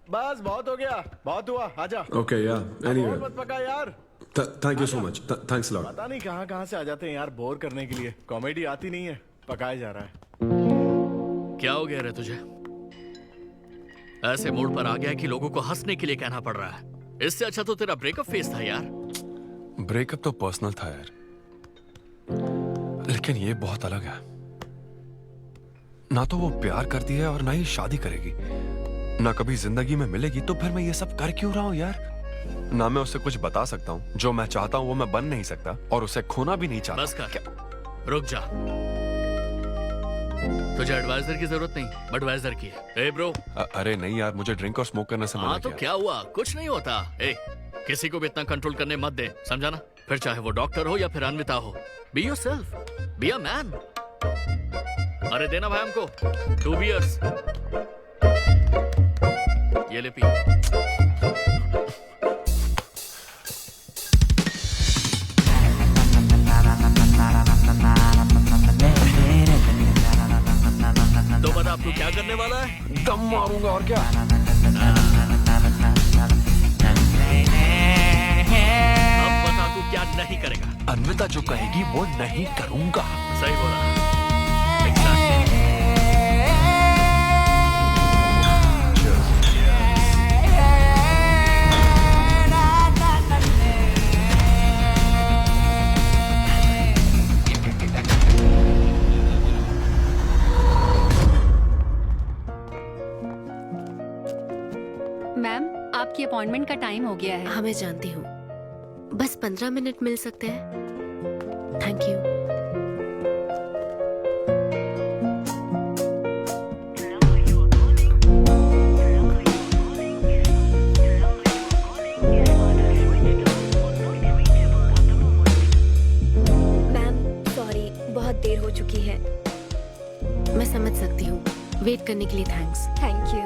S14: बस बहुत हो गया, बहुत हुआ, आजा।
S11: ओके या एनीवे,
S14: मत पका यार।
S11: Thank you so much, thanks lot.
S14: पता नहीं कहाँ से आ जाते हैं यार बोर करने के लिए। कॉमेडी आती नहीं है, पकाया जा रहा है।
S12: क्या हो गया रे तुझे? ऐसे मूड पर आ गया कि लोगों को हंसने के लिए कहना पड़ रहा है। इससे अच्छा तो तेरा ब्रेकअप फेस था यार।
S10: ब्रेकअप तो पर्सनल था यार, लेकिन ये बहुत अलग है। ना तो वो प्यार करती है और ना ही शादी करेगी, ना कभी जिंदगी में मिलेगी, तो फिर मैं ये सब कर क्यों रहा हूँ यार? ना मैं उससे कुछ बता सकता हूँ, जो मैं चाहता हूँ वो मैं बन नहीं सकता, और उसे खोना भी नहीं चाहता।
S12: बस कर, रुक जा। तुझे एडवाइजर की जरूरत नहीं, बडवाइजर की है। ए ब्रो।
S10: अरे नहीं यार, मुझे ड्रिंक और स्मोक करने से मना
S12: हाँ तो
S10: किया।
S12: क्या हुआ? कुछ नहीं होता। ए, किसी को भी इतना कंट्रोल करने मत दे, समझा ना? फिर चाहे वो डॉक्टर हो या फिर अन्विता हो। Be yourself, be a man. अरे देना भाई हमको 2 बियर्स। ये ले पी। तो बता अब तू क्या करने वाला है?
S10: दम मारूंगा और क्या।
S12: अब बता तू क्या नहीं करेगा?
S10: अन्विता जो कहेगी वो नहीं करूंगा।
S12: सही बोला।
S20: अपॉइंटमेंट का टाइम हो गया है।
S17: हाँ मैं जानती हूँ, बस 15 मिनट मिल सकते हैं? Thank you.
S18: देर हो चुकी है।
S17: मैं समझ सकती हूँ। वेट करने के लिए thanks.
S18: Thank you.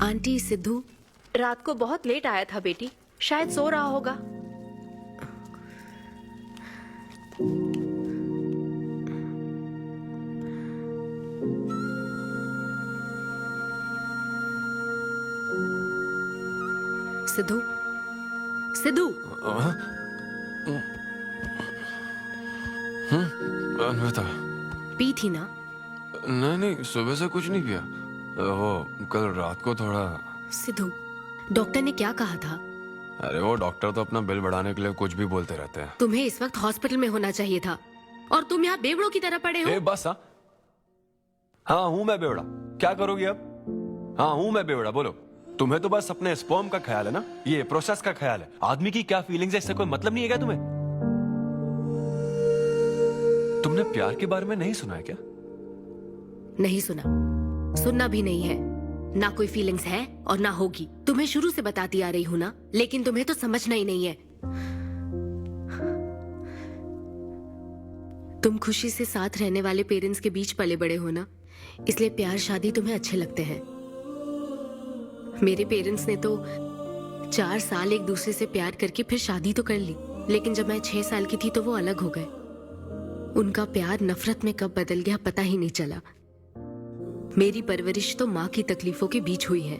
S17: Aunty, Sidhu
S7: रात को बहुत लेट आया था बेटी, शायद सो रहा होगा।
S17: सिद्धू, सिद्धू।
S10: अन्विता,
S17: पी थी ना?
S10: नहीं, सुबह से कुछ नहीं पिया। वो कल रात को थोड़ा।
S17: सिद्धू, डॉक्टर ने क्या कहा था?
S10: अरे वो डॉक्टर तो अपना बिल बढ़ाने के लिए कुछ भी बोलते रहते हैं।
S17: तुम्हें इस वक्त हॉस्पिटल में होना चाहिए था और तुम यहाँ बेवड़ों की तरह पड़े हो।
S10: बस हाँ हूँ मैं बेवड़ा। क्या करोगी अब? हाँ हूँ मैं बेवड़ा, बोलो। तुम्हें तो बस अपने स्पर्म का ख्याल है ना, ये प्रोसेस का ख्याल है। आदमी की क्या फीलिंग्स है इससे कोई मतलब नहीं है क्या तुम्हें? तुमने प्यार के बारे में नहीं सुना है क्या?
S17: नहीं सुना, सुनना भी नहीं है। ना कोई फीलिंग्स है और ना होगी। तुम्हें शुरू से बताती आ रही हूँ ना, लेकिन तुम्हें तो समझना ही नहीं है। तुम खुशी से साथ रहने वाले पेरेंट्स के बीच पले बड़े हो ना, इसलिए प्यार शादी तुम्हें अच्छे लगते हैं। मेरे पेरेंट्स ने तो 4 साल एक दूसरे से प्यार करके फिर शादी तो कर ली, लेकिन जब मैं 6 साल की थी तो वो अलग हो गए। उनका प्यार नफरत में कब बदल गया पता ही नहीं चला। मेरी परवरिश तो माँ की तकलीफों के बीच हुई है,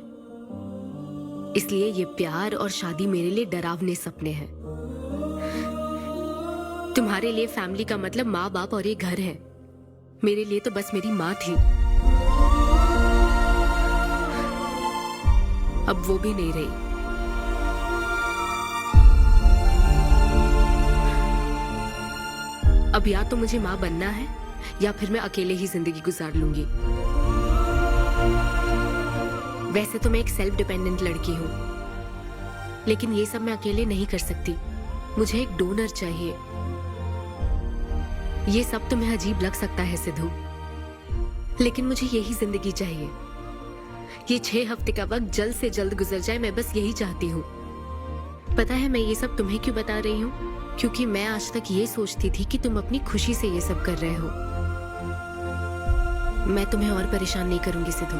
S17: इसलिए ये प्यार और शादी मेरे लिए डरावने सपने हैं। तुम्हारे लिए फैमिली का मतलब माँ बाप और ये घर है। मेरे लिए तो बस मेरी माँ थी, अब वो भी नहीं रही। अब या तो मुझे माँ बनना है या फिर मैं अकेले ही जिंदगी गुजार लूंगी। वैसे तो मैं एक सेल्फ डिपेंडेंट लड़की हूँ, लेकिन ये सब मैं अकेले नहीं कर सकती। मुझे एक डोनर चाहिए। ये सब तुम्हें अजीब लग सकता है सिद्धू, लेकिन मुझे यही जिंदगी चाहिए। ये 6 हफ्ते का वक्त जल्द से जल्द गुजर जाए, मैं बस यही चाहती हूँ। पता है मैं ये सब तुम्हें क्यों बता रही हूँ? क्योंकि मैं आज तक ये सोचती थी कि तुम अपनी खुशी से ये सब कर रहे हो। मैं तुम्हें और परेशान नहीं करूंगी Sidhu.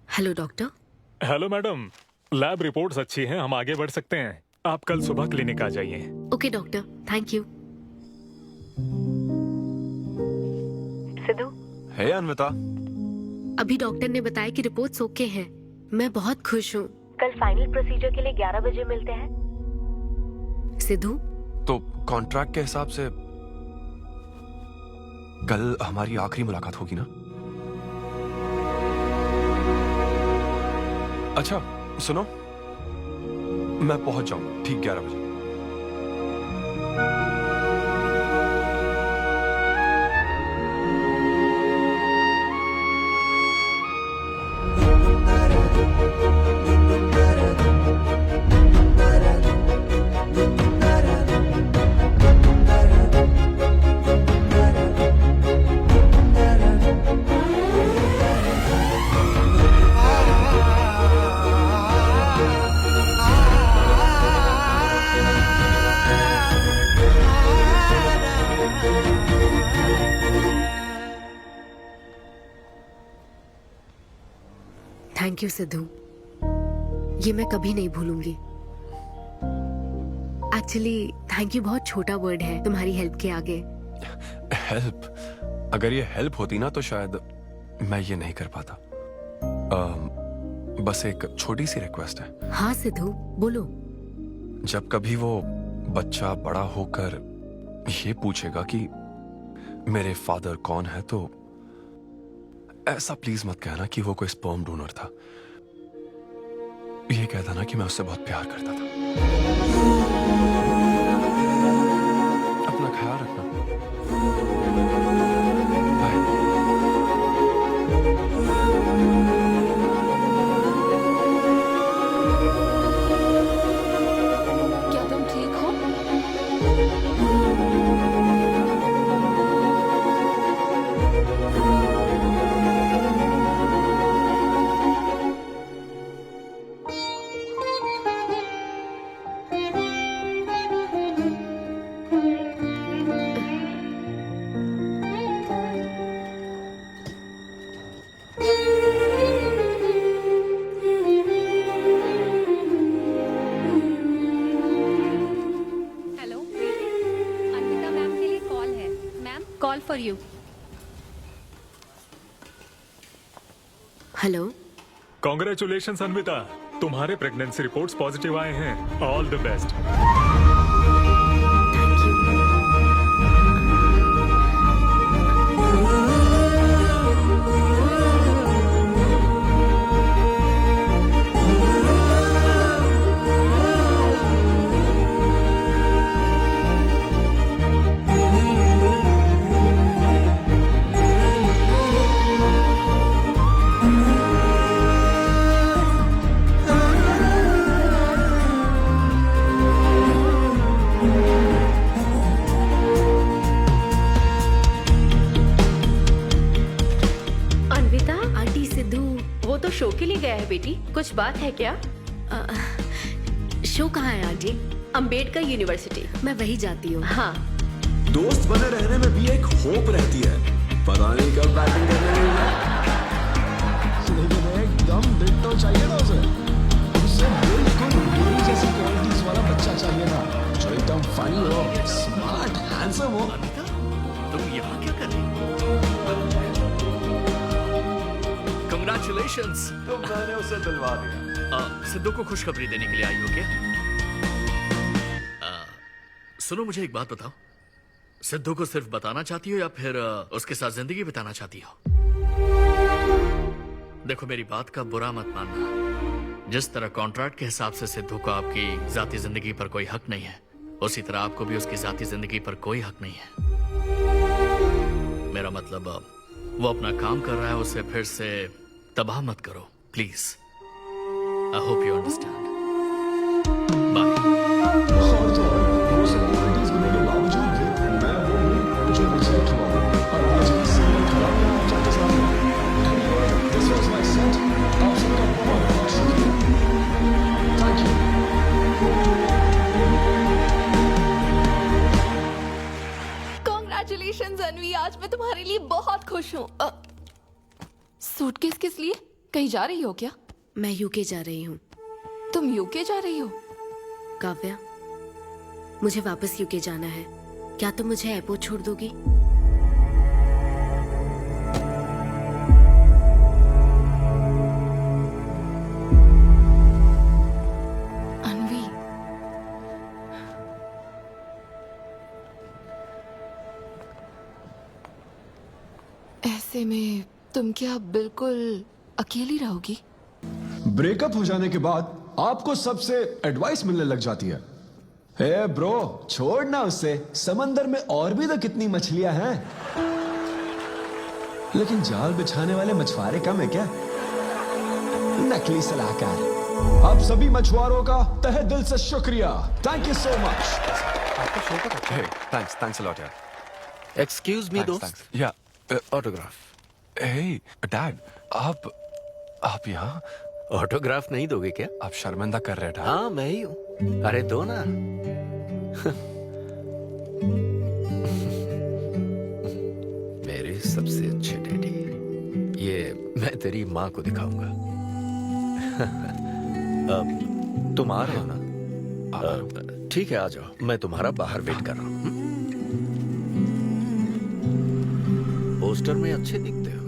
S17: Hello doctor.
S9: Hello madam, lab reports अच्छी हैं, हम आगे बढ़ सकते हैं। आप कल सुबह क्लिनिक आ जाइए।
S17: Okay doctor, thank you.
S3: Siddhu.
S10: Hey Anvita.
S17: अभी डॉक्टर ने बताया कि रिपोर्ट्स ओके हैं। मैं बहुत खुश हूँ।
S3: कल फाइनल प्रोसीजर के लिए 11 बजे मिलते हैं।
S17: सिद्धू।
S10: तो कॉन्ट्रैक्ट के हिसाब से कल हमारी आखिरी मुलाकात होगी ना? अच्छा सुनो, मैं पहुंच जाऊंगा ठीक 11 बजे।
S17: थैंक यू सिद्धू, ये मैं कभी नहीं भूलूंगी। एक्चुअली थैंक यू बहुत छोटा वर्ड है तुम्हारी हेल्प के आगे।
S10: हेल्प? अगर ये हेल्प होती ना तो शायद मैं ये नहीं कर पाता। बस एक छोटी सी रिक्वेस्ट है।
S17: हाँ सिद्धू बोलो।
S10: जब कभी वो बच्चा बड़ा होकर ये पूछेगा कि मेरे फादर कौन है, तो ऐसा प्लीज मत कहना कि वो कोई स्पर्म डोनर था। ये कहता ना कि मैं उससे बहुत प्यार करता था। अपना ख्याल रखना।
S8: क्या तुम ठीक हो?
S18: हेलो अन्विता मैम के लिए कॉल है। Ma'am call for you.
S1: Hello.
S9: Congratulation Anvita, तुम्हारे प्रेगनेंसी रिपोर्ट्स पॉजिटिव आए हैं। All the best.
S17: Anvita, aunty Sidhu वो तो शो के लिए गया है बेटी, कुछ बात है क्या?
S1: शो कहाँ है आंटी?
S17: अंबेडकर यूनिवर्सिटी।
S1: मैं वही जाती हूँ।
S17: हाँ।
S16: दोस्त बने रहने में भी एक होप रहती है, पता नहीं कब बैटिंग करने मिलेगा। लेकिन एकदम डिट्टो चाहिए ना उसे। उसे बिल्कुल मेरी जैसी क्वालिटीज वाला बच्चा चाहिए था, जो एकदम फनी हो, स्मार्ट, हैंडसम हो।
S12: तुम यहाँ क्या कर रही हो? Congratulations!
S19: तो मैंने उसे दिलवा दिया।
S12: सिद्धू को खुशखबरी देने के लिए आई हो क्या? सुनो, मुझे एक बात बताओ, सिद्धू को सिर्फ बताना चाहती हो या फिर उसके साथ जिंदगी बिताना चाहती हो? देखो, मेरी बात का बुरा मत मानना। जिस तरह कॉन्ट्रैक्ट के हिसाब से सिद्धू को आपकी जाती जिंदगी पर कोई हक नहीं है, उसी तरह आपको भी उसकी जाती जिंदगी पर कोई हक नहीं है। मेरा मतलब, वो अपना काम कर रहा है, उसे फिर से तबाह मत करो please. I hope you understand.
S8: Congratulation Anvi, आज मैं तुम्हारे लिए बहुत खुश हूँ। सूटकेस किस लिए? कहीं जा रही हो क्या?
S1: मैं यूके जा रही हूँ।
S8: तुम यूके जा रही हो?
S1: काव्या, मुझे वापस यूके जाना है। क्या तुम मुझे एयरपोर्ट छोड़ दोगी?
S8: अनवी, ऐसे में तुम क्या बिल्कुल अकेली रहोगी?
S16: ब्रेकअप हो जाने के बाद आपको सबसे एडवाइस मिलने लग जाती है। हे ब्रो, छोड़ना उसे, समंदर में और भी तो कितनी मछलियां हैं। लेकिन जाल बिछाने वाले मछुआरे कम है क्या? नकली सलाहकार। आप सभी मछुआरों का तहे दिल से शुक्रिया। Thank you so much.
S10: Thanks a lot यार।
S13: एक्सक्यूज मी दोस्त।
S10: या ऑटोग्राफ। हे डैड, आप यहाँ?
S13: ऑटोग्राफ नहीं दोगे क्या?
S10: आप शर्मिंदा कर रहे हैं।
S13: हाँ, मैं ही हूँ। अरे दो ना। मेरे सबसे अच्छे डैडी, ये मैं तेरी माँ को दिखाऊंगा। तुम आ रहे हो ना? ठीक है, आ जाओ, मैं तुम्हारा बाहर वेट कर रहा हूँ। पोस्टर में अच्छे दिखते हो।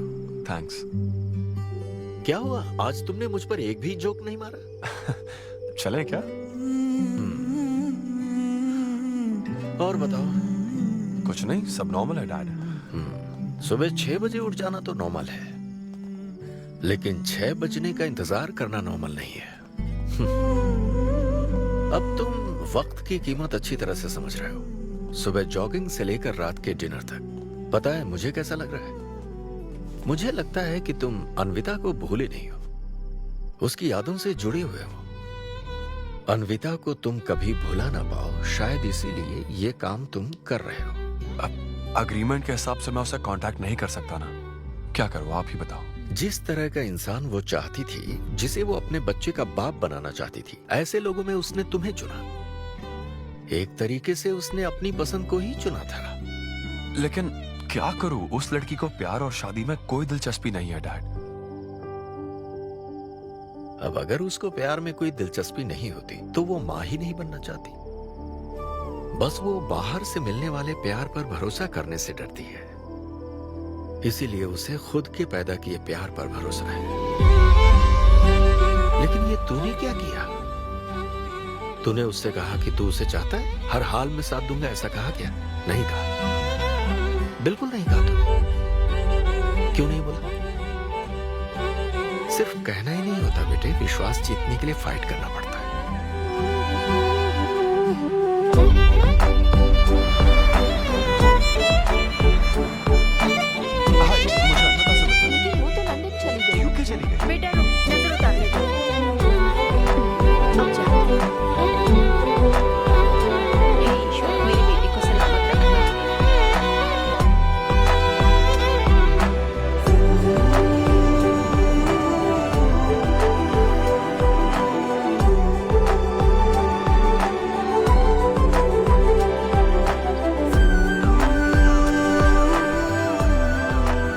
S10: थैंक्स।
S13: क्या हुआ, आज तुमने मुझ पर एक भी जोक नहीं मारा?
S10: चले क्या?
S13: और बताओ,
S10: कुछ नहीं, सब नॉर्मल है डैड।
S20: सुबह 6 बजे उठ जाना तो नॉर्मल है, लेकिन 6 बजने का इंतजार करना नॉर्मल नहीं है। अब तुम वक्त की कीमत अच्छी तरह से समझ रहे हो। सुबह जॉगिंग से लेकर रात के डिनर तक। पता है मुझे कैसा लग रहा है? मुझे लगता है कि तुम अन्विता को भूले नहीं हो, उसकी यादों से जुड़े हुए हो। अन्विता को तुम कभी भुला ना पाओ, शायद इसीलिए ये काम तुम कर रहे हो।
S10: अब अग्रीमेंट के हिसाब से मैं उसे कांटेक्ट नहीं कर सकता ना, क्या करूं आप ही बताओ।
S20: जिस तरह का इंसान वो चाहती थी, जिसे वो अपने बच्चे का बाप बनाना चाहती थी, ऐसे लोगों में उसने तुम्हें चुना। एक तरीके से उसने अपनी पसंद को ही चुना था।
S10: लेकिन क्या करूं, उस लड़की को प्यार और शादी में कोई दिलचस्पी नहीं है डैड।
S20: अब अगर उसको प्यार में कोई दिलचस्पी नहीं होती तो वो माँ ही नहीं बनना चाहती। बस वो बाहर से मिलने वाले प्यार पर भरोसा करने से डरती है, इसीलिए उसे खुद के पैदा किए प्यार पर भरोसा है। लेकिन ये तूने क्या किया? तूने उससे कहा कि तू उसे चाहता है, हर हाल में साथ दूंगा, ऐसा कहा क्या? नहीं कहा, बिल्कुल नहीं कहा तूने। क्यों नहीं बोला? सिर्फ कहना ही नहीं होता बेटे, विश्वास जीतने के लिए फाइट करना पड़ता है।
S8: लेकिन वो तो लंदन चली गई।
S10: यूके चली गई।
S6: बेटा रुक, नजर उतार ले।
S17: मेरी बेटी को सलामत रखना।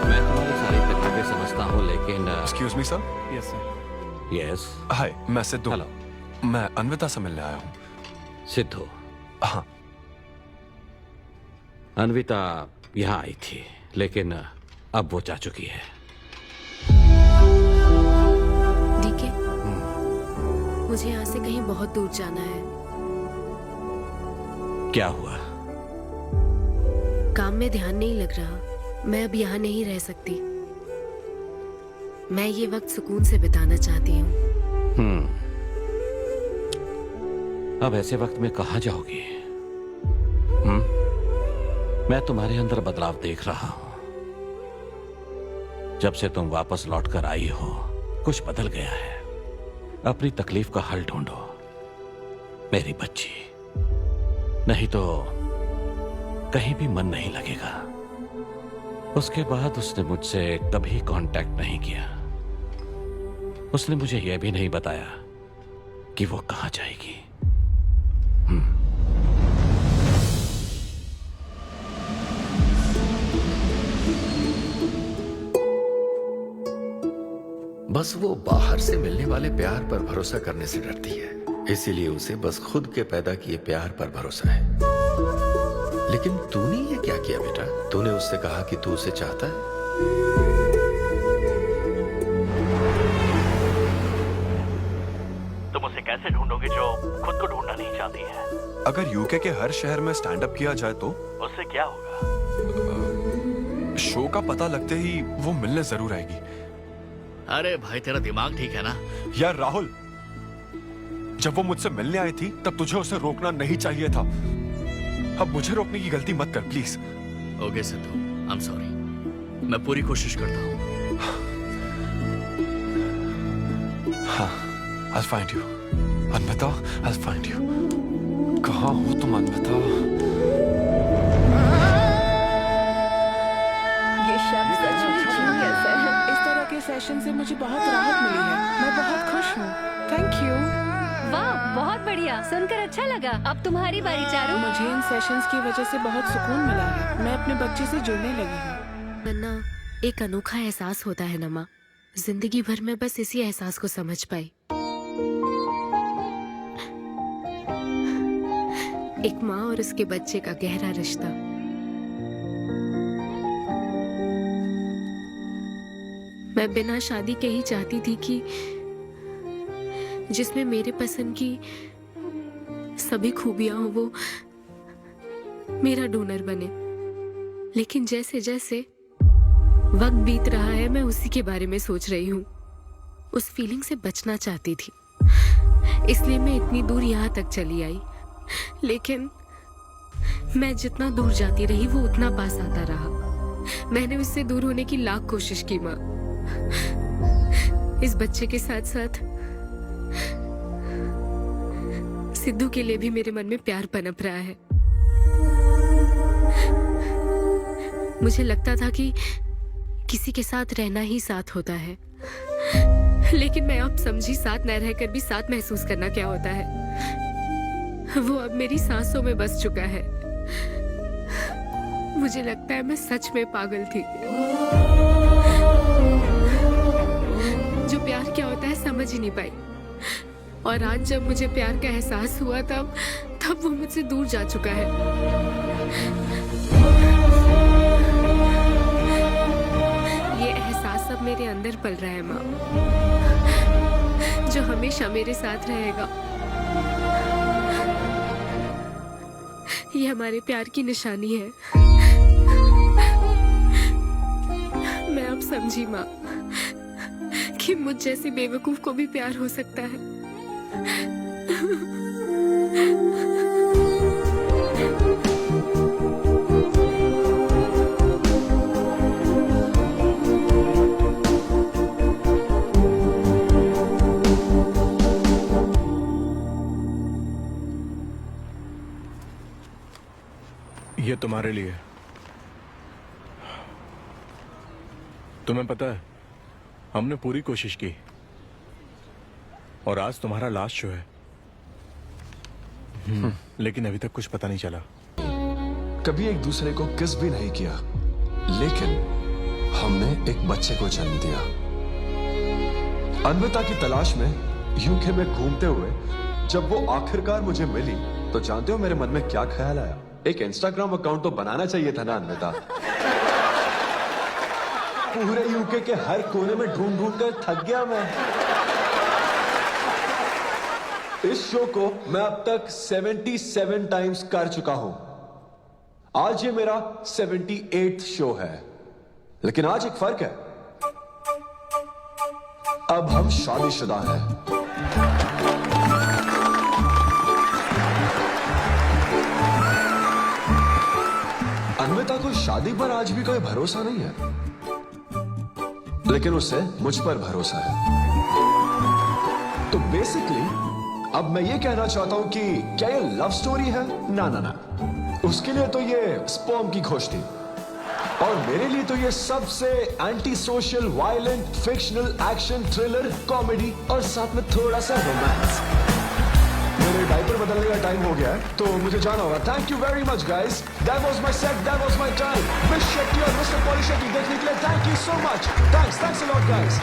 S4: मैं तुम्हारी सारी तकलीफें समझता हूँ, लेकिन
S10: excuse me sir.
S14: Yes sir.
S4: Yes.
S10: Hi, मैं सिद्धू।
S4: हेलो।
S10: मैं अन्विता से मिलने आया हूँ।
S4: सिद्धू?
S10: हाँ।
S4: अन्विता यहाँ आई थी, लेकिन अब वो जा चुकी है।
S17: डीके, मुझे यहाँ से कहीं बहुत दूर जाना है।
S4: क्या हुआ?
S17: काम में ध्यान नहीं लग रहा। मैं अब यहाँ नहीं रह सकती। मैं ये वक्त सुकून से बिताना चाहती हूँ।
S4: अब ऐसे वक्त में कहाँ जाओगी? मैं तुम्हारे अंदर बदलाव देख रहा हूं। जब से तुम वापस लौट कर आई हो, कुछ बदल गया है। अपनी तकलीफ का हल ढूंढो मेरी बच्ची, नहीं तो कहीं भी मन नहीं लगेगा। उसके बाद उसने मुझसे कभी कांटेक्ट नहीं किया। उसने मुझे यह भी नहीं बताया कि वो कहां जाएगी।
S20: बस वो बाहर से मिलने वाले प्यार पर भरोसा करने से डरती है, इसीलिए उसे बस खुद के पैदा किए प्यार पर भरोसा है। लेकिन तूने ये क्या किया बेटा? तूने उससे कहा कि तू उसे चाहता है।
S12: तुम उसे कैसे ढूंढोगे जो खुद को ढूंढना नहीं चाहती है?
S10: अगर यूके के हर शहर में स्टैंड अप किया जाए तो
S12: उससे क्या होगा?
S10: शो का पता लगते ही वो मिलने जरूर आएगी।
S12: अरे भाई, तेरा दिमाग ठीक है ना?
S10: यार राहुल, जब वो मुझसे मिलने आई थी तब तुझे उसे रोकना नहीं चाहिए था। अब मुझे रोकने की गलती मत कर please.
S12: Okay Sidhu, I am sorry. मैं पूरी कोशिश करता हूँ।
S10: हाँ, I'll find you. Anvita, I'll find you. कहाँ हो तुम अन्विता?
S15: ये शब्द सच में कैसा है? इस तरह के सेशन से मुझे बहुत राहत मिली है। मैं बहुत खुश हूँ। Thank you.
S18: वाह, बहुत बढ़िया, सुनकर अच्छा लगा। अब तुम्हारी बारी चारू।
S15: मुझे इन सेशंस की वजह से बहुत सुकून मिला है। मैं अपने बच्चे से जुड़ने लगी हूँ।
S17: वरना एक अनोखा एहसास होता है ना माँ। जिंदगी भर में बस इसी एहसास को समझ पाई। एक माँ और उसके बच्चे का गहरा रिश्ता। मैं बिना शादी के ही चाहती थी कि जिसमें मेरे पसंद की सभी खूबियां हो वो मेरा डोनर बने। लेकिन जैसे जैसे वक्त बीत रहा है मैं उसी के बारे में सोच रही हूँ। उस फीलिंग से बचना चाहती थी, इसलिए मैं इतनी दूर यहाँ तक चली आई। लेकिन मैं जितना दूर जाती रही वो उतना पास आता रहा। मैंने उससे दूर होने की लाख कोशिश की माँ। इस बच्चे के साथ साथ सिद्धू के लिए भी मेरे मन में प्यार पनप रहा है। मुझे लगता था कि किसी के साथ रहना ही साथ होता है, लेकिन मैं अब समझी साथ न रहकर भी साथ महसूस करना क्या होता है। वो अब मेरी सांसों में बस चुका है। मुझे लगता है मैं सच में पागल थी। जो प्यार क्या होता है समझ ही नहीं पाई, और आज जब मुझे प्यार का एहसास हुआ तब वो मुझसे दूर जा चुका है। ये एहसास अब मेरे अंदर पल रहा है माँ, जो हमेशा मेरे साथ रहेगा। ये हमारे प्यार की निशानी है। मैं अब समझी माँ कि मुझ जैसी बेवकूफ को भी प्यार हो सकता है।
S14: ये तुम्हारे लिए। तुम्हें पता है हमने पूरी कोशिश की और आज तुम्हारा लास्ट शो है। लेकिन अभी तक कुछ पता नहीं चला।
S16: कभी एक दूसरे को किस भी नहीं किया, लेकिन हमने एक बच्चे को जन्म दिया। अन्विता की तलाश में यूके में घूमते हुए जब वो आखिरकार मुझे मिली तो जानते हो मेरे मन में क्या ख्याल आया? एक इंस्टाग्राम अकाउंट तो बनाना चाहिए था ना अन्विता। पूरे यूके के हर कोने में ढूंढ ढूंढ कर थक गया मैं। इस शो को मैं अब तक 77 टाइम्स कर चुका हूं। आज ये मेरा 78th शो है, लेकिन आज एक फर्क है। अब हम शादीशुदा हैं। अन्विता को शादी पर आज भी कोई भरोसा नहीं है, लेकिन उसे मुझ पर भरोसा है। तो बेसिकली अब मैं ये कहना चाहता हूं कि क्या ये लव स्टोरी है? ना ना ना, उसके लिए तो ये स्पर्म की खोज थी, और मेरे लिए तो ये सबसे anti social, violent, fictional, action, thriller, comedy और साथ में थोड़ा सा रोमांस। मेरे डायपर बदलने का टाइम हो गया है, तो मुझे जाना होगा। Thank you very much guys, that was my set, that was my time. Miss Shetty और मिस्टर पॉली शेट्टी देखने के लिए thank you so much. Thanks a lot guys.